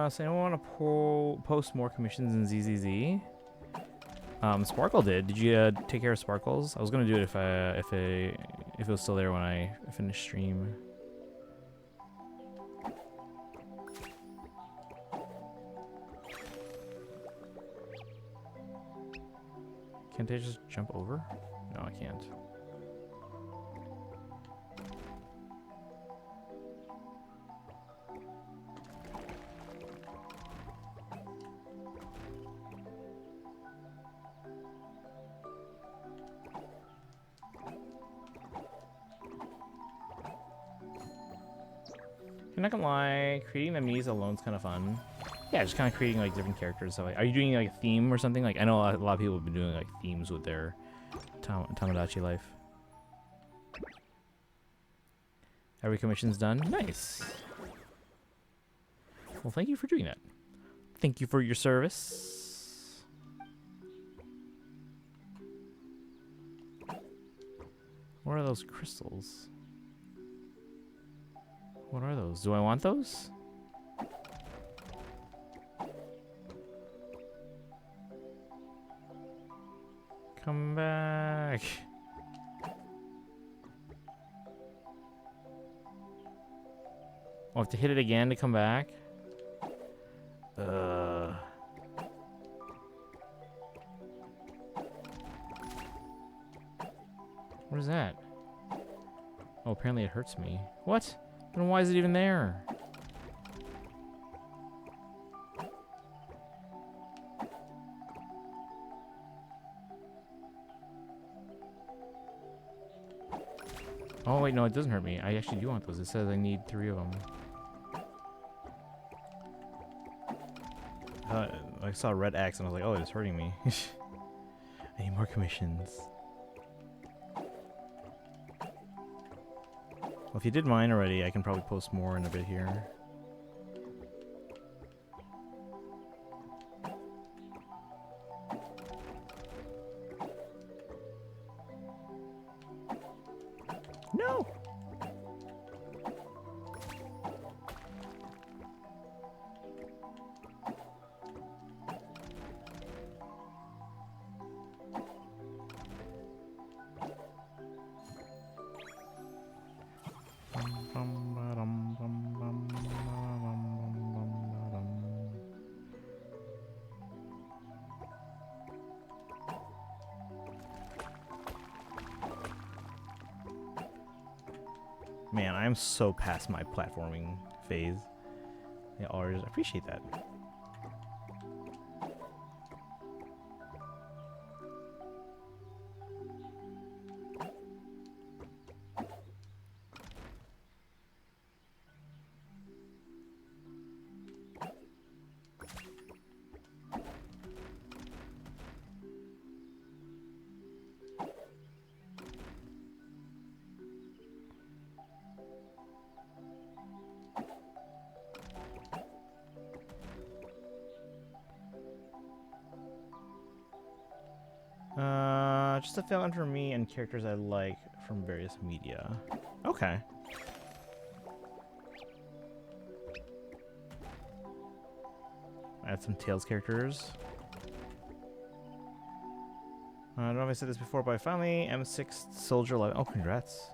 So I want to post more commissions in ZZZ. Sparkle did. Did you take care of Sparkles? I was gonna do it if it was still there when I finished stream. Can't I just jump over? No, I can't. I'm not gonna lie, creating the minis alone is kind of fun. Yeah, just kind of creating like different characters. So, like, are you doing like a theme or something? Like, I know a lot of people have been doing like themes with their Tamagotchi life. Every commission's done. Nice. Well, thank you for doing that. Thank you for your service. What are those crystals? What are those? Do I want those? Come back. I'll have to hit it again to come back. What is that? Oh, apparently it hurts me. What? Then why is it even there? Oh, wait, no, it doesn't hurt me. I actually do want those. It says I need 3 of them. I saw a red X and I was like, oh, it's hurting me. I need more commissions. Well, if you did mine already, I can probably post more in a bit here. No! Man, I'm so past my platforming phase. Yeah, I appreciate that. Just a film for me and characters I like from various media. Okay. Add some Tails characters. I don't know if I said this before, but I finally M6 Soldier 11. Oh, congrats.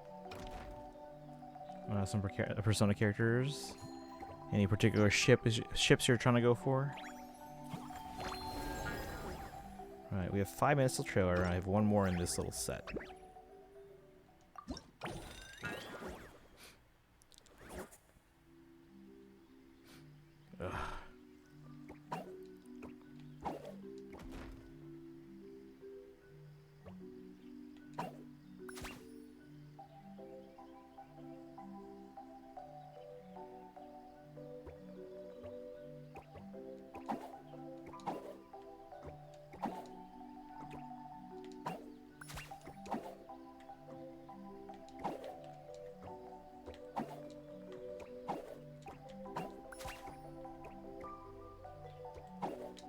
Some Persona characters. Any particular ships you're trying to go for? Alright, we have 5 minutes till trailer. I have 1 more in this little set. Ugh.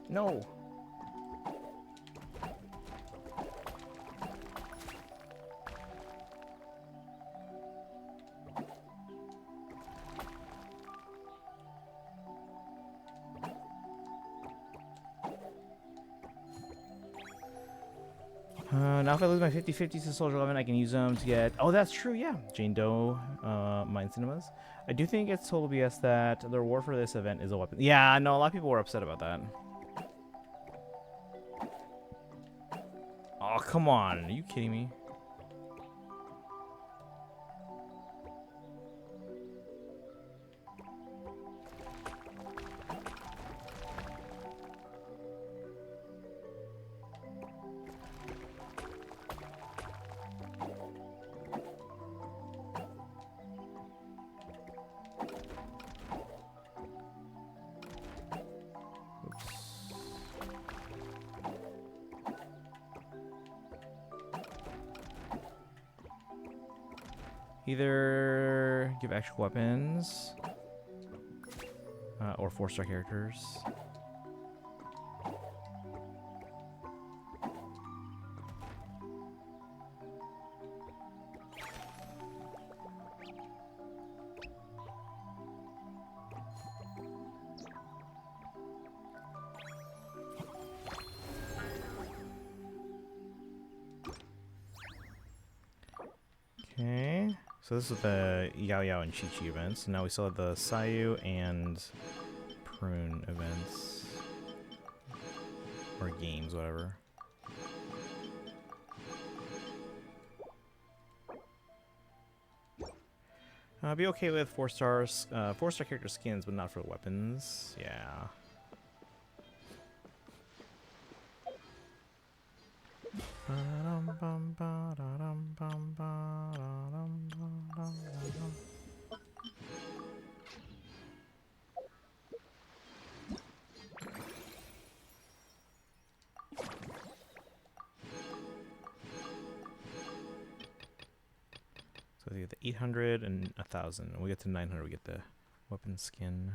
No. Now if I lose my 50/50s to Soldier 11, I can use them to get... Oh, that's true, yeah. Jane Doe, Mine Cinemas. I do think it's total BS that the reward for this event is a weapon. Yeah, no, a lot of people were upset about that. Oh, come on. Are you kidding me? Either give actual weapons or 4-star characters. So this is the Yao Yao and Chi Chi events. And now we still have the Sayu and Prune events. Or games, whatever. I'd be okay with 4-star character skins, but not for weapons. Yeah. So we get the 800 and 1,000. When we get to 900, we get the weapon skin.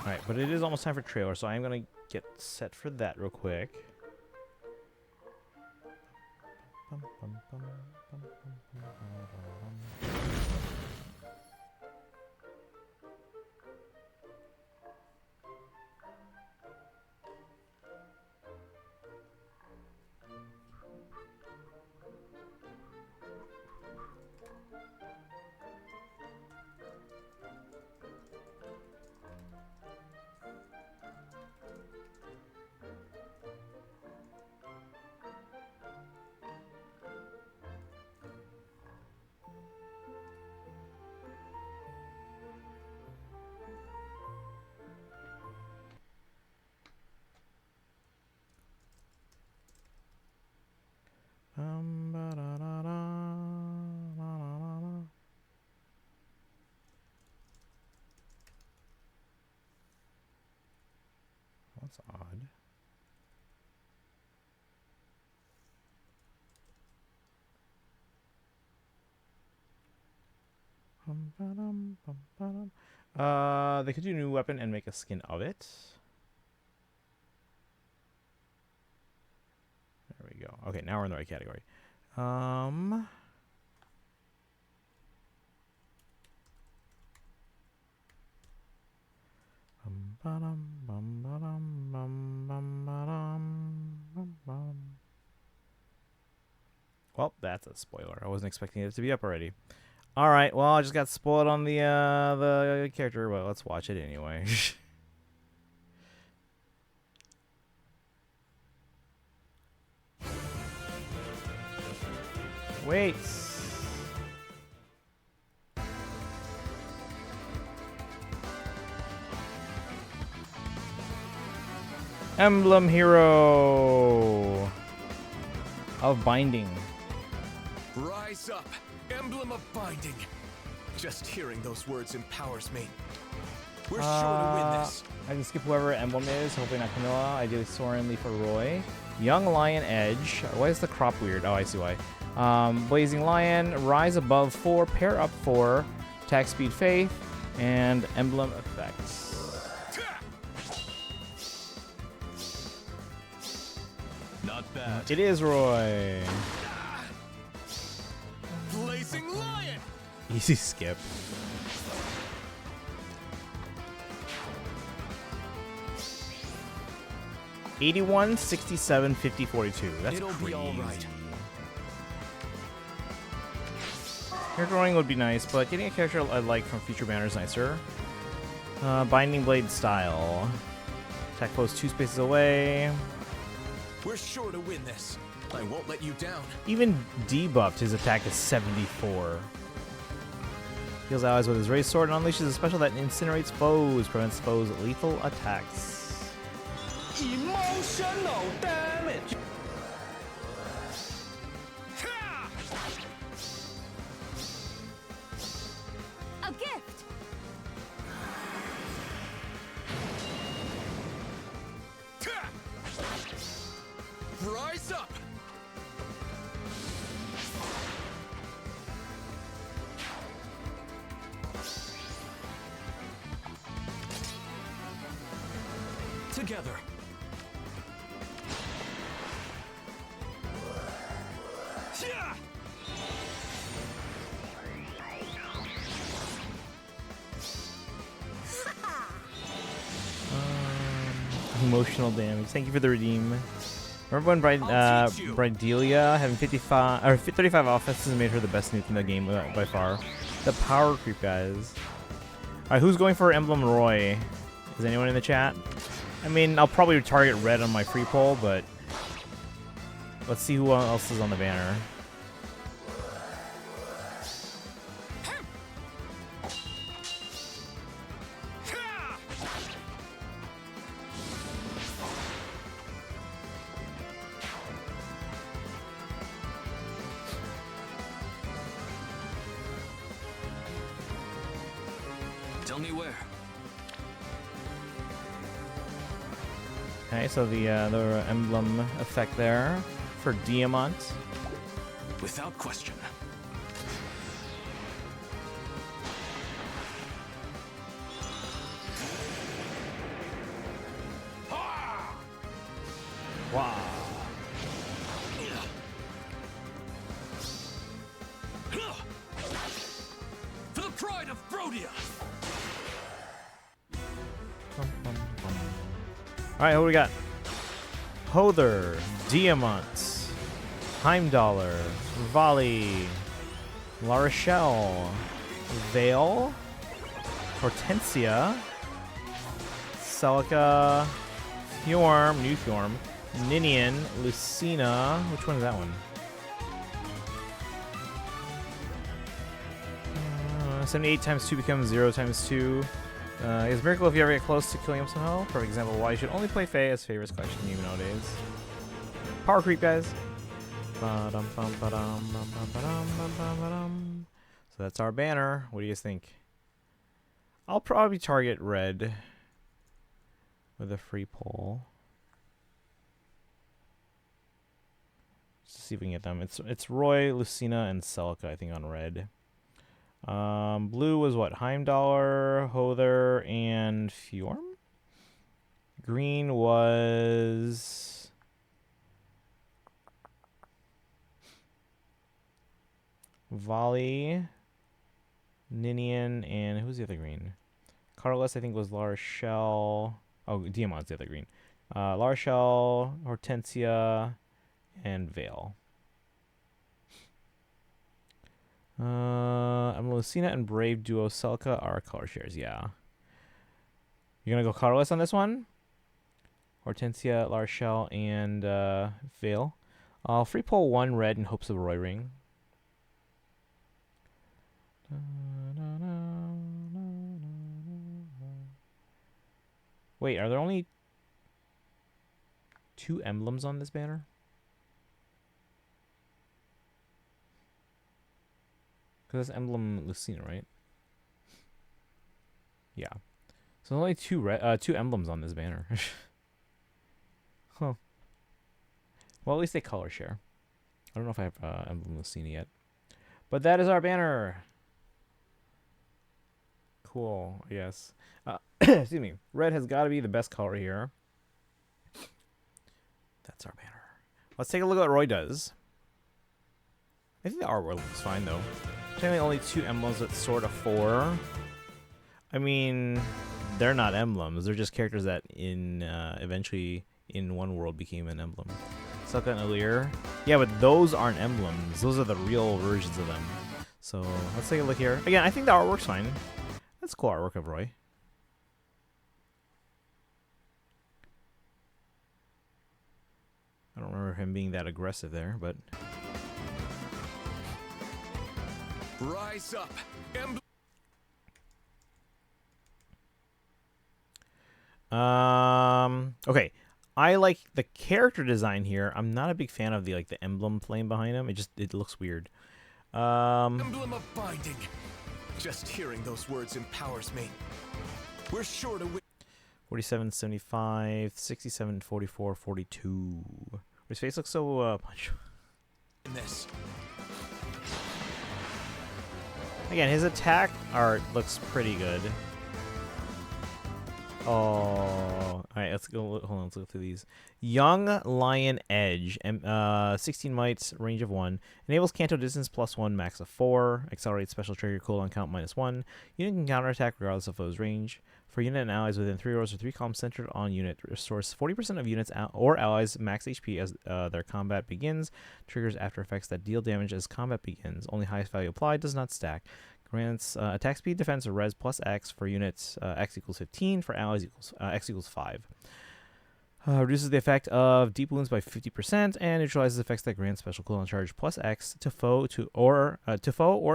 Alright, but it is almost time for trailer, so I'm going to get set for that real quick. That's odd. They could do a new weapon and make a skin of it. There we go. Okay, now we're in the right category. Well, that's a spoiler. I wasn't expecting it to be up already. All right. Well, I just got spoiled on the character. Well, let's watch it anyway. Wait. Emblem Hero of Binding. Rise up, emblem of binding. Just hearing those words empowers me. We're sure to win this. I can skip whoever Emblem is, hopefully not Camilla. Ideally Soren, Leaf, or Roy. Young Lion Edge. Why is the crop weird? Oh, I see why. Blazing Lion, Rise Above 4, Pair Up 4, Attack Speed Faith, and Emblem Effects. Not bad. It is Roy. Blazing Lion. Easy skip. $81, $67, $50, $42. That's It'll crazy. be all right. Hair drawing would be nice, but getting a character I like from Future Banner is nicer. Binding Blade style. Attack post 2 spaces away. We're sure to win this. I won't let you down. Even debuffed, his attack is 74. Heals allies with his raised sword and unleashes a special that incinerates foes, prevents foes' lethal attacks. Emotional damage. A gift! Rise up. Together. Emotional damage. Thank you for the redeem. Remember when I'll teach you. Bridelia having 55 or 35 offenses made her the best nuke in the game by far? The power creep, guys. All right, who's going for Emblem Roy? Is anyone in the chat? I mean, I'll probably target red on my free poll, but let's see who else is on the banner. Tell me where. Okay, so the emblem effect there for Diamant. Without question. Wow. For the pride of Brodia. Alright, what do we got? Hother, Diamant, Heimdallr, Volley, La Rochelle, Vale, Hortensia, Celica, Fjorm, New Fjorm, Ninian, Lucina. Which one is that one? 78 times 2 becomes 0 times 2. It's a miracle if you ever get close to killing him somehow. For example, why you should only play Faye as favorites collection even nowadays. Power creep, guys. So that's our banner. What do you guys think? I'll probably target red with a free poll. Just to see if we can get them. It's Roy, Lucina, and Celica, I think, on red. Blue was what? Heimdallr, Hother, and Fjorm? Green was Volley, Ninian, and who's the other green? Carlos, I think, was La Rochelle. Oh, Diamant's the other green. La Rochelle, Hortensia, and Vale. Lucina and Brave duo Celica are color shares, yeah. You're gonna go colorless on this one? Hortensia, La Rochelle, and Vale. I'll free pull one red in hopes of a Roy ring. Wait, are there only 2 emblems on this banner? Because that's emblem Lucina, right? Yeah. So only 2 emblems on this banner. Huh. Well, at least they color share. I don't know if I have emblem Lucina yet. But that is our banner. Cool, yes. Excuse me. Red has got to be the best color here. That's our banner. Let's take a look at what Roy does. I think the artwork looks fine, though. Technically only 2 emblems, but sort of 4. I mean, they're not emblems. They're just characters that eventually in one world became an emblem. Celica and Alir. Yeah, but those aren't emblems. Those are the real versions of them. So let's take a look here. Again, I think the artwork's fine. That's cool artwork of Roy. I don't remember him being that aggressive there, but... Rise up. Okay. I like the character design here. I'm not a big fan of the emblem flame behind him. It looks weird. Emblem of binding. Just hearing those words empowers me. We're sure to win. 47, 75, 67, 44, 42. His face looks so punch. This. Again, his attack art looks pretty good. Oh, all right. Let's go. Hold on. Let's go through these. Young Lion Edge, 16 mites, range of 1, enables Canto distance +1, max of 4, accelerates special trigger cooldown count -1. Unit can counterattack regardless of foe's range. For unit and allies within 3 rows or 3 columns centered on unit, restores 40% of units or allies max HP as their combat begins. Triggers after effects that deal damage as combat begins. Only highest value applied, does not stack. Grants attack speed, defense, or res plus X for units, X equals 15. For allies, X equals 5. Reduces the effect of deep wounds by 50% and neutralizes effects that grant special cooldown charge plus X to foe or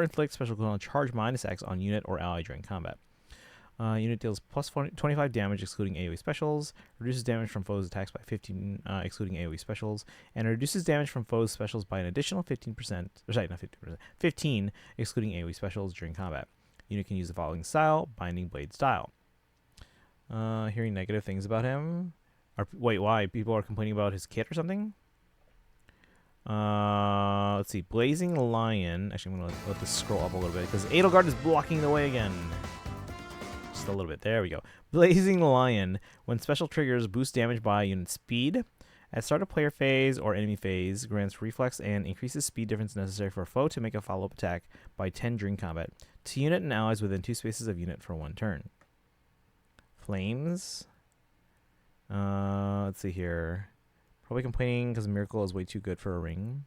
inflict special cooldown charge minus X on unit or ally during combat. Unit deals plus 25 damage excluding AoE specials, reduces damage from foes' attacks by 15 excluding AoE specials, and reduces damage from foes' specials by an additional 15%, or sorry, not 15%, 15 excluding AoE specials during combat. Unit can use the following style: Binding Blade style. Hearing negative things about him. Wait, why? People are complaining about his kit or something? Let's see. Blazing Lion. Actually, I'm going to let this scroll up a little bit because Edelgard is blocking the way again. Just a little bit. There we go. Blazing Lion. When special triggers, boost damage by unit speed. At start of player phase or enemy phase, grants reflex and increases speed difference necessary for a foe to make a follow-up attack by 10 during combat. To unit and allies within 2 spaces of unit for 1 turn. Flames. Let's see here. Probably complaining because Miracle is way too good for a ring.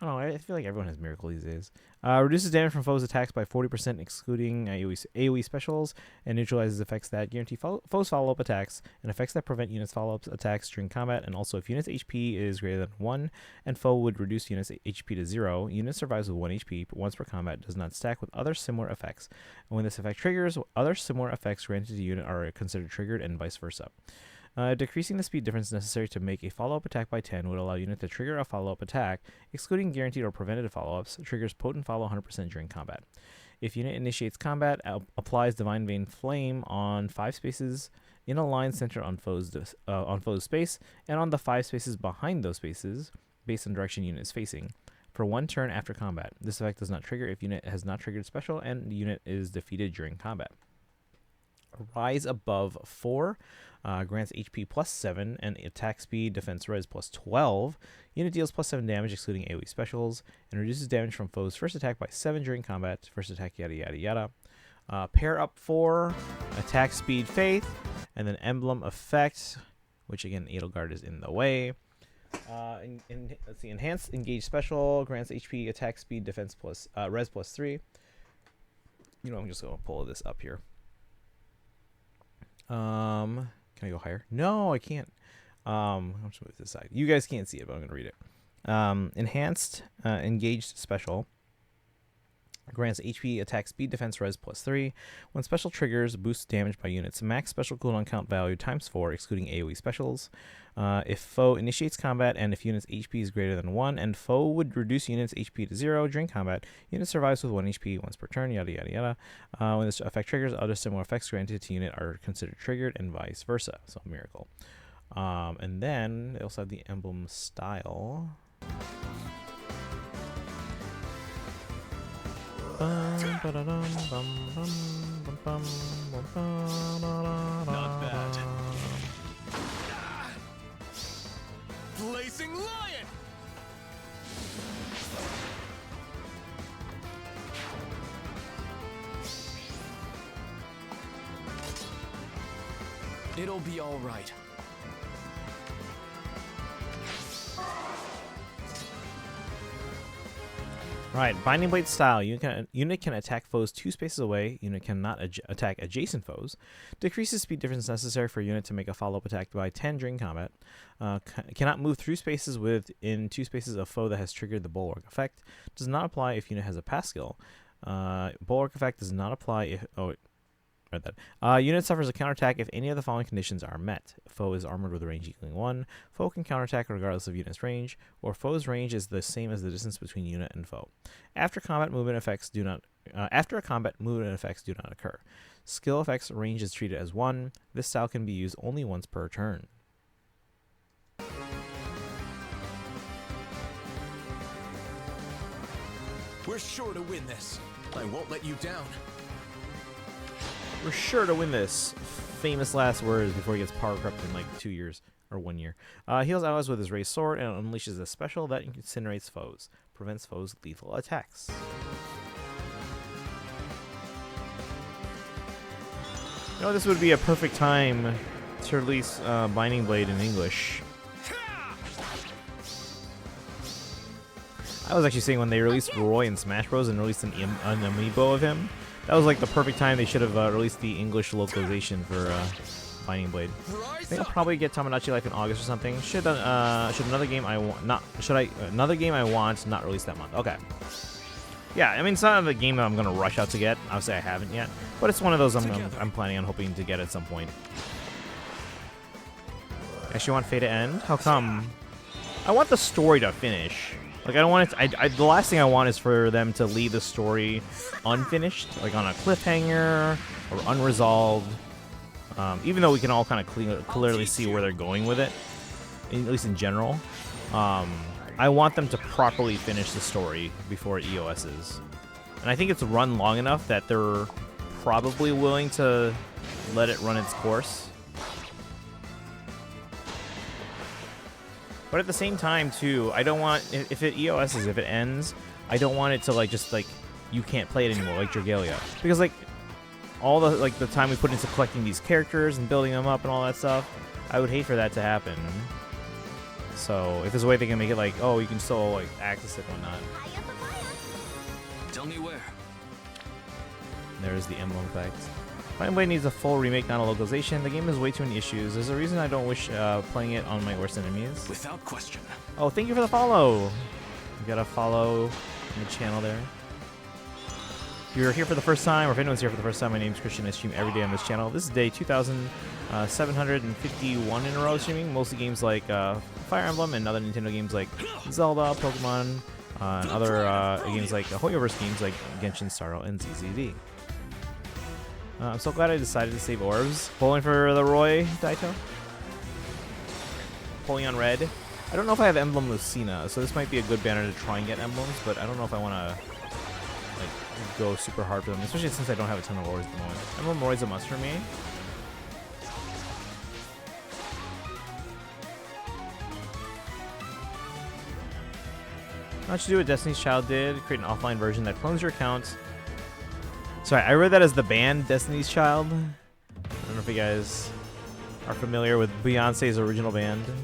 I don't know. I feel like everyone has Miracle these days. Reduces damage from foes' attacks by 40% excluding AoE specials, and neutralizes effects that guarantee foes' follow-up attacks, and effects that prevent units' follow-up attacks during combat, and also if unit's HP is greater than 1, and foe would reduce unit's HP to 0, unit survives with 1 HP once per combat, does not stack with other similar effects. And when this effect triggers, other similar effects granted to unit are considered triggered, and vice versa. Decreasing the speed difference necessary to make a follow-up attack by 10 would allow unit to trigger a follow-up attack, excluding guaranteed or preventative follow-ups, triggers potent follow 100% during combat. If unit initiates combat, applies Divine Vein Flame on 5 spaces in a line centered on foe's space, and on the 5 spaces behind those spaces, based on direction unit is facing, for 1 turn after combat. This effect does not trigger if unit has not triggered special and the unit is defeated during combat. Rise above 4 grants HP plus 7 and attack speed, defense res plus 12. Unit deals plus 7 damage excluding AoE specials and reduces damage from foes' first attack by 7 during combat. First attack yada yada yada. Pair up 4 attack speed faith and then emblem effect, which again Edelgard is in the way. Let's see, enhanced engage special grants HP, attack speed, defense plus res plus 3. You know, I'm just gonna pull this up here. Can I go higher? No, I can't. I'm just move this aside. You guys can't see it, but I'm gonna read it. Enhanced engaged special grants HP, attack speed, defense res plus 3. When special triggers, boosts damage by units. Max special cooldown count value times 4, excluding AoE specials. If foe initiates combat and if unit's HP is greater than 1, and foe would reduce unit's HP to 0 during combat, unit survives with 1 HP once per turn, yada yada yada. When this effect triggers, other similar effects granted to unit are considered triggered, and vice versa. So, Miracle. And then they also have the emblem style. Not bad. Blazing Lion! It'll be all right. Right, Binding Blade style. Unit can attack foes 2 spaces away. Unit cannot attack adjacent foes. Decreases speed difference necessary for unit to make a follow-up attack by 10 during combat. Cannot move through spaces within 2 spaces of foe that has triggered the Bulwark effect. Does not apply if unit has a pass skill. Bulwark effect does not apply if... Oh, wait. Read that. Unit suffers a counterattack if any of the following conditions are met. Foe is armored with a range equaling 1. Foe can counterattack regardless of unit's range, or foe's range is the same as the distance between unit and foe. After a combat, movement effects do not occur. Skill effects range is treated as 1. This style can be used only once per turn. We're sure to win this. I won't let you down. We're sure to win this. Famous last words before he gets power corrupted in like 2 years or 1 year. Heals allies with his raised sword and unleashes a special that incinerates foes. Prevents foes' lethal attacks. You know, this would be a perfect time to release Binding Blade in English. I was actually saying when they released Roy in Smash Bros. And released an amiibo of him, that was like the perfect time they should have released the English localization for Binding Blade. I think I'll probably get Tamagotchi Life in August or something. Should another game I want another game I want not release that month? Okay. Yeah, I mean it's not the game that I'm gonna rush out to get. Obviously I haven't yet, but it's one of those I'm planning on hoping to get at some point. Actually, want Fate to end? How come? I want the story to finish. Like I don't want it. The last thing I want is for them to leave the story unfinished, like on a cliffhanger or unresolved. Even though we can all kind of clearly see where they're going with it, at least in general, I want them to properly finish the story before it EOS's. And I think it's run long enough that they're probably willing to let it run its course. But at the same time, too, I don't want, if it EOS's, if it ends, I don't want it to, like, just, like, you can't play it anymore, like Dragalia. Because, like, all the, like, the time we put into collecting these characters and building them up and all that stuff, I would hate for that to happen. So, if there's a way they can make it, like, oh, you can still, like, access it and whatnot. Tell me where. There's the emblem effect. Binding Blade needs a full remake, not a localization. The game has way too many issues. There's a reason I don't wish playing it on my worst enemies. Without question. Oh, thank you for the follow. You got a follow in the channel there. If you're here for the first time, or if anyone's here for the first time, my name's Christian. I stream every day on this channel. This is day 2,751 in a row streaming. Mostly games like Fire Emblem and other Nintendo games like Zelda, Pokemon, and other games like Hoyoverse games like Genshin, Starro, and ZZV. I'm so glad I decided to save orbs. Pulling for the Roy, Daito. Pulling on red. I don't know if I have Emblem Lucina, so this might be a good banner to try and get emblems, but I don't know if I want to like go super hard for them, especially since I don't have a ton of orbs at the moment. Emblem Roy's a must for me. Not to do what Destiny's Child did, create an offline version that clones your account. Sorry, I read that as the band Destiny's Child. I don't know if you guys are familiar with Beyonce's original band. Create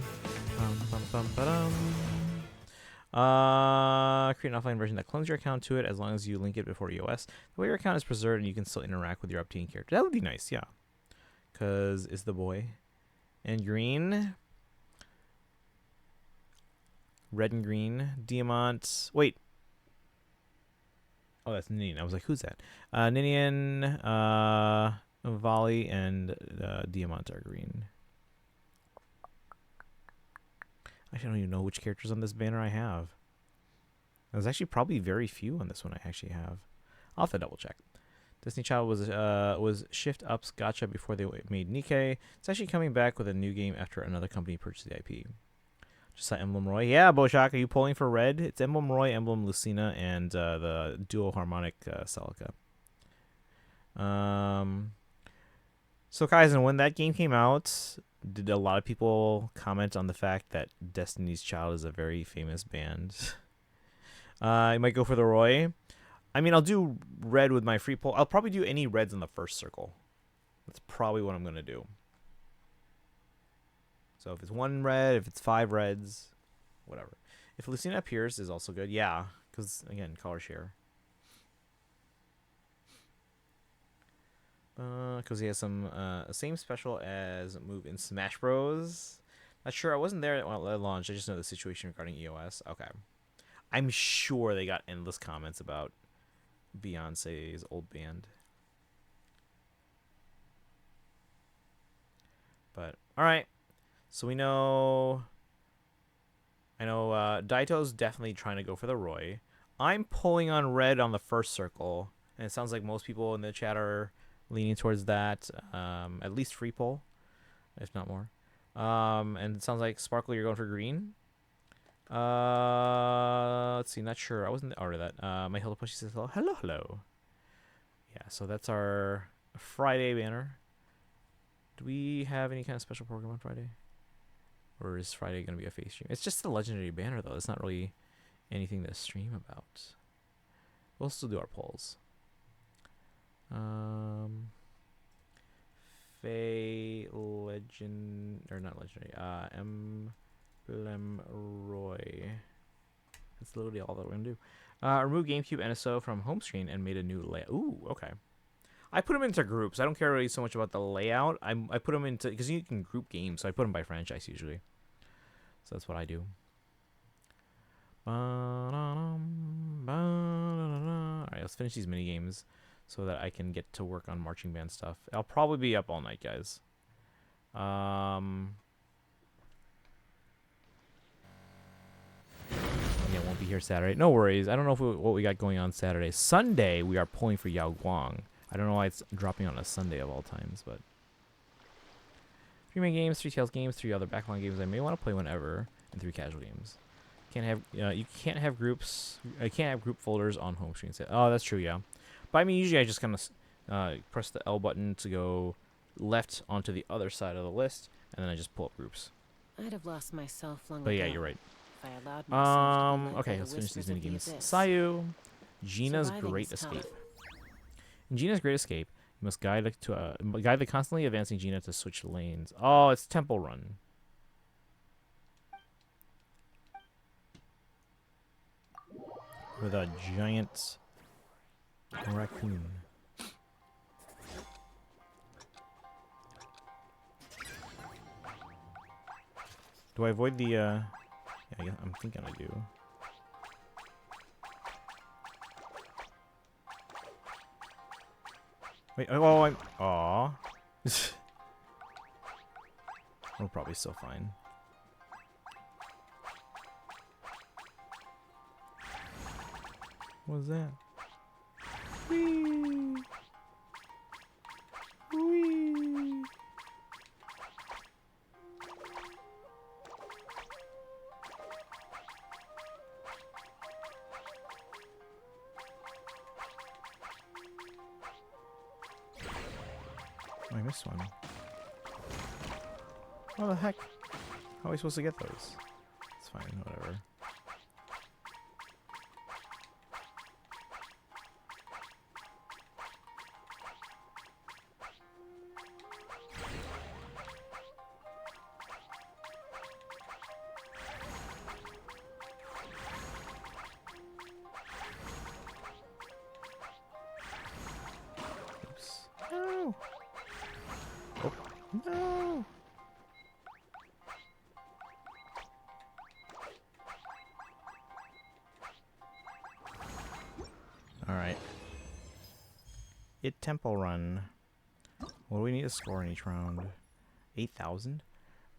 an offline version that clones your account to it as long as you link it before EOS. The way your account is preserved and you can still interact with your updating character. That would be nice, yeah. Because it's the boy. And green. Red and green. Diamant. Wait. Oh, that's Ninian. I was like, who's that? Ninian, Volley, and Diamant are green. Actually, I don't even know which characters on this banner I have. There's actually probably very few on this one I actually have. I'll have to double check. Destiny Child was Shift Up's gacha before they made Nikkei. It's actually coming back with a new game after another company purchased the IP. Just saw Emblem Roy. Yeah, Boshak, are you pulling for red? It's Emblem Roy, Emblem Lucina, and the dual harmonic Celica. So Kaizen, when that game came out, did a lot of people comment on the fact that Destiny's Child is a very famous band? I might go for the Roy. I mean, I'll do red with my free pull. I'll probably do any reds in the first circle. That's probably what I'm going to do. So if it's one red, if it's 5 reds, whatever. If Lucina appears is also good. Yeah, because, again, color share. Because he has some same special as move in Smash Bros. Not sure. I wasn't there at launch. I just know the situation regarding EOS. Okay. I'm sure they got endless comments about Beyonce's old band. But, alright. So we know... I know Daito's definitely trying to go for the Roy. I'm pulling on red on the first circle. And it sounds like most people in the chat are leaning towards that. At least free pull, if not more. And it sounds like Sparkle, you're going for green. Let's see, not sure. I wasn't order that. My Hello Pushy says hello. Hello, hello. Yeah, so that's our Friday banner. Do we have any kind of special program on Friday? Or is Friday going to be a face stream? It's just the legendary banner, though. It's not really anything to stream about. We'll still do our polls. Legend or not legendary. Emblem Roy. That's literally all that we're gonna do. Remove GameCube NSO from home screen and made a new layout. Ooh, okay. I put them into groups. I don't care really so much about the layout. I put them into because you can group games, so I put them by franchise usually. So that's what I do. Alright, let's finish these mini games so that I can get to work on marching band stuff. I'll probably be up all night, guys. Yeah, won't be here Saturday. No worries. I don't know what we got going on Saturday. Sunday, we are pulling for Yao Guang. I don't know why it's dropping on a Sunday of all times, but 3 main games, 3 Tails games, 3 other backlog games I may want to play whenever, and 3 casual games. Can't have you can't have groups. I can't have group folders on home screen. Oh, that's true, yeah. But I mean, usually I just kind of press the L button to go left onto the other side of the list, and then I just pull up groups. I'd have lost myself long But ago yeah, you're right. if I allowed myself to be led Okay, by let's the finish these whispers of mini the games. abyss. Sayu, Gina's Surviving Great is tough. Escape. In Gina's Great Escape, you must guide the constantly advancing Gina to switch lanes. Oh, it's Temple Run. With a giant raccoon. Do I avoid the, yeah, I'm thinking I do. Wait, oh, I'm, aw. We're probably still fine. What was that? Whee! Whee! Oh, I missed one. What the heck? How are we supposed to get those? It's fine, whatever. Oops. No! Oh, no! Alright. Temple Run. What do we need to score in each round? 8,000?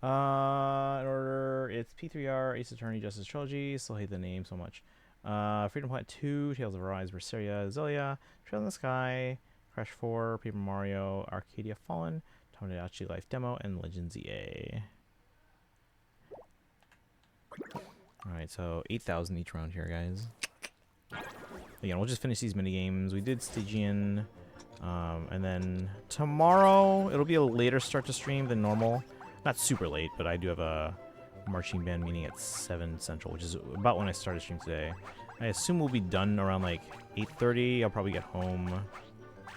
In order, it's P3R, Ace Attorney, Justice Trilogy. Still hate the name so much. Freedom Planet 2, Tales of Arise, Berseria, Zelia, Trail in the Sky, Crash 4, Paper Mario, Arcadia Fallen, Tomodachi Life Demo, and Legends EA. Alright, so 8,000 each round here, guys. Again, we'll just finish these mini games. We did Stygian, and then tomorrow it'll be a later start to stream than normal. Not super late, but I do have a marching band meeting at 7 Central, which is about when I started stream today. I assume we'll be done around like 8:30. I'll probably get home.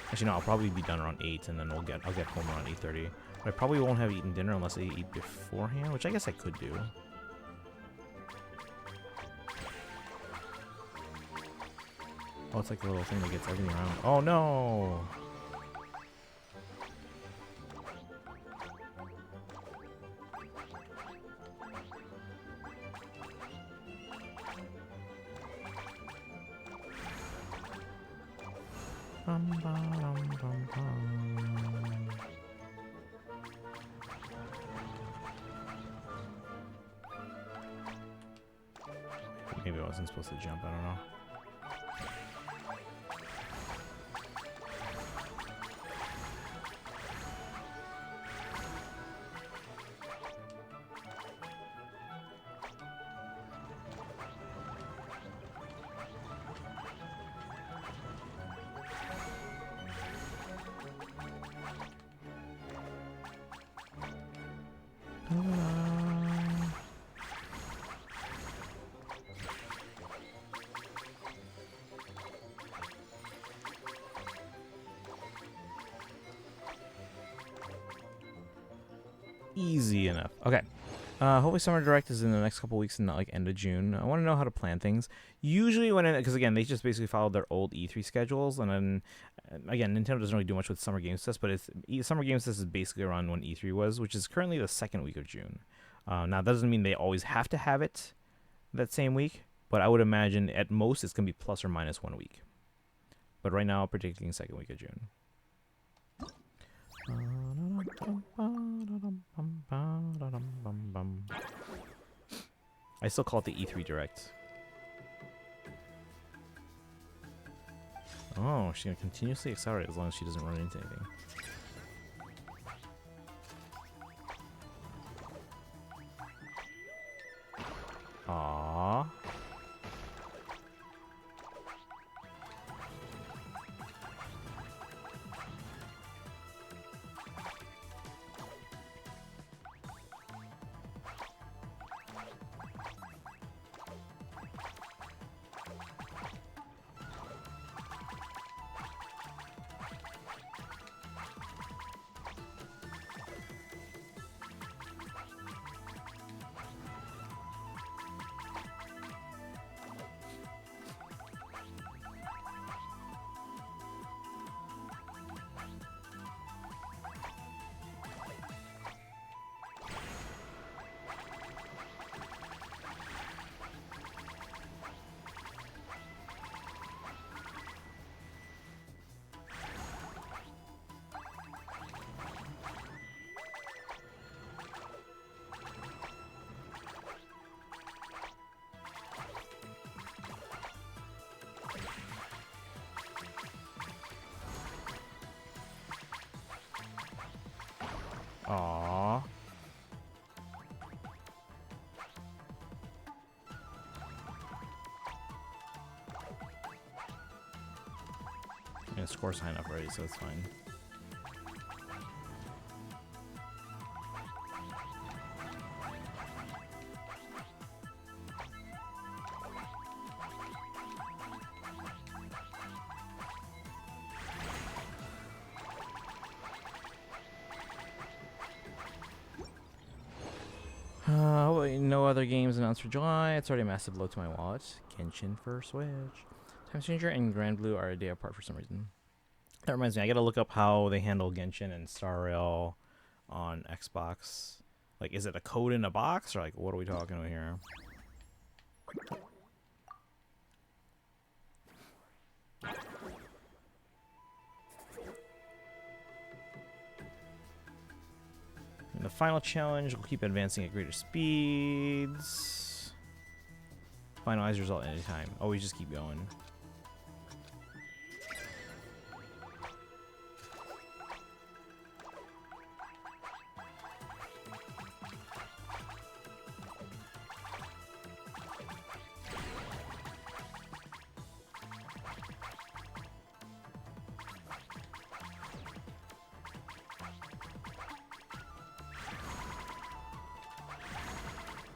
Actually, no, I'll probably be done around 8, and then I'll get home around 8:30. But I probably won't have eaten dinner unless I eat beforehand, which I guess I could do. Oh, it's like a little thing that gets everything around. Oh no! Bum, bum, bum, bum. Maybe I wasn't supposed to jump, I don't know. Easy enough. Okay. Hopefully Summer Direct is in the next couple weeks and not like end of June. I want to know how to plan things. Usually because again, they just basically followed their old E3 schedules, and then again, Nintendo doesn't really do much with Summer Games Fest, but Summer Games Fest is basically around when E3 was, which is currently the second week of June. Now that doesn't mean they always have to have it that same week, but I would imagine at most it's gonna be plus or minus 1 week. But right now, predicting second week of June. I still call it the E3 Direct. Oh, she's gonna continuously accelerate as long as she doesn't run into anything. Aww. Aww. Yeah, score's high enough already, so it's fine. No other games announced for July. It's already a massive blow to my wallet. Genshin for Switch. Time Stranger and Grand Blue are a day apart for some reason. That reminds me, I gotta look up how they handle Genshin and Star Rail on Xbox. Like, is it a code in a box, or like, what are we talking about here? And the final challenge will keep advancing at greater speeds. Finalize result anytime. Always just keep going.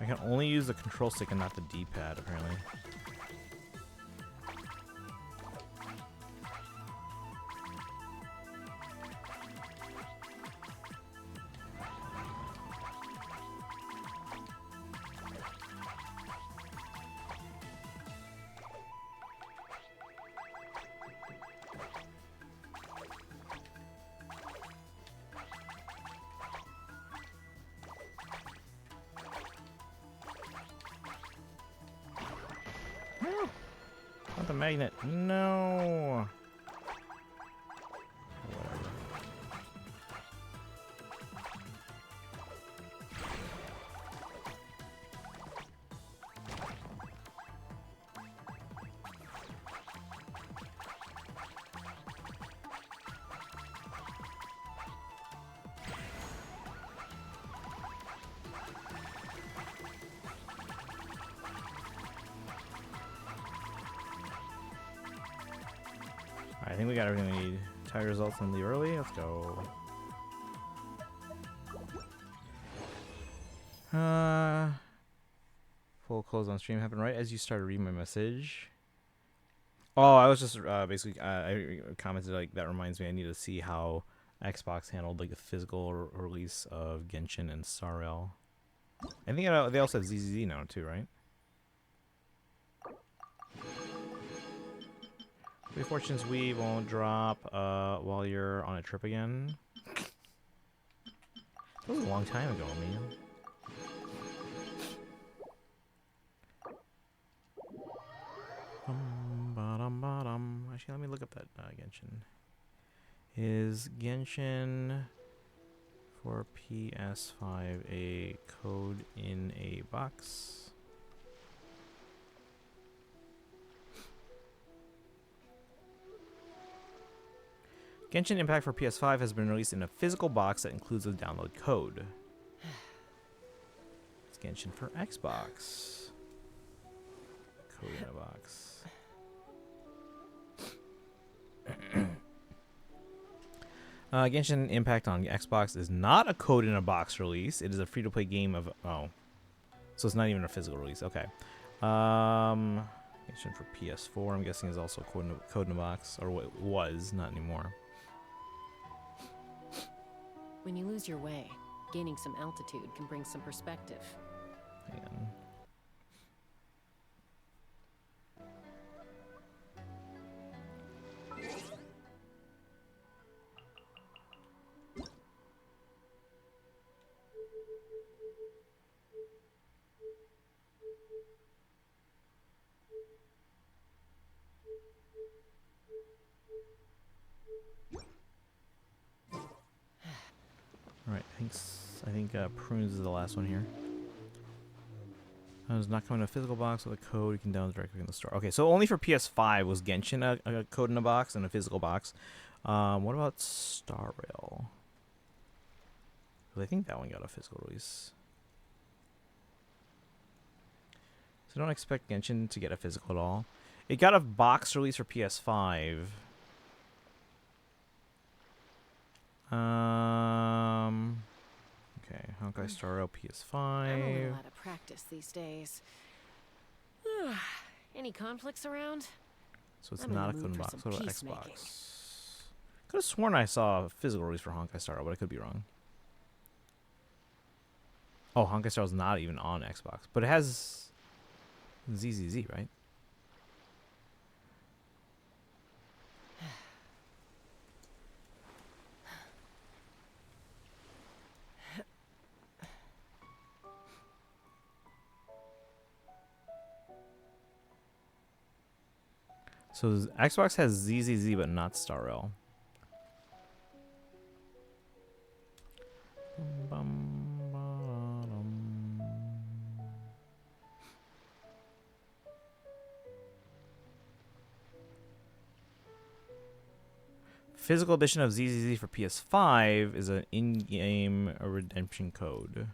I can only use the control stick and not the D-pad, apparently. Not the magnet. No. Whatever. I think we got everything we need. Tie results and leave early. Let's go. Full close on stream happened right as you started reading my message. Oh, I was just basically I commented like that reminds me I need to see how Xbox handled like the physical release of Genshin and Star Rail. I think they also have ZZZ now too, right? Maybe Fortune's Weave won't drop while you're on a trip again. That was a long time ago, man. Actually, let me look up that Genshin. Is Genshin for PS5 a code in a box? Genshin Impact for PS5 has been released in a physical box that includes a download code. It's Genshin for Xbox. Code in a box. Genshin Impact on Xbox is not a code in a box release. It is a free-to-play game of... Oh. So it's not even a physical release. Okay. Genshin for PS4, I'm guessing, is also code in a box. Or what it was, not anymore. When you lose your way, gaining some altitude can bring some perspective. Hang on. Alright, I think Prunes is the last one here. It's not coming in a physical box with a code. You can download directly from the store. Okay, so only for PS5 was Genshin a code in a box and a physical box. What about Star Rail? Because I think that one got a physical release. So don't expect Genshin to get a physical at all. It got a box release for PS5. Okay, Honkai Star Rail PS5. I'm a little out of practice these days. Any conflicts around? So it's I'm in not a the code mood in for box. some What about peacemaking. Xbox? Could have sworn I saw a physical release for Honkai Star Rail, but I could be wrong. Oh, Honkai Star Rail's not even on Xbox, but it has ZZZ, right? So Xbox has ZZZ, but not Star Rail. Physical edition of ZZZ for PS5 is an in-game redemption code.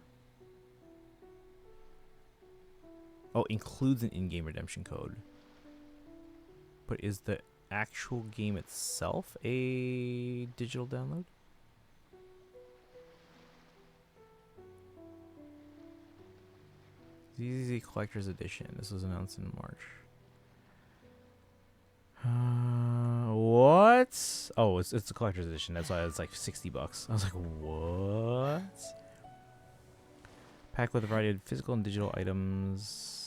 Oh, includes an in-game redemption code. But is the actual game itself a digital download? ZZZ Collector's Edition. This was announced in March. What? Oh, it's the Collector's Edition. That's why it's like $60. I was like, what? Packed with a variety of physical and digital items.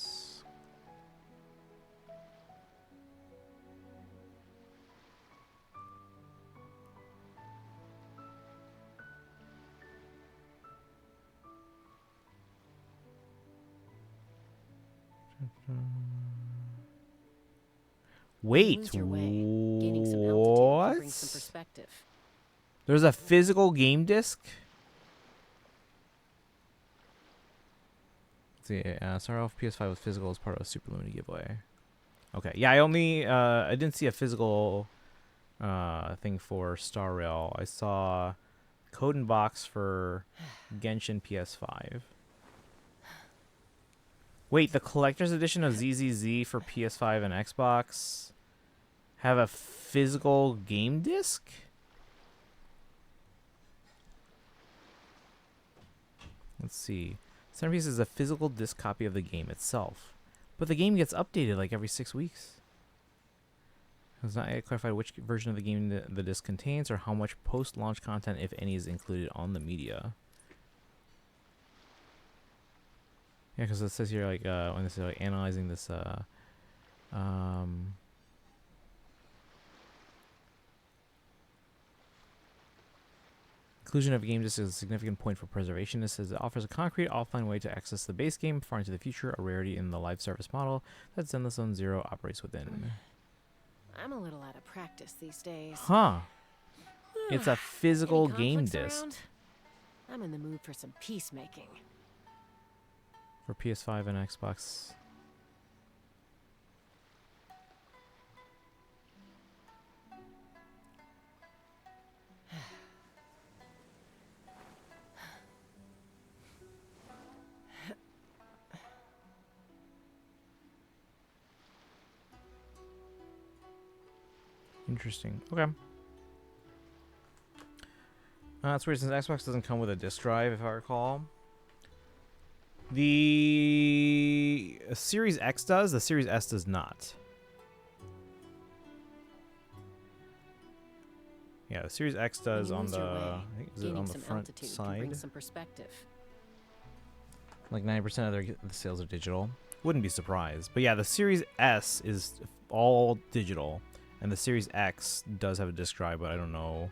Wait, Lose your way. Gaining some altitude can bring some what? perspective. There's a physical game disc? Let's see, Star Rail PS5 with physical as part of a Super Limited giveaway. Okay, yeah, I didn't see a physical thing for Star Rail. I saw code and box for Genshin PS5. Wait, the collector's edition of ZZZ for PS5 and Xbox have a physical game disc? Let's see. Centerpiece is a physical disc copy of the game itself. But the game gets updated like every 6 weeks. It's not yet clarified which version of the game the disc contains or how much post-launch content, if any, is included on the media. Yeah, because it says here, like, when this is like analyzing this, inclusion of a game disc is a significant point for preservation. This says it offers a concrete offline way to access the base game far into the future, a rarity in the live service model that Zenless Zone Zero operates within. I'm a little out of practice these days. Huh. It's a physical Any game conflicts disc around? I'm in the mood for some peacemaking. for PS5 and Xbox. Interesting. Okay. That's weird since Xbox doesn't come with a disc drive, if I recall. The Series X does. The Series S does not. Yeah, the Series X does on the. I think is it on the front side? Some perspective. Like 90% of their sales are digital. Wouldn't be surprised. But yeah, the Series S is all digital, and the Series X does have a disc drive, but I don't know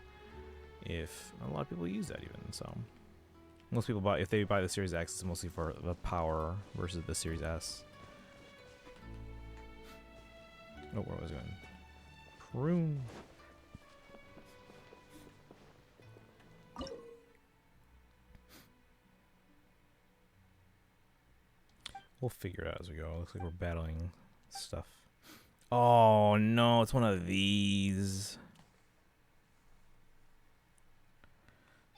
if a lot of people use that even. So most people buy, if they buy the Series X, it's mostly for the power versus the Series S. Oh, where was I going? Prune. We'll figure it out as we go. Looks like we're battling stuff. Oh no, it's one of these.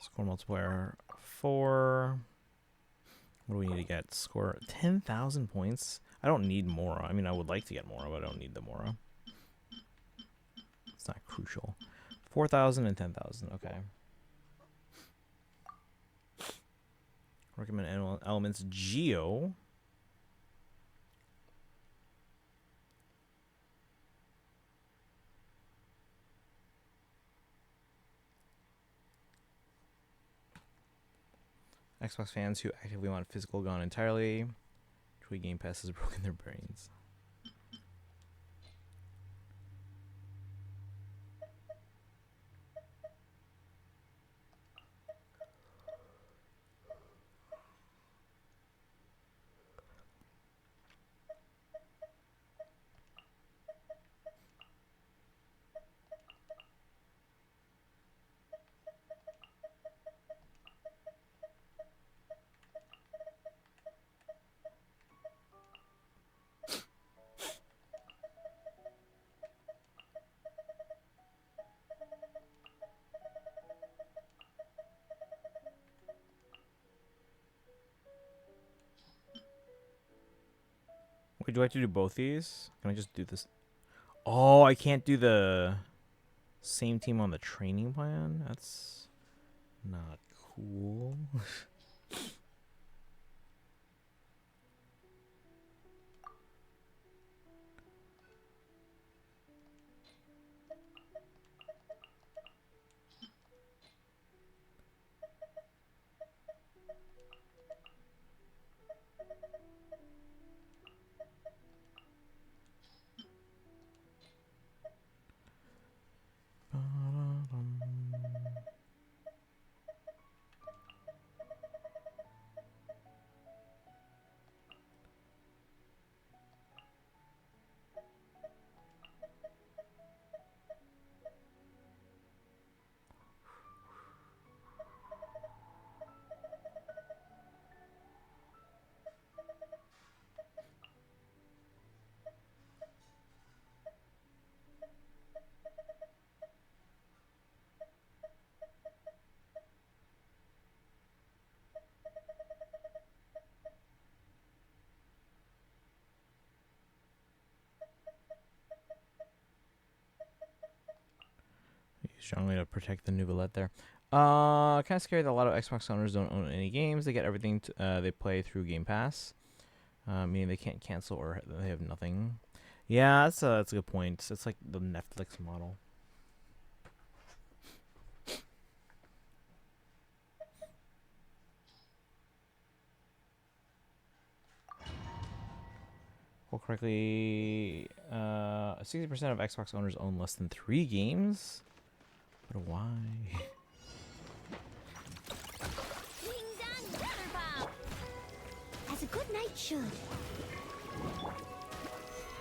Score multiplier 4. What do we need to get? Score 10,000 points. I don't need Mora. I mean, I would like to get Mora, but I don't need the Mora. It's not crucial. 4,000 and 10,000. Okay. Recommend elements Geo. Xbox fans who actively want physical gone entirely. Tweet Game Pass has broken their brains. Wait, do I have to do both these? Can I just do this? Oh, I can't do the same team on the training plan? That's not cool. Strongly to protect the nouvellette there. Kind of scary that a lot of Xbox owners don't own any games. They get everything they play through Game Pass, meaning they can't cancel or they have nothing. Yeah, that's a good point. It's like the Netflix model. Well, correctly, 60% of Xbox owners own less than 3 games. But why? Ding dong, Brother Bob. As a good knight should.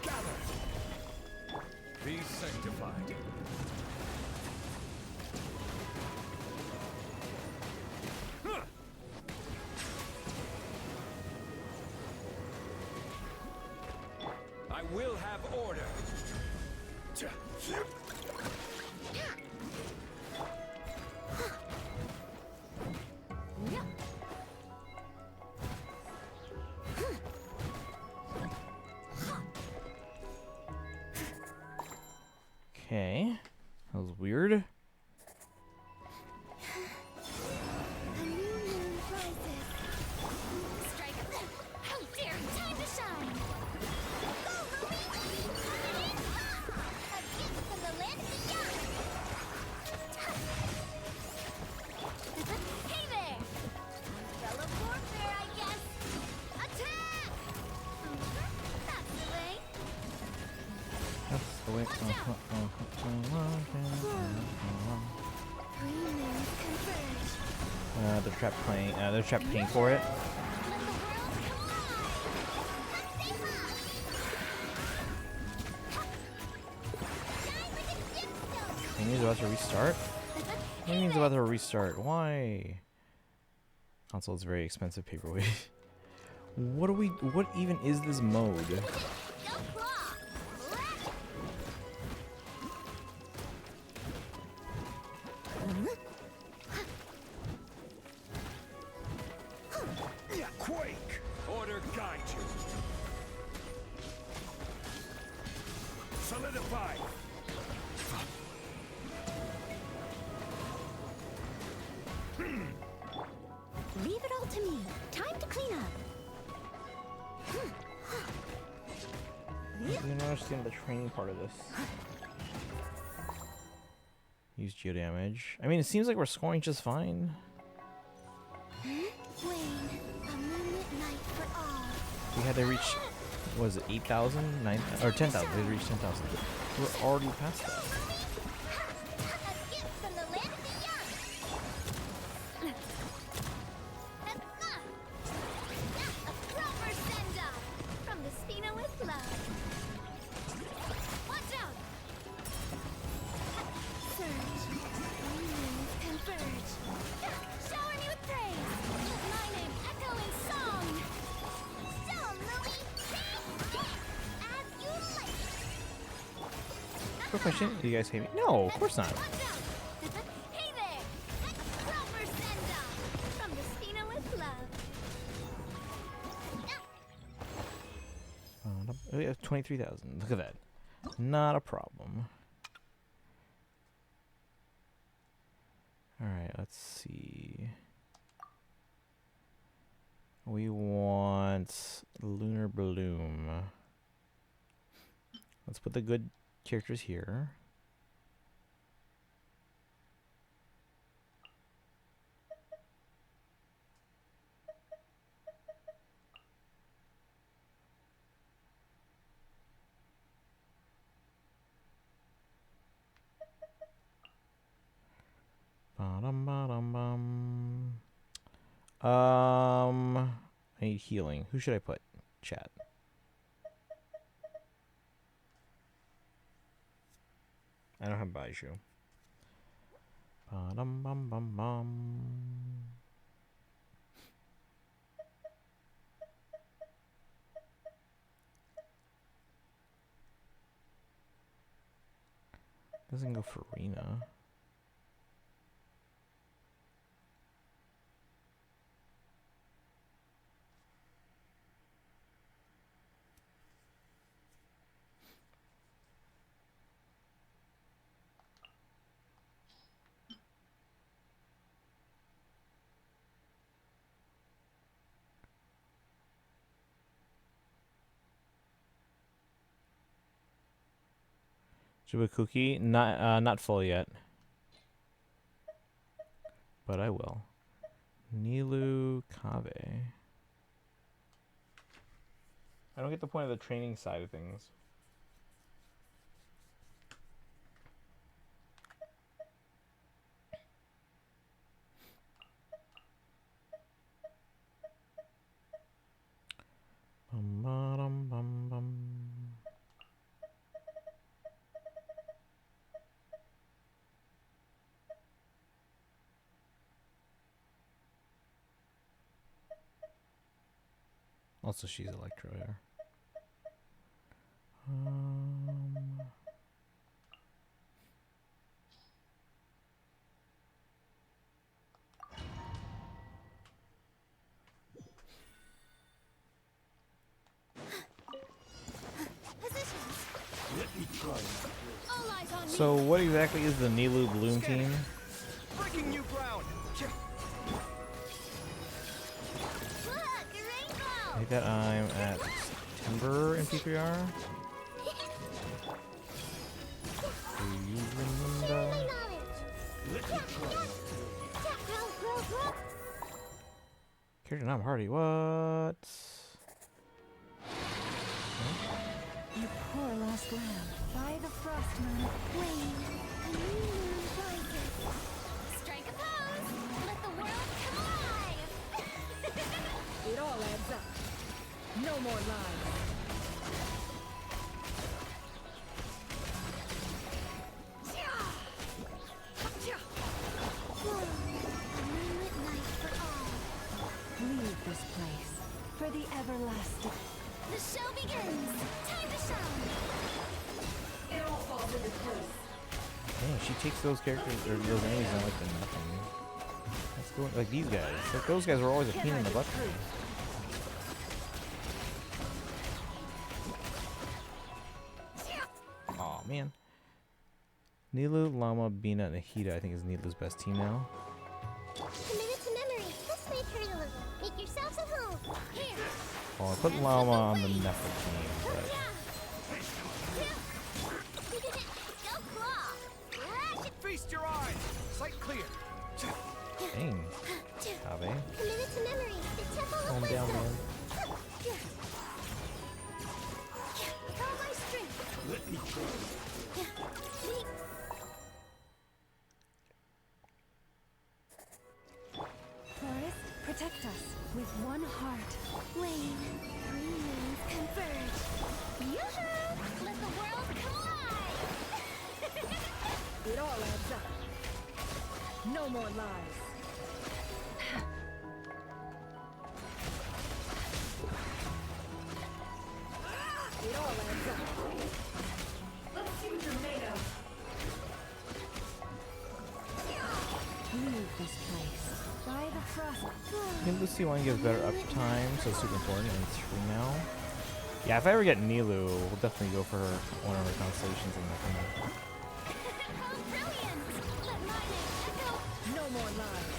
Gather! Be sanctified. Huh. I will have order. Okay, that was weird. A new moon rises. Strike. How dare you? Time to shine. Go, Louie. A gift from the land beyond. Hey there. Umbrella warfare, I guess. Attack! That's the way. That's the way. Three moons converge. They're trapped playing. They're trapped paying for it. Let the world collide. It means about to restart. It means about to restart. Why? Console is very expensive paperweight. What even is this mode? Go claw. Quake! Order guide you. Solidify. Leave it all to me. Time to clean up. I don't understand the training part of this. Use geo damage. I mean, it seems like we're scoring just fine. Wayne, a moonlit night for all. We had to reach, what was it, 8,000? 9,000? Or 10,000. We had to reach 10,000. We're already past that. A gift from the land beyond. A proper send-off from the Spina with love. Watch out! Surge. Three moons converge. Shower me with praise. My name echoing song. Show 'em, Louie. As you like. Quick question. Do you guys hate me? No, of course not. Watch out! Hey there! Proper send-off from the Spina with love. We have 23,000. Look at that. Not a problem. Alright, let's see. We want Lunar Bloom. Let's put the good characters here. Ba-dum-ba-dum-bum. I need healing. Who should I put? Chat. I don't have Baiju. Ba-dum-bum-bum-bum. Doesn't go for Rena. Jibakuki, not full yet. But I will. Nilu Kave. I don't get the point of the training side of things. Bum, ba-dum, bum, bum. Also, she's Electro here. So, what exactly is the Nilu Bloom team? Breaking new ground. I think that I'm at Timber in P3R. Do you remember? Character not Hardy. What? You poor lost lamb. By the frostman, Wayne, a new moon rises. Strike a pose! Let the world come alive! It all adds up. No more lies. A moonlit night for all. Leave this place for the everlasting. The show begins! Time to shine! It all falls into place. Dang, she takes those characters or those enemies down like they're nothing. That's going like these guys. Like those guys were always a pain in the butt. Aw, man. Nilu, Llama, Bina, and Ahita I think is Nilu's best team now. Committed to memory. Let's make her a little. Make yourselves at home. Here. Well, I put Llama on the Nefer team, but Go claw. Feast your eyes. Sight clear. dang. Kave. Committed to memory. The temple of Calm down, wisdom. man. With all my strength. Let me try. Forest, protect us with one heart. Wayne, three moons converge. Yoo-hoo! Let the world come alive! It all adds up. No more lies. It all adds up. Let's see what you're made of. Leave this place by the frost. I think Lucy 1 gives better uptime, so it's super important, and it's free now. Yeah, if I ever get Nilu, we'll definitely go for one of her constellations in the How brilliant! Let my name echo. No more lies.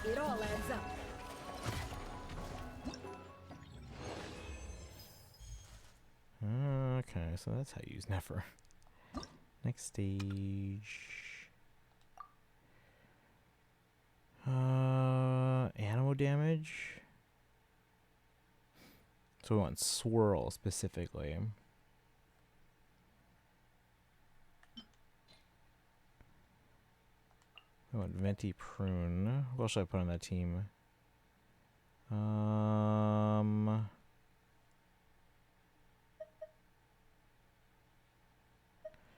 It all adds up. Okay, so that's how you use Nefer. Next stage. Animal damage. So we want swirl specifically. I want Venti Prune. What else should I put on that team?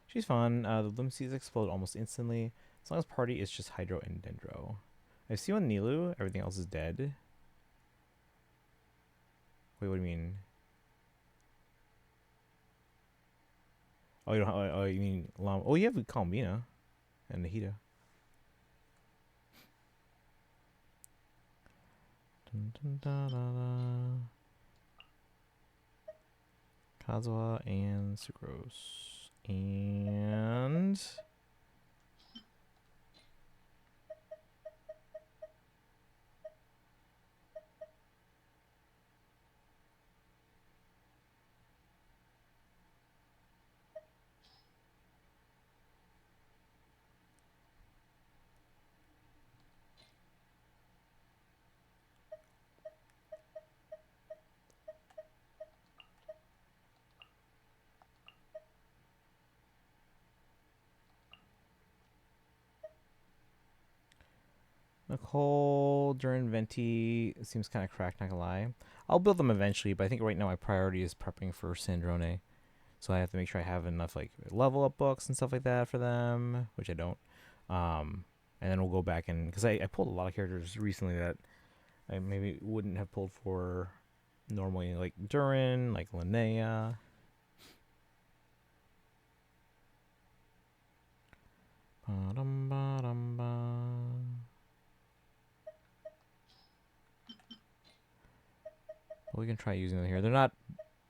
She's fun. The Limseas explode almost instantly. As long as party is just Hydro and Dendro. I see on Nilu, everything else is dead. Wait, what do you mean? Oh, you don't. Oh, you mean Llama? Oh, you have Kalmina and Nahida. Dun, dun, da, da, da. Kazuha and Sucrose. And Nicole, Durin, Venti seems kind of cracked, not gonna lie. I'll build them eventually, but I think right now my priority is prepping for Sandrone. So I have to make sure I have enough like level up books and stuff like that for them, which I don't. And then we'll go back and because I pulled a lot of characters recently that I maybe wouldn't have pulled for normally, like Durin, like Linnea. But we can try using them here. They're not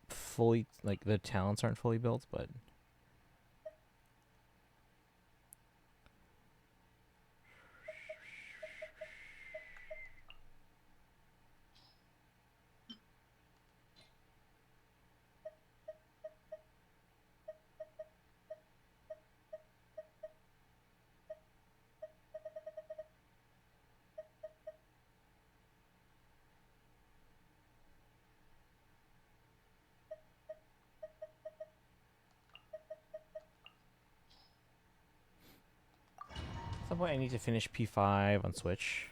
fully, like, the talents aren't fully built, but... At some point I need to finish P5 on Switch.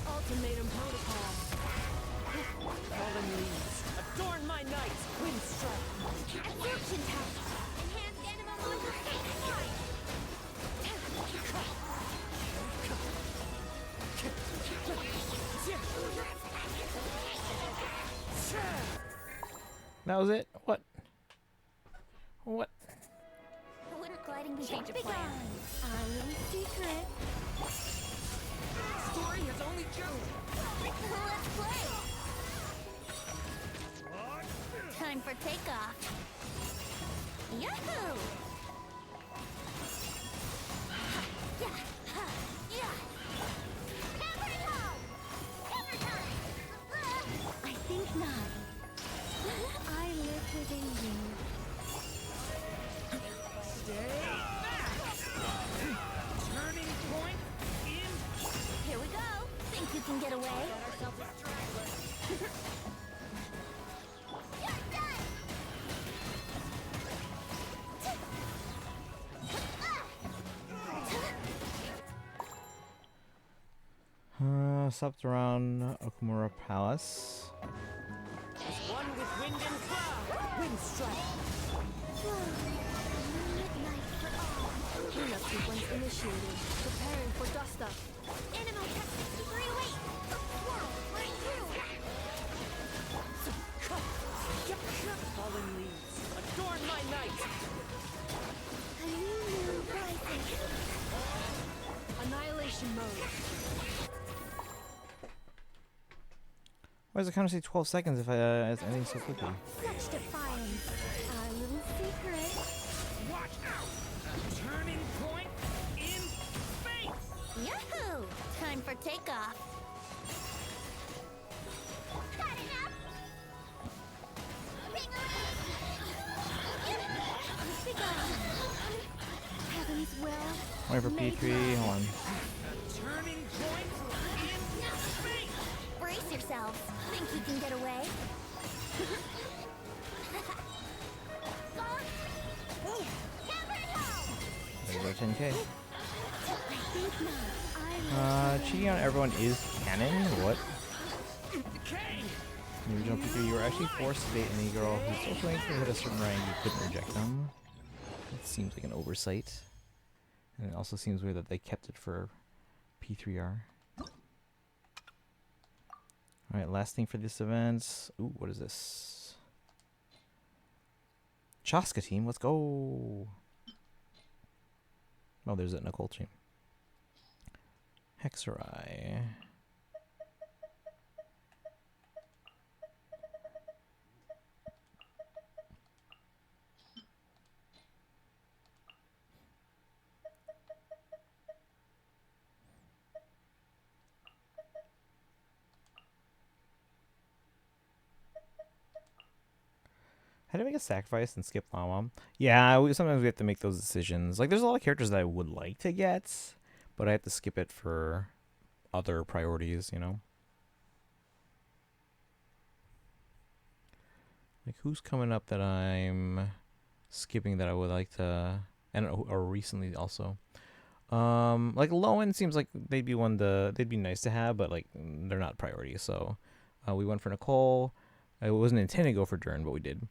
Ultimatum protocol. Fallen leaves. Adorn my night. Wind strike. Absorption test. Enhanced animal module state. That was it? What? What? Wouldn't gliding be Change change of of plan? Our little secret. Story has only just. Let's play. Time for takeoff. Yahoo! Yeah, yeah. Hammer home! Hammer time! I think not. I live within you. Turning point in. Here we go. Think you can get away? You're done! Stopped around Okumura Palace. One with wind and cloud. Wind strike. Midnight for all. Cleanup sequence initiated. Preparing for dust up. Animal test 63 away! Whoa, right through! Fallen leaves. Adorn my night. A new moon rises. Annihilation mode. Why does it kind of say 12 seconds if it's ending so quickly? Such defiance. Our little secret. Watch out! Turning point in space! Yahoo! Time for takeoff. Got enough? Heaven's will. Wait for P3, hold on. Turning point in space! Brace yourselves. Think you can get away? There you go, 10k. I think not. I live Cheating on everyone is canon? What? Decay! In the original P3, you were actually forced to date any girl whose social rank hit a certain rank, you couldn't reject them. It seems like an oversight. And it also seems weird that they kept it for P3R. Alright, last thing for this event. Ooh, what is this? Chaska team, let's go! Oh, there's a Nicole team. Hexerai. How to make a sacrifice and skip Lama? Yeah, sometimes we have to make those decisions. Like, there's a lot of characters that I would like to get, but I have to skip it for other priorities, you know? Like, who's coming up that I'm skipping that I would like to, and or recently also. Like low end seems like they'd be nice to have, but like they're not priority. So, we went for Nicole. It wasn't intended to go for Dern, but we did.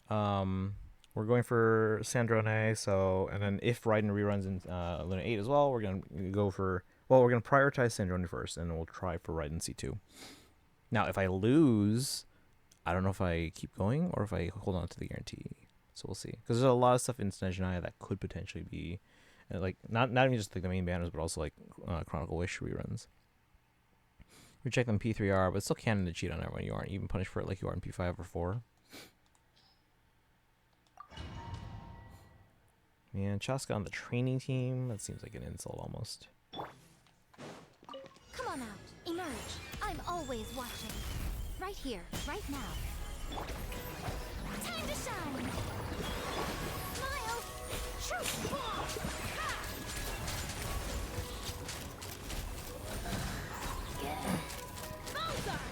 We're going for Sandrone. So, and then if Raiden reruns in Luna 8 as well, we're gonna go for. Well, we're gonna prioritize Sandrone first, and then we'll try for Raiden C2. Now, if I lose, I don't know if I keep going or if I hold on to the guarantee. So we'll see, because there's a lot of stuff in Stygian that could potentially be, like not even just like the main banners, but also like Chronicle Wish reruns. We check them P3R, but it's still canon to cheat on everyone. You aren't even punished for it like you are in P5 or 4. Man, Chaska on the training team. That seems like an insult almost. Come on out. Emerge. I'm always watching. Right here, right now. Time to shine. Smile. Shoot. Ha! Bullseye.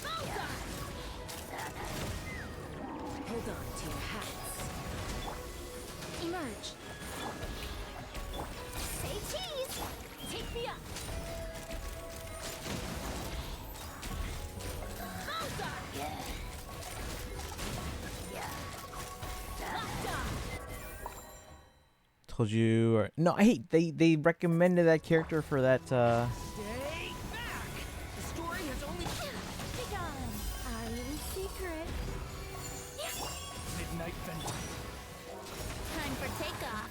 Bullseye. Hold on to your hats. Emerge. Say cheese. Take me up. Told you. No, I hate they recommended that character for that. Stay back! The story has only Be gone. Our little secret. midnight vengeance. Time for takeoff.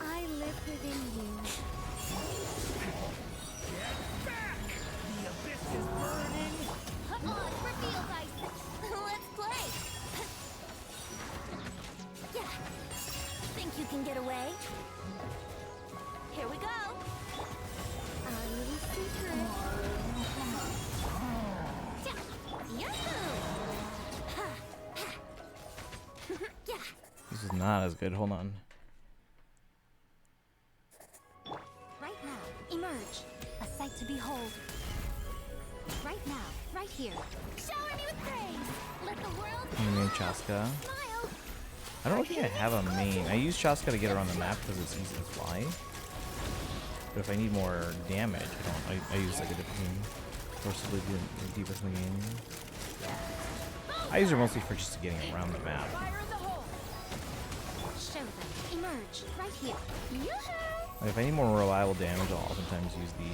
I live within you. Get back! The abyss is burning. On, reveal dice. Let's play. Yeah. Think you can get away? Here we go. Our little secret. Yeah. Yahoo! Ha, ha. Yeah. This is not as good. Hold on. Right now, emerge. A sight to behold. Right now, right here. Shower me with praise. Let the world I'm gonna name Chaska. smile. I don't think I have a main. I use Chaska to get around the map because it's easy to fly. But if I need more damage, I use like a different game. Forcibly deepest in the game. I use her mostly for just getting around the map. Fire in the hole. Show them. Emerge. Right here. Yoo-hoo! Like if I need more reliable damage, I'll oftentimes use the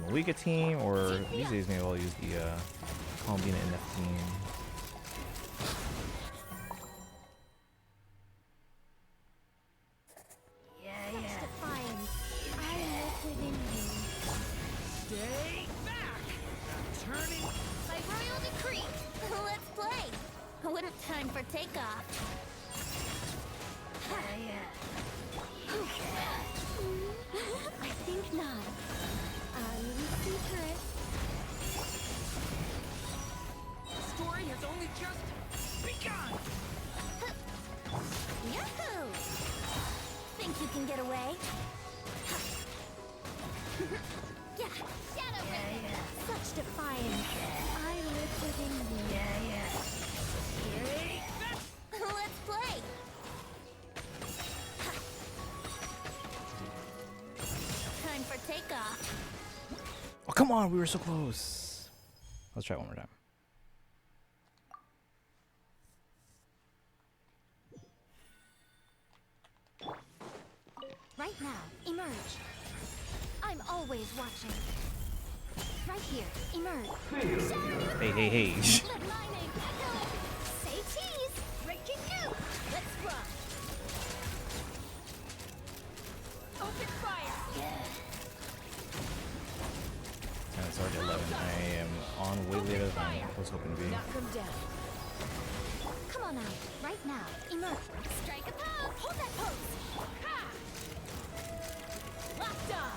Malika team, or these days maybe I'll use the Columbina NF team. Such defiance. I live within you. Stay back! I'm turning. By royal decree. Let's play. What a time for takeoff. I think not. Our little secret. The story has only just begun. Yahoo! Think you can get away? Yeah, shadow Rain. Such defiance. I live within you. Let's play. Time for takeoff. Oh come on, we were so close. Let's try it one more time. Right now, emerge. I'm always watching. Right here, emerge. Shower me with Hey. Let my name echo. Say cheese. Breaking news. Let's run. Open fire. And it's already 11. I am on way later than I was hoping to be. Knock them down. Come on out. Right now, emerge. Strike a pose. Hold that pose. Ha! Locked on.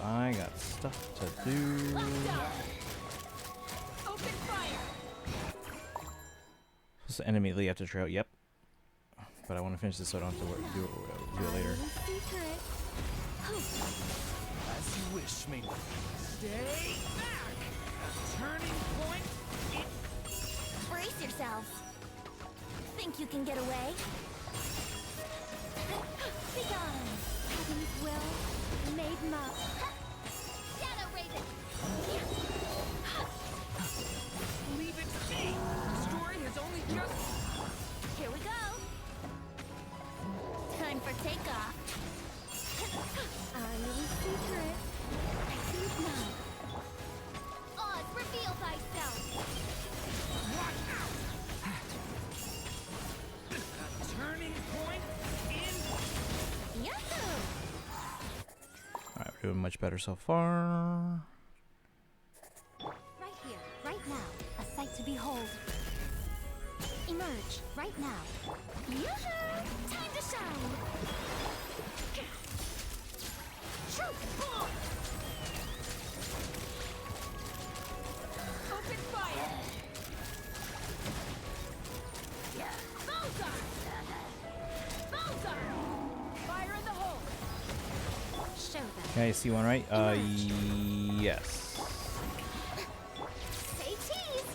I got stuff to do. Locked on. Open fire. So immediately after trail. Yep. but I want to finish this so I don't have to do it later. Secret. As you wish, Ming. Stay back! Turning point. Brace yourselves. Think you can get away? Be gone. Heaven's will made mine. Shadow Raven. Leave it to me! The story has only just... Here we go. Time for takeoff. Our little secret. I think not. Oz, reveal thyself. Watch out! Turning point in... Yahoo! Alright, we're doing much better so far. Right here, right now. A sight to behold. Emerge, right now. Yahoo! Time to shine! Shoot! Open fire! Bullseye! Bullseye! Fire in the hole! Show them. Can I see one right? Yes. Say cheese!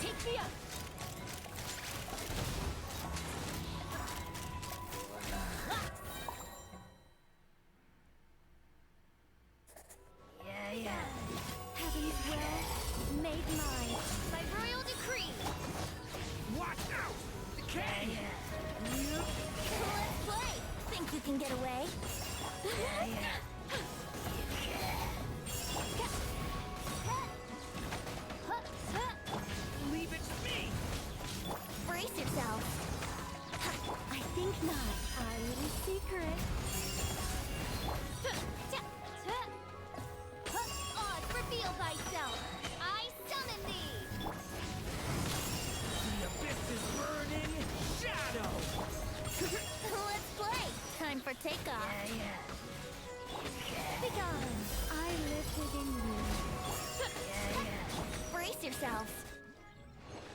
Take me up! Heaven's will made mine. By royal decree. Watch out! Decay! Let's play. Think you can get away? Leave it to me! Brace yourself. I think not. Our little secret. Oz, reveal thyself. I summon thee. The abyss is burning! Shadow! Let's play. Time for takeoff. Be gone. I live within you. Brace yourself.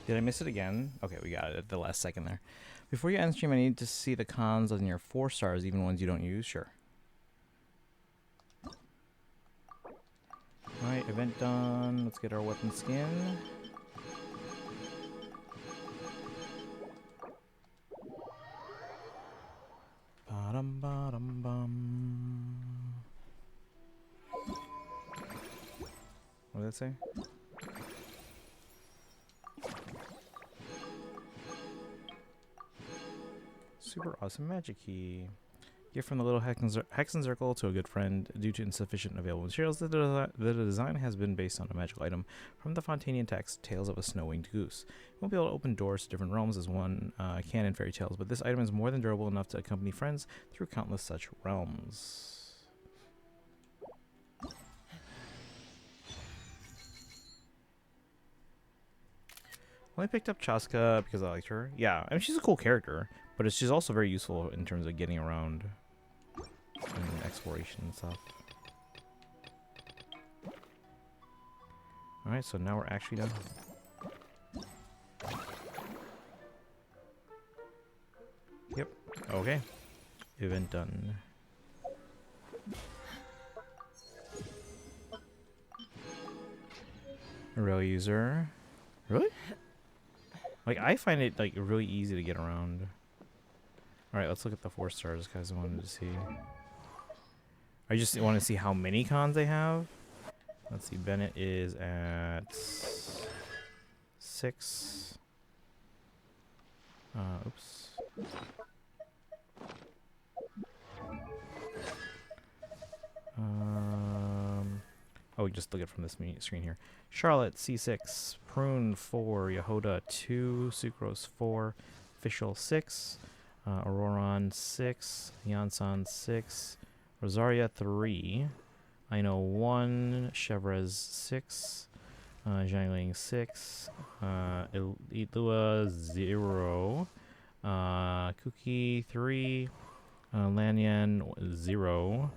Did I miss it again? Okay, we got it at the last second there. Before you end stream, I need to see the cons on your 4 stars, even ones you don't use. Sure. Alright, event done. Let's get our weapon skin. Bottom, bottom, bum. What did it say? Super awesome magic key. Gift from the little Hexen Circle to a good friend. Due to insufficient available materials, the design has been based on a magical item from the Fontanian text, Tales of a Snow-Winged Goose. You won't be able to open doors to different realms as one can in fairy tales, but this item is more than durable enough to accompany friends through countless such realms. Well, I picked up Chaska because I liked her. Yeah, I mean, she's a cool character, but she's also very useful in terms of getting around and exploration and stuff. Alright, so now we're actually done. Yep. Okay. Event done. Rail user. Really? Like, I find it, like, really easy to get around. Alright, let's look at the 4 stars, guys. I wanted to see. I just want to see how many cons they have. Let's see. Bennett is at 6. Oops. Oh, just look at it from this screen here. Charlotte, C6. Prune, 4. Yehoda, 2. Sucrose, 4. Fischl, 6. Auroron, 6. Yansan, 6. Rosaria, 3. Aino, 1. Chevres, 6. Zhangling, 6. Ilua, 0. Kuki, 3. Lanyan, 0.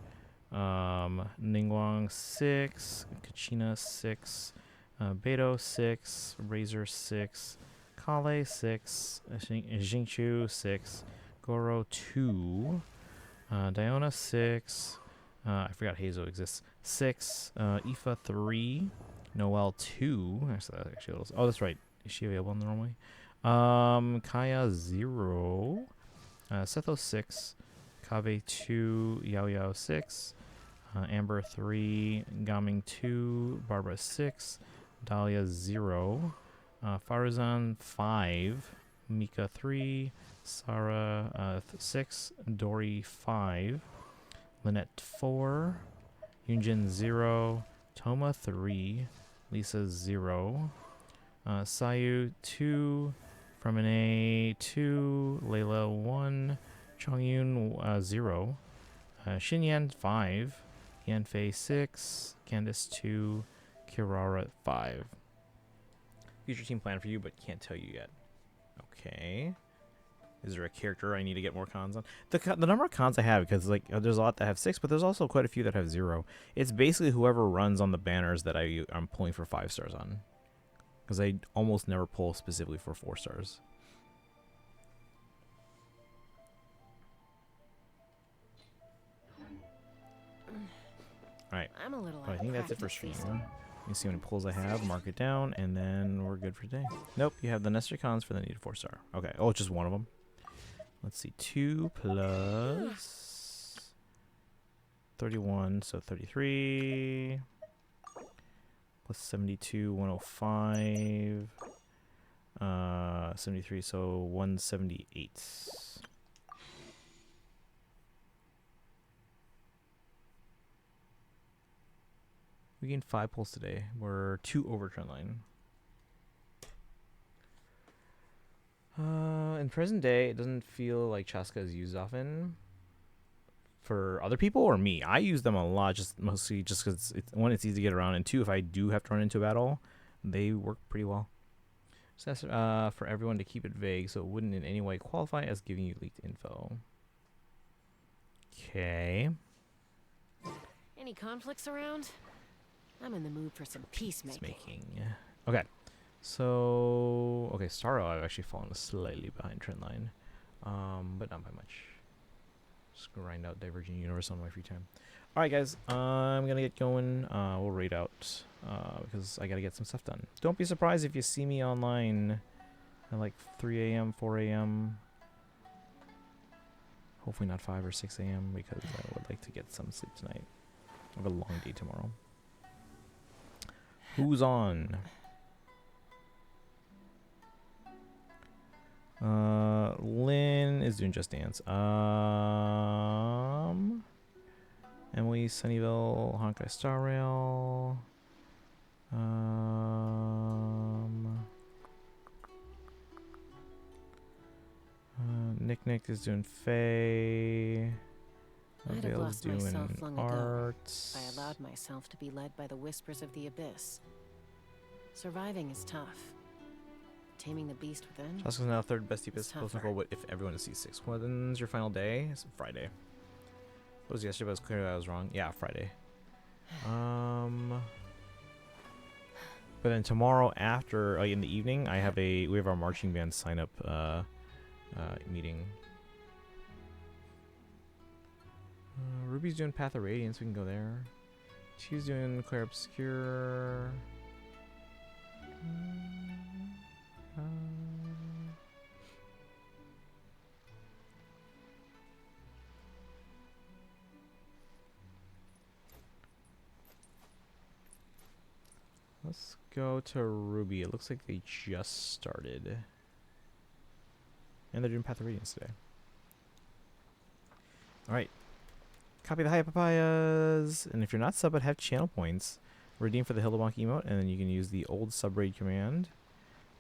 Ningguang, 6. Kachina, 6. Beto, 6. Razor, 6. Kale, 6. Jingchu, 6. Goro 2. Diona 6. I forgot Hazo exists. 6. Aoife 3. Noelle 2. Actually, a little, oh, that's right. Is she available in the normal way? Kaya 0. Setho 6. Kave 2. Yao Yao 6. Amber 3. Gaming 2. Barbara 6. Dahlia 0. Farazan 5. Mika 3. Sarah 6. Dory 5. Lynette 4. Yunjin 0. Toma 3. Lisa 0. Sayu 2. Fremine 2. Layla 1. Chongyun 0. Xinyan 5. Yanfei 6. Candice 2. Kirara 5. Future team plan for you, but can't tell you yet. Okay. Is there a character I need to get more cons on? The number of cons I have, because like there's a lot that have 6, but there's also quite a few that have 0. It's basically whoever runs on the banners that I'm pulling for 5 stars on, because I almost never pull specifically for 4 stars. All right. I'm a little I think that's it for practice stream. these You see how many pulls I have, mark it down, and then we're good for today. Nope, you have the Nestor cons for the needed 4 star. Okay, oh, it's just one of them. Let's see, 2 plus 31, so 33. Plus 72, 105. 73, so 178. We gained 5 pulls today. We're 2 over trend line. In present day, it doesn't feel like Chaska is used often. For other people or me, I use them a lot, mostly just because one, it's easy to get around, and 2, if I do have to run into a battle, they work pretty well. So that's for everyone to keep it vague, so it wouldn't in any way qualify as giving you leaked info. Okay. Any conflicts around? I'm in the mood for some peacemaking. Okay. So, okay, Starro, I've actually fallen slightly behind trendline, but not by much. Just grind out Divergent Universe on my free time. All right, guys, I'm gonna get going. We'll raid out because I gotta get some stuff done. Don't be surprised if you see me online at like 3 a.m., 4 a.m. Hopefully not 5 or 6 a.m. because I would like to get some sleep tonight. I have a long day tomorrow. Who's on? Lynn is doing Just Dance. Emily, Sunnyvale, Honkai Star Rail. Nick is doing Faye. I'd have lost myself long ago. Arts. I allowed myself to be led by the whispers of the abyss. Surviving is tough. Taming the beast within. Chaska's now third best deepest. tougher. What if everyone is C6? When's your final day? It's Friday. What was yesterday? But it was clear that I was wrong. Yeah, Friday. But then tomorrow after, like in the evening, we have our marching band sign up meeting. Ruby's doing Path of Radiance. We can go there. She's doing Clair Obscure. Let's go to Ruby. It looks like they just started. And they're doing Path of Radiance today. Alright. Copy the High Papayas. And if you're not sub but have channel points, redeem for the Hildebonk emote, and then you can use the old sub raid command.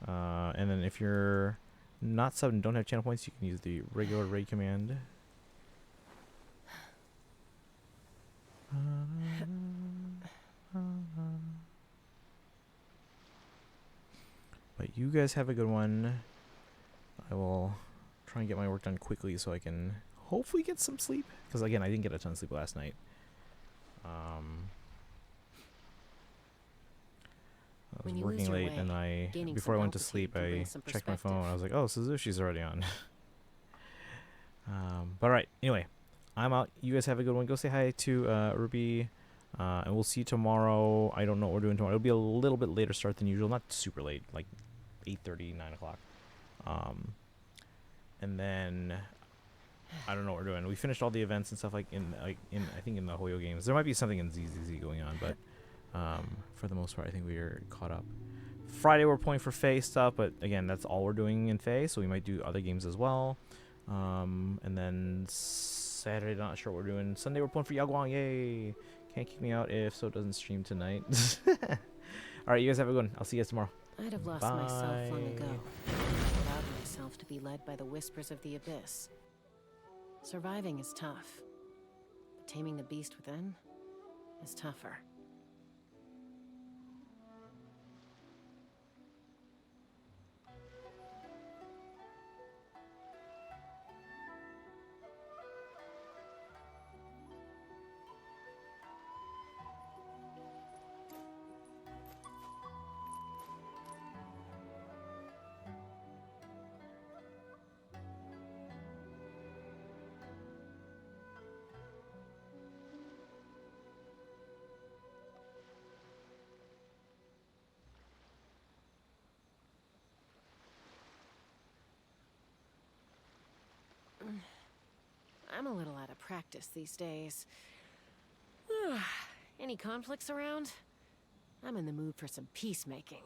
And then if you're not sub and don't have channel points, you can use the regular raid command. But you guys have a good one. I will try and get my work done quickly so I can hopefully get some sleep. Because again, I didn't get a ton of sleep last night. I was working late, and before I went to sleep, I checked my phone. I was like, "Oh, Suzushi's already on." But all right. Anyway, I'm out. You guys have a good one. Go say hi to Ruby. And we'll see you tomorrow. I don't know what we're doing tomorrow. It'll be a little bit later start than usual. Not super late, like 8:30, 9 o'clock. And then I don't know what we're doing. We finished all the events and stuff in I think in the Hoyo games. There might be something in ZZZ going on, but for the most part, I think we are caught up. Friday we're playing for FEH stuff, but again, that's all we're doing in FEH, so we might do other games as well. And then Saturday, not sure what we're doing. Sunday we're playing for Yagwang, yay! Can't kick me out if so doesn't stream tonight. All right, you guys have a good one. I'll see you guys tomorrow. I'd have lost myself long ago. Allowed myself to be led by the whispers of the abyss. Surviving is tough. But taming the beast within is tougher. I'm a little out of practice these days. Any conflicts around? I'm in the mood for some peacemaking.